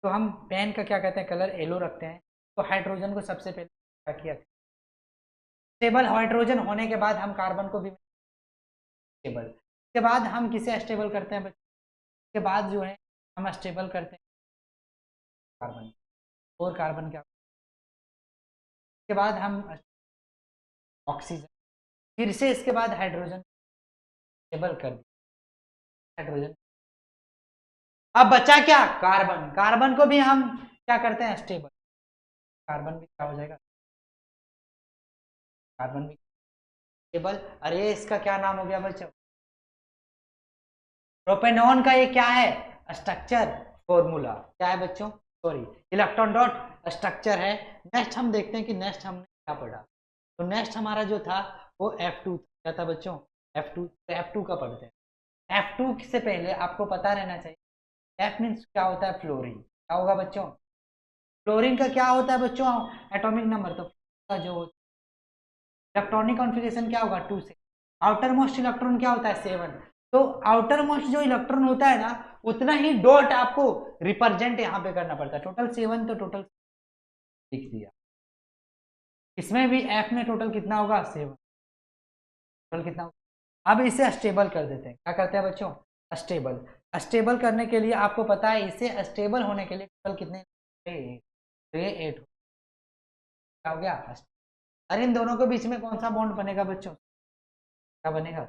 तो हम पेन का क्या कहते हैं, कलर येलो रखते हैं। तो हाइड्रोजन को सबसे पहले क्या किया, स्टेबल हाइड्रोजन होने के बाद हम कार्बन को भी स्टेबल, इसके बाद हम किसे स्टेबल करते हैं बच्चों, इसके बाद जो है हम स्टेबल करते हैं कार्बन। और कार्बन क्या, इसके बाद हम ऑक्सीजन, फिर से इसके बाद हाइड्रोजन स्टेबल कर दिया हाइड्रोजन। अब बचा क्या, कार्बन। कार्बन को भी हम क्या करते हैं, स्टेबल। कार्बन भी क्या हो जाएगा, कार्बन भी स्टेबल। अरे इसका क्या नाम हो गया बच्चों, प्रोपेनॉन का ये क्या है, स्ट्रक्चर फॉर्मूला क्या है बच्चों, सॉरी इलेक्ट्रॉन डॉट स्ट्रक्चर है। नेक्स्ट हम देखते हैं कि नेक्स्ट हमने क्या पढ़ा। तो नेक्स्ट हमारा जो था वो F2 क्या था बच्चों, F2। तो F2 का पढ़ते हैं। F2 से पहले आपको पता रहना चाहिए, F मीन्स क्या होता है, फ्लोरीन। क्या होगा बच्चों, फ्लोरीन का क्या होता है बच्चों, एटॉमिक नंबर। तो का जो इलेक्ट्रॉनिक कॉन्फ़िगरेशन क्या होगा, 2 से। आउटर मोस्ट इलेक्ट्रॉन क्या होता है, 7। तो आउटर मोस्ट जो इलेक्ट्रॉन होता है ना, उतना ही डॉट आपको रिप्रेजेंट यहाँ पे करना पड़ता है। टोटल 7, तो टोटल लिख दिया। इसमें भी F में टोटल कितना होगा, 7। टोटल कितना होगा। अब इसे स्टेबल कर देते हैं। क्या करते हैं बच्चों, स्टेबल। स्टेबल करने के लिए आपको पता है, इसे स्टेबल होने के लिए टोटल कितने, 8 क्या हो गया। अरे इन दोनों के बीच में कौन सा बॉन्ड बनेगा बच्चों, क्या बनेगा,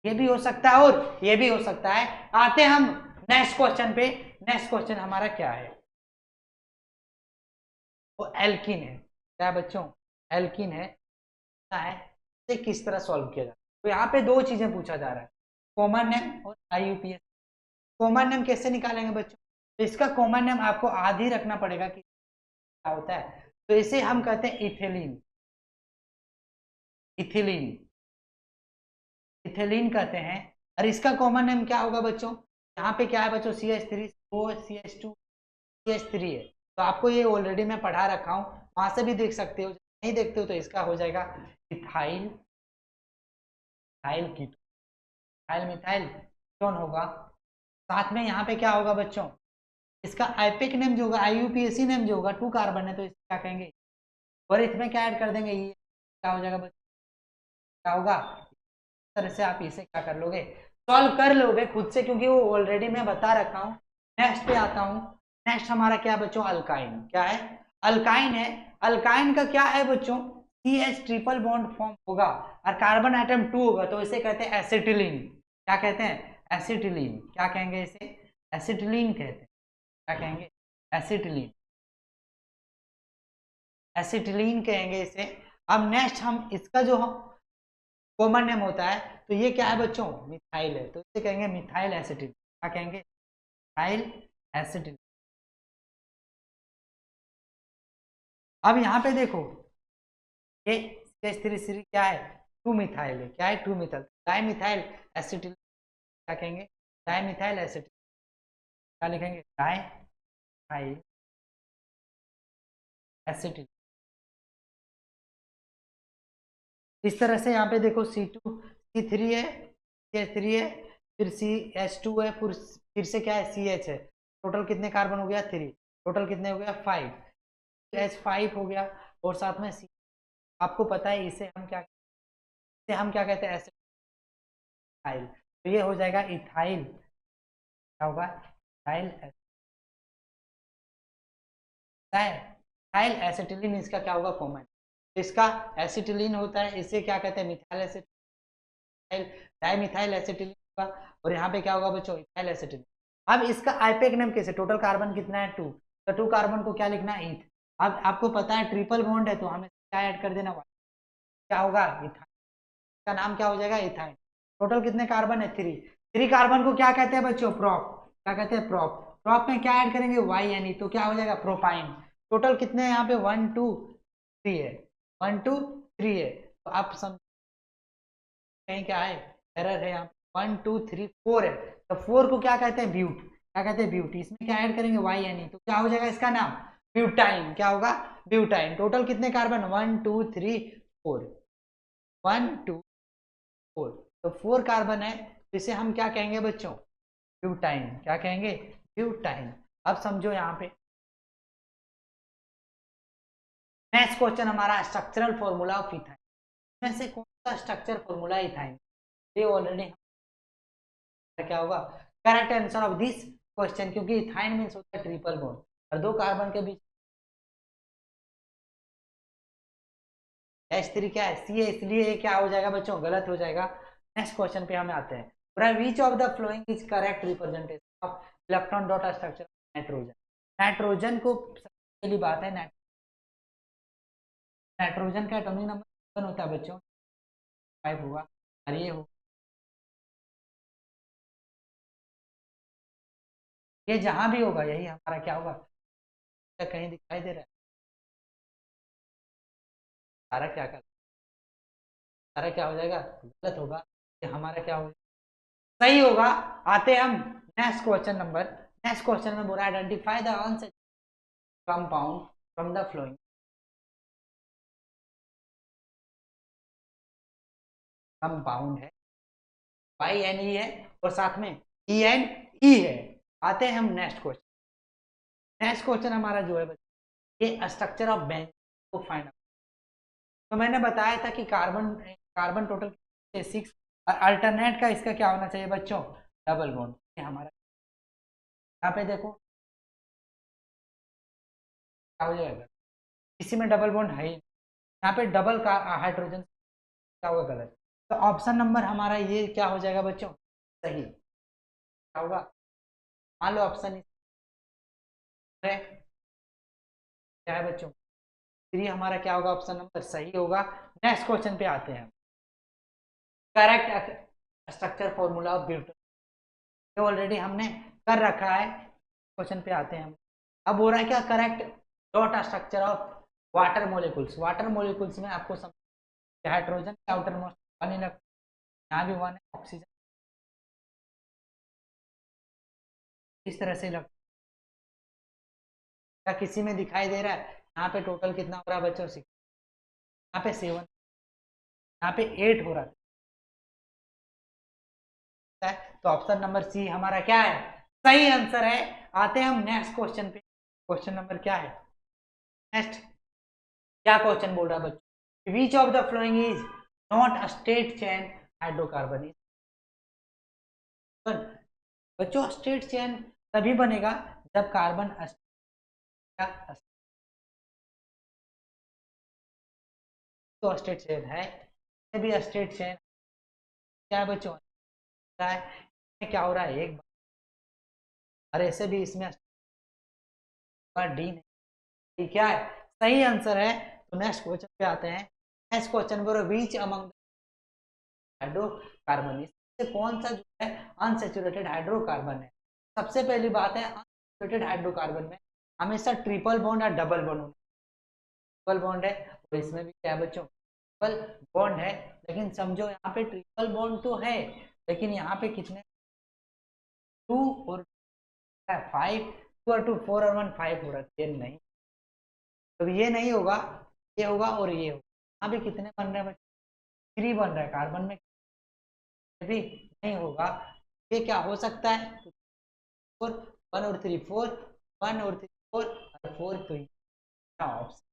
ये भी हो सकता है और ये भी हो सकता है। आते हम नेक्स्ट क्वेश्चन पे। नेक्स्ट क्वेश्चन हमारा क्या है, वो एल्किन है। क्या है बच्चों, एल्किन है। इसे किस तरह सॉल्व किया जाए, तो यहाँ पे 2 चीजें पूछा जा रहा है, कॉमन नेम और IUPAC। कॉमन नेम कैसे निकालेंगे बच्चों, तो इसका कॉमन नेम आपको आधी रखना पड़ेगा कि क्या होता है। तो इसे हम कहते हैं इथिलीन, इथिलीन, इथिलीन कहते हैं। और इसका कॉमन नेम क्या होगा बच्चों, यहाँ पे क्या है बच्चों, CH3 वो CH2 CH3 है। तो आपको ये ऑलरेडी मैं पढ़ा रखा हूँ, वहां से भी देख सकते हो। नहीं देखते हो तो इसका हो जाएगा ethyl, ethyl ketone, ethyl methyl ketone होगा। साथ में यहाँ पे क्या होगा बच्चों, इसका आईपेक नेम जो होगा, IUPAC नेम जो होगा, 2 कार्बन है तो इसको क्या कहेंगे, और इसमें क्या ऐड कर देंगे, ये क्या हो जाएगा बच्चों, क्या होगा। इस तरह से आप इसे क्या कर लोगे, सॉल्व कर लोगे खुद से, क्योंकि वो ऑलरेडी मैं बता रखा हूँ। नेक्स्ट पे आता हूँ। नेक्स्ट हमारा क्या है बच्चों, अल्काइन। क्या है, अल्काइन है। अल्काइन का क्या है बच्चों, CH ट्रिपल बॉन्ड फॉर्म होगा और कार्बन आइटम 2 होगा, तो इसे कहते हैं एसिटिलीन। क्या कहते हैं, एसिटिलीन। क्या कहेंगे इसे, एसिटिलीन कहते हैं। क्या कहेंगे, एसिटिलीन, एसिटिलीन कहेंगे इसे। अब नेक्स्ट हम इसका जो हम कॉमन नेम होता है, तो ये क्या है बच्चों, मिथाइल है, तो इसे कहेंगे मिथाइल एसिटिलीन। क्या कहेंगे, इथाइल एसिटिलीन। अब यहाँ पे देखो ये CH3 क्या है, 2 मिथाइल है, क्या है 2 मिथाइल, डाइमिथाइल एसिटिलीन क्या कहेंगे, डाइमिथाइल एसिटिलीन, क्या लिखेंगे, डाइमिथाइल एसिटिलीन। इस तरह से यहाँ पे देखो C2 C3 है, CH3 है, फिर CH2 है, फिर से क्या है CH है, टोटल कितने कार्बन हो गया 3, टोटल कितने हो गया 5, H5 हो गया, और साथ में C। आपको पता है इसे हम क्या कहते हैं, एसिटाइल, तो ये हो जाएगा इथाइल, क्या होगा, इथाइल इथाइल एसिटिलीन, इसका क्या होगा कॉमन, इसका एसिटिलीन होता है, इसे क्या कहते हैं मिथाइल एसिटिलीन, डाइमिथाइल एसिटिलीन होगा, और यहाँ पे क्या होगा बच्चों, इथाइल एसिटिलीन। अब इसका आईपेक नेम कैसे, टोटल कार्बन कितना है 2, तो 2 कार्बन को क्या लिखना है ईथ। अब आपको पता है ट्रिपल बॉन्ड है तो हमें क्या ऐड कर देना, क्या होगा इथाइल, का नाम क्या हो जाएगा इथाइल। टोटल कितने कार्बन है 3 कार्बन को क्या कहते हैं बच्चों, प्रोप, क्या कहते हैं प्रोप, प्रोप में क्या ऐड करेंगे वाई यानी, तो क्या हो जाएगा प्रोपाइन। टोटल कितने यहाँ पे 1 2 3 है, 1 2 3 है, तो आप समझ कहीं क्या है, एरर है यहाँ, 1 2 3 4 है, तो 4 को क्या कहते हैं ब्यूट, क्या कहते हैं ब्यूट, इसमें क्या ऐड करेंगे वाई यानी, तो क्या हो जाएगा इसका नाम ब्यूटाइन, क्या होगा ब्यूटाइन। टोटल कितने कार्बन 1 2 3 4, 1 2 4, तो 4 कार्बन है, इसे हम क्या कहेंगे बच्चों, ब्यूटाइन, क्या कहेंगे ब्यूटाइन। अब समझो यहाँ पे नेक्स्ट क्वेश्चन हमारा स्ट्रक्चरल फॉर्मूला ऑफ इथाइन, में से कौन सा स्ट्रक्चर फॉर्मूला इथाइन, ये ऑलरेडी क्या होगा correct answer of this question, क्योंकि इथाइन मींस होता है ट्रिपल बॉन्ड और 2 कार्बन के बीच H3 क्या है C है, इसलिए ये क्या हो जाएगा बच्चों, गलत हो जाएगा। नेक्स्ट क्वेश्चन पे हमें आते हैं, विच of the following is correct representation of electron dot structure nitrogen. Nitrogen को सबसे पहली बात है नाइट्रोजन का एटॉमिक नंबर होता है बच्चों 5 होगा, और ये हो ये जहां भी होगा यही हमारा क्या होगा, कहीं दिखाई दे रहा है सारा क्या कर, सारा क्या हो जाएगा गलत होगा, ये हमारा क्या होगा सही होगा। आते हम next question number, next question में बोला identify the answer compound from the flowing, compound है वाई एन ई है और साथ में ई एन ई है। आते हैं हम नेक्स्ट क्वेश्चन, नेक्स्ट क्वेश्चन हमारा जो है ये स्ट्रक्चर ऑफ बेंजीन को फाइंड आउट। तो मैंने बताया था कि कार्बन कार्बन टोटल 6 और अल्टरनेट का इसका क्या होना चाहिए बच्चों, डबल बॉन्ड। ये हमारा यहाँ पे देखो क्या हो जाएगा, इसी में डबल बॉन्ड है ही, यहाँ पे डबल का हाइड्रोजन, क्या होगा गलत, तो ऑप्शन नंबर हमारा ये क्या हो जाएगा बच्चों सही, क्या होगा, मान लो ऑप्शन है क्या है बच्चों 3, हमारा क्या होगा ऑप्शन नंबर सही होगा। नेक्स्ट क्वेश्चन पे आते हैं, correct structure formula of butane, ये ऑलरेडी हमने कर रखा है। क्वेश्चन पे आते हैं हम, अब हो रहा है क्या correct dot structure of water molecules. Water molecules में आपको समझ हाइड्रोजन के आउटर मोस्ट 1 इलेक्ट्रॉन, यहाँ भी 1 है, ऑक्सीजन इस तरह से क्या किसी में दिखाई दे रहा है, यहाँ पे टोटल कितना हो रहा है बच्चों 6, यहाँ पे 7, यहाँ पे 8 हो रहा है, तो ऑप्शन नंबर सी हमारा क्या है सही आंसर है। आते हैं हम नेक्स्ट क्वेश्चन पे, क्वेश्चन नंबर क्या है नेक्स्ट, क्या क्वेश्चन बोल रहा है बच्चों, विच of the following is not a straight chain hydrocarbon. बच्चों स्ट्रेट चेन तभी बनेगा जब कार्बन तो स्ट्रेट चेन है, भी स्ट्रेट चेन क्या है बच्चों, क्या हो रहा है एक बार, और ऐसे भी इसमें डी नहीं, क्या है सही आंसर है। तो नेक्स्ट क्वेश्चन पे आते हैं, नेक्स्ट क्वेश्चन पर बीच अमंग हाइड्रोकार्बन से कौन सा जो है अनसैचुरेटेड हाइड्रोकार्बन है। सबसे पहली बात है, अनसैचुरेटेड हाइड्रोकार्बन में हमेशा ट्रिपल बॉन्ड या डबल बॉन्ड होना। ट्रिपल बॉन्ड है और इसमें भी क्या है बच्चों, ट्रिपल बॉन्ड है, लेकिन समझो यहाँ पे ट्रिपल बॉन्ड तो है, लेकिन यहाँ पे कितने, 2 और 5, 2 और 2 4 और 1 5 हो रहा है, ये नहीं, तो ये नहीं होगा, ये होगा और ये होगा। यहाँ पे कितने बन रहे हैं बच्चों, 3 बन रहा है, कार्बन में भी नहीं होगा। ये क्या हो सकता है, 4 1 और 3 4, 1 और 3 4 और 4 3, ऑप्शन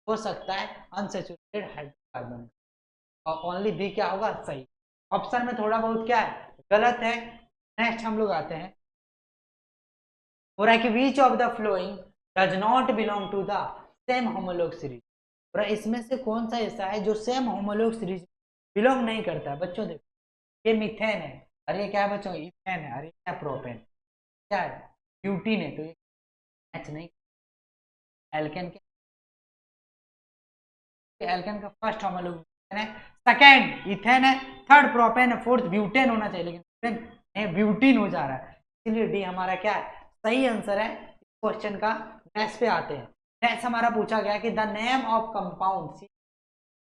हो सकता है अनसैचुरेटेड हाइड्रोकार्बन, और ओनली बी क्या होगा सही। ऑप्शन में थोड़ा बहुत क्या है गलत है। नेक्स्ट हम लोग आते हैं, हो रहा है कि which of the following does not belong to the same homolog series, और इसमें से कौन सा ऐसा है जो सेम होमोलॉग सीरीज बिलोंग नहीं करता है। बच्चों देखो, ये मीथेन है, अरे ये क्या है बच्चों, इथेन है, अरे क्या प्रोपेन, क्या है ब्यूटीन है, तो ये मैच नहीं। एल्केन के, एल्केन का फर्स्ट होमोलॉग है, सेकेंड इथेन है, थर्ड प्रोपेन है, फोर्थ ब्यूटेन होना चाहिए, लेकिन ब्यूटीन हो जा रहा है, इसलिए डी हमारा क्या है सही आंसर है। क्वेश्चन का नेक्स्ट पे आते हैं। नेक्स्ट हमारा पूछा गया कि the name of compound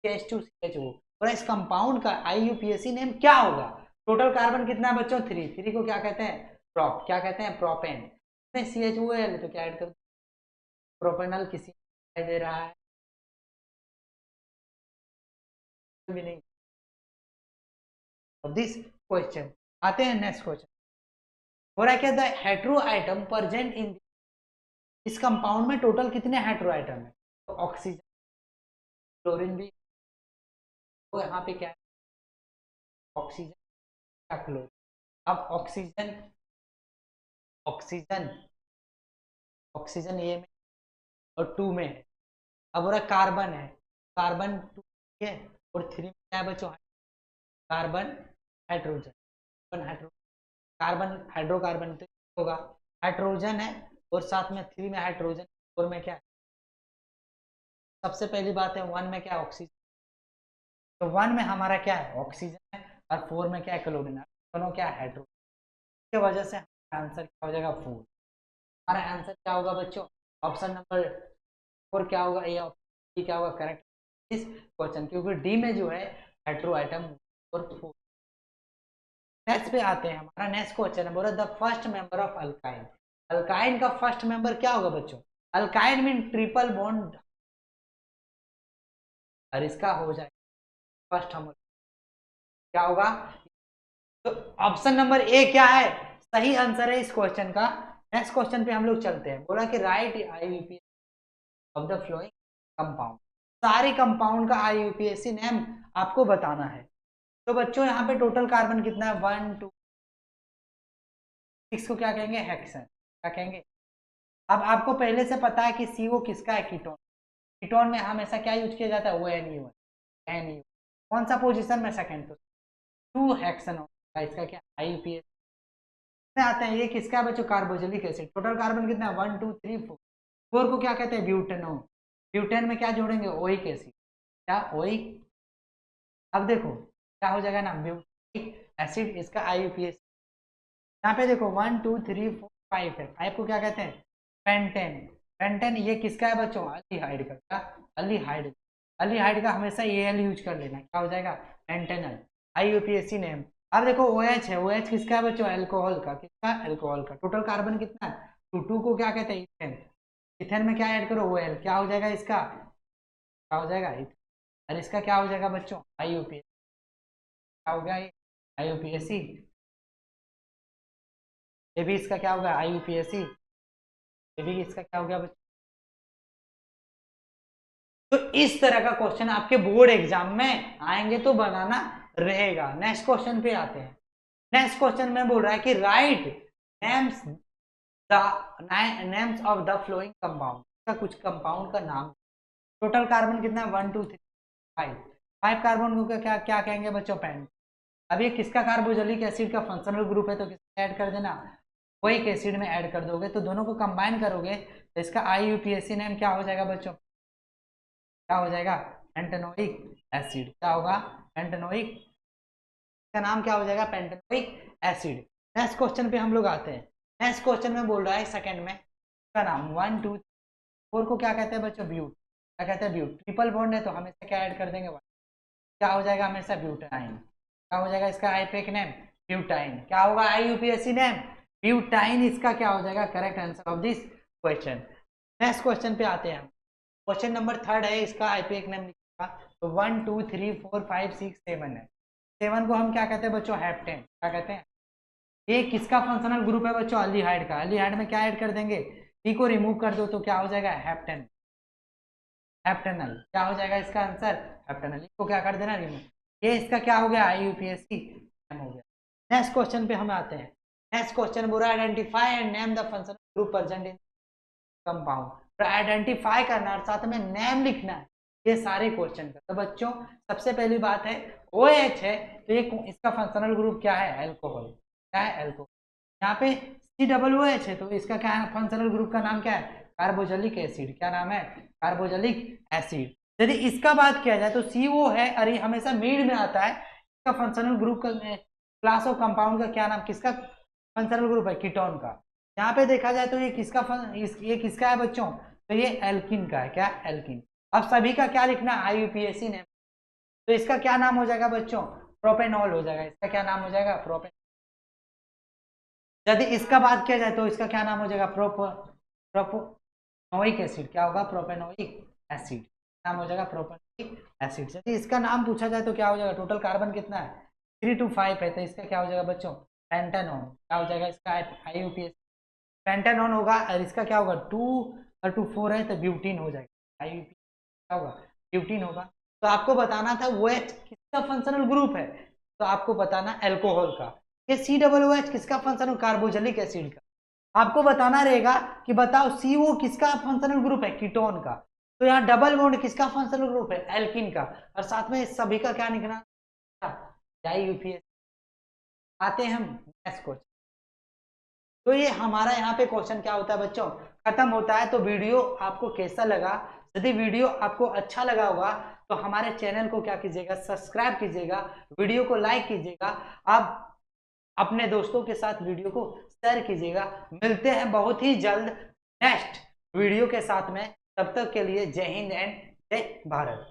CH2CHO, और इस कंपाउंड का IUPAC नेम क्या होगा। टोटल कार्बन कितना है बच्चों, 3 को क्या कहते हैं, प्रोप, क्या कहते हैं प्रोपेन। CHOL तो क्या ऐड कर, प्रोपेनल किसी दे रहा है भी नहीं। दिस क्वेश्चन आते हैं नेक्स्ट क्वेश्चन, हो रहा है क्या, the hetero item present in, इस कंपाउंड में टोटल कितने हेट्रो आइटम है, तो ऑक्सीजन, क्लोरीन भी, तो यहाँ पे क्या है ऑक्सीजन का क्लोरीन। अब ऑक्सीजन, ऑक्सीजन ऑक्सीजन ये में और 2 में है। अब हो रहा कार्बन है, कार्बन 2 है और 3 में क्या है बच्चों, कार्बन हाइड्रोजन, कार्बन हाइड्रोकार्बन तो होगा, हाइड्रोजन है और साथ में 3 में हाइड्रोजन, 4 में क्या है, सबसे पहली बात है 1 में क्या है ऑक्सीजन, तो 1 में हमारा क्या है ऑक्सीजन है और 4 में क्या है क्लोरीन, दोनों क्या है हाइड्रोजन, की वजह से आंसर क्या हो जाएगा 4। हमारा आंसर क्या होगा बच्चों, ऑप्शन नंबर 4 क्या होगा, ये ऑप्शन क्या होगा करेक्ट इस क्वेश्चन, क्योंकि डी में जो है हेट्रो आइटम और 4। नेक्स्ट पे आते हैं, हमारा नेक्स्ट क्वेश्चन है, बोला the first member of alkyne, alkyne का फर्स्ट मेंबर क्या होगा बच्चों, अल्काइन मीन ट्रिपल बॉन्ड, और इसका हो जाएगा फर्स्ट हम क्या होगा, तो ऑप्शन नंबर ए क्या है सही आंसर है इस क्वेश्चन का। नेक्स्ट क्वेश्चन पे हम लोग चलते हैं, बोला कि right IUPAC of the flowing compound, सारे कंपाउंड का IUPAC नेम आपको बताना है। तो बच्चों यहाँ पे टोटल कार्बन कितना है 1 2 6 को क्या कहेंगे हेक्सेन, क्या कहेंगे। अब आपको पहले से पता है कि CO किसका है, कीटोन, कीटोन में हमेशा क्या यूज किया जाता है ONE1, NU, कौन सा पोजीशन में सेकंड, तो 2 हेक्सेन होगा, इसका क्या IUPAC आते हैं। ये किसका है बच्चों, कार्बोक्सिलिक एसिड, टोटल कार्बन कितना है 1 2 3 4, 4 को क्या कहते हैं ब्यूटेनो, ब्यूटेन में क्या जोड़ेंगे ओइक एसिड, क्या ओइक। अब देखो क्या हो जाएगा ना ब्यूटिक एसिड, इसका IUPAC, यहाँ पे देखो 1 2 3 4 5 है, 5 को क्या कहते हैं पेंटेन, पेंटेन ये किसका है बच्चों अल्डिहाइड का, क्या अल्डिहाइड, अल्डिहाइड का हमेशा AL यूज कर लेना, क्या हो जाएगा पेंटेनल, IUPAC नेम। अब देखो OH है, OH किसका है बच्चों अल्कोहल का, किसका अल्कोहल का, टोटल कार्बन कितना है 2, 2 को क्या कहते हैं इथेन, इथेन में क्या ऐड करो OL, क्या हो जाएगा इसका, क्या हो जाएगा और इसका क्या हो जाएगा बच्चों IUPAC, क्या हो गया ये IUPAC, ये भी इसका क्या होगा IUPAC, ये भी इसका क्या हो गया बच्चों। तो इस तरह का क्वेश्चन आपके बोर्ड एग्जाम में आएंगे तो बनाना रहेगा। नेक्स्ट क्वेश्चन पे आते हैं, नेक्स्ट क्वेश्चन में बोल रहा है कि right names the names of the flowing compound, का कुछ कंपाउंड का नाम, टोटल कार्बन कितना है 1 2 3 5, 5 कार्बन को क्या क्या कहेंगे बच्चों पेंट। अब ये किसका कार्बोक्सिलिक एसिड का फंक्शनल ग्रुप है, तो किसका ऐड कर देना ओइक एसिड में ऐड कर दोगे, तो दोनों को कंबाइन करोगे तो इसका IUPAC नेम क्या हो जाएगा बच्चों, क्या हो जाएगा एंटेनोइक एसिड, क्या होगा एंटेनोइक इसका नाम क्या हो जाएगा, पेंटेनोइक एसिड। नेक्स्ट क्वेश्चन पे हम लोग आते हैं। नेक्स्ट क्वेश्चन में बोल रहा है सेकंड में इसका नाम 1 2 4 को क्या कहते हैं बच्चों, ब्यूट। क्या कहते हैं, ब्यूट। ट्रिपल बॉन्ड है तो हमेशा क्या ऐड कर देंगे, क्या हो जाएगा हमेशा, ब्यूटाइन। क्या हो जाएगा इसका आईपेक नेम, ब्यूटाइन। क्या होगा आईयूपीएसी नेम, ब्यूटाइन। इसका क्या हो जाएगा correct answer of this question. Next question पे आते हैं हम। क्वेश्चन नंबर 3 है, इसका आईपेक नेम लिखा तो 1 2 3 4 5 6 7 है। 7 को हम क्या कहते हैं बच्चों, हेप्टेन। क्या कहते हैं, ये किसका फंक्शनल ग्रुप है बच्चों, अल्डिहाइड का। अल्डिहाइड में क्या ऐड कर देंगे, टी को रिमूव कर दो तो क्या हो जाएगा, हेप्टेन, हेप्टेनल। क्या हो जाएगा इसका आंसर, हेप्टेनल। इसको क्या कर देना, रिमूव। ये इसका क्या हो गया, आईयूपीएसी हो गया। नेक्स्ट क्वेश्चन पे हम आते हैं। नेक्स्ट क्वेश्चन बोला identify and name the functional group present in compound. तो आइडेंटिफाई करना और साथ में नेम लिखना है, ये सारे क्वेश्चन का। तो बच्चों सबसे पहली बात है OH है तो ये इसका फंक्शनल ग्रुप क्या है, एल्कोहल। क्या है, एल्कोहल। यहाँ पे COOH है तो इसका क्या है, फंक्शनल ग्रुप का नाम क्या है, कार्बोक्सिलिक एसिड। क्या नाम है, कार्बोक्सिलिक एसिड। यदि इसका बात किया जाए तो CO है, अरे हमेशा मिड में आता है। इसका फंक्शनल ग्रुप का, क्लास ऑफ कंपाउंड का क्या नाम, किसका फंक्शनल ग्रुप है, कीटोन का। यहाँ पे देखा जाए तो ये किसका ये किसका है बच्चों, तो ये एल्किन का है। क्या, एल्किन। अब सभी का क्या लिखना, आईयूपीएसी नेम। तो इसका क्या नाम हो जाएगा बच्चों, प्रोपेनॉल हो जाएगा। इसका क्या नाम हो जाएगा, प्रोपेनॉल। यदि इसका बात किया जाए तो इसका क्या नाम हो जाएगा, प्रोपेनोइक एसिड। क्या होगा, प्रोपेनोइक एसिड नाम हो जाएगा, प्रोपेनोइक एसिड। यदि इसका नाम पूछा जाए तो क्या हो जाएगा, टोटल कार्बन कितना है, 3 to 5 है तो इसका क्या हो जाएगा बच्चों, पेंटानोन। क्या हो जाएगा इसका, आईयूपीएसी पेंटानोन होगा। और इसका क्या होगा, 2 to 4 है तो ब्यूटीन हो जाएगा। आईयूपीएसी क्या होगा, ब्यूटीन होगा। तो आपको बताना था वो किसका फंक्शनल ग्रुप है, तो आपको बताना एल्कोहल का। ये COOH किसका फंक्शनल, कार्बोक्सिलिक एसिड का। आपको बताना रहेगा कि बताओ CO किसका फंक्शनल ग्रुप है, कीटोन का। तो यहाँ डबल बॉन्ड किसका फंक्शनल ग्रुप है, एल्किन का। और साथ में सभी का क्या लिखना, आईयूपीएसी। आते हैं हम नेक्स्ट क्वेश्चन। तो ये हमारा यहाँ पे क्वेश्चन क्या होता है बच्चों, खत्म होता है। तो वीडियो आपको कैसा लगा, यदि वीडियो आपको अच्छा लगा होगा तो हमारे चैनल को क्या कीजिएगा, सब्सक्राइब कीजिएगा, वीडियो को लाइक कीजिएगा। आप अपने दोस्तों के साथ वीडियो को शेयर कीजिएगा। मिलते हैं बहुत ही जल्द नेक्स्ट वीडियो के साथ में। तब तक के लिए जय हिंद एंड जय भारत।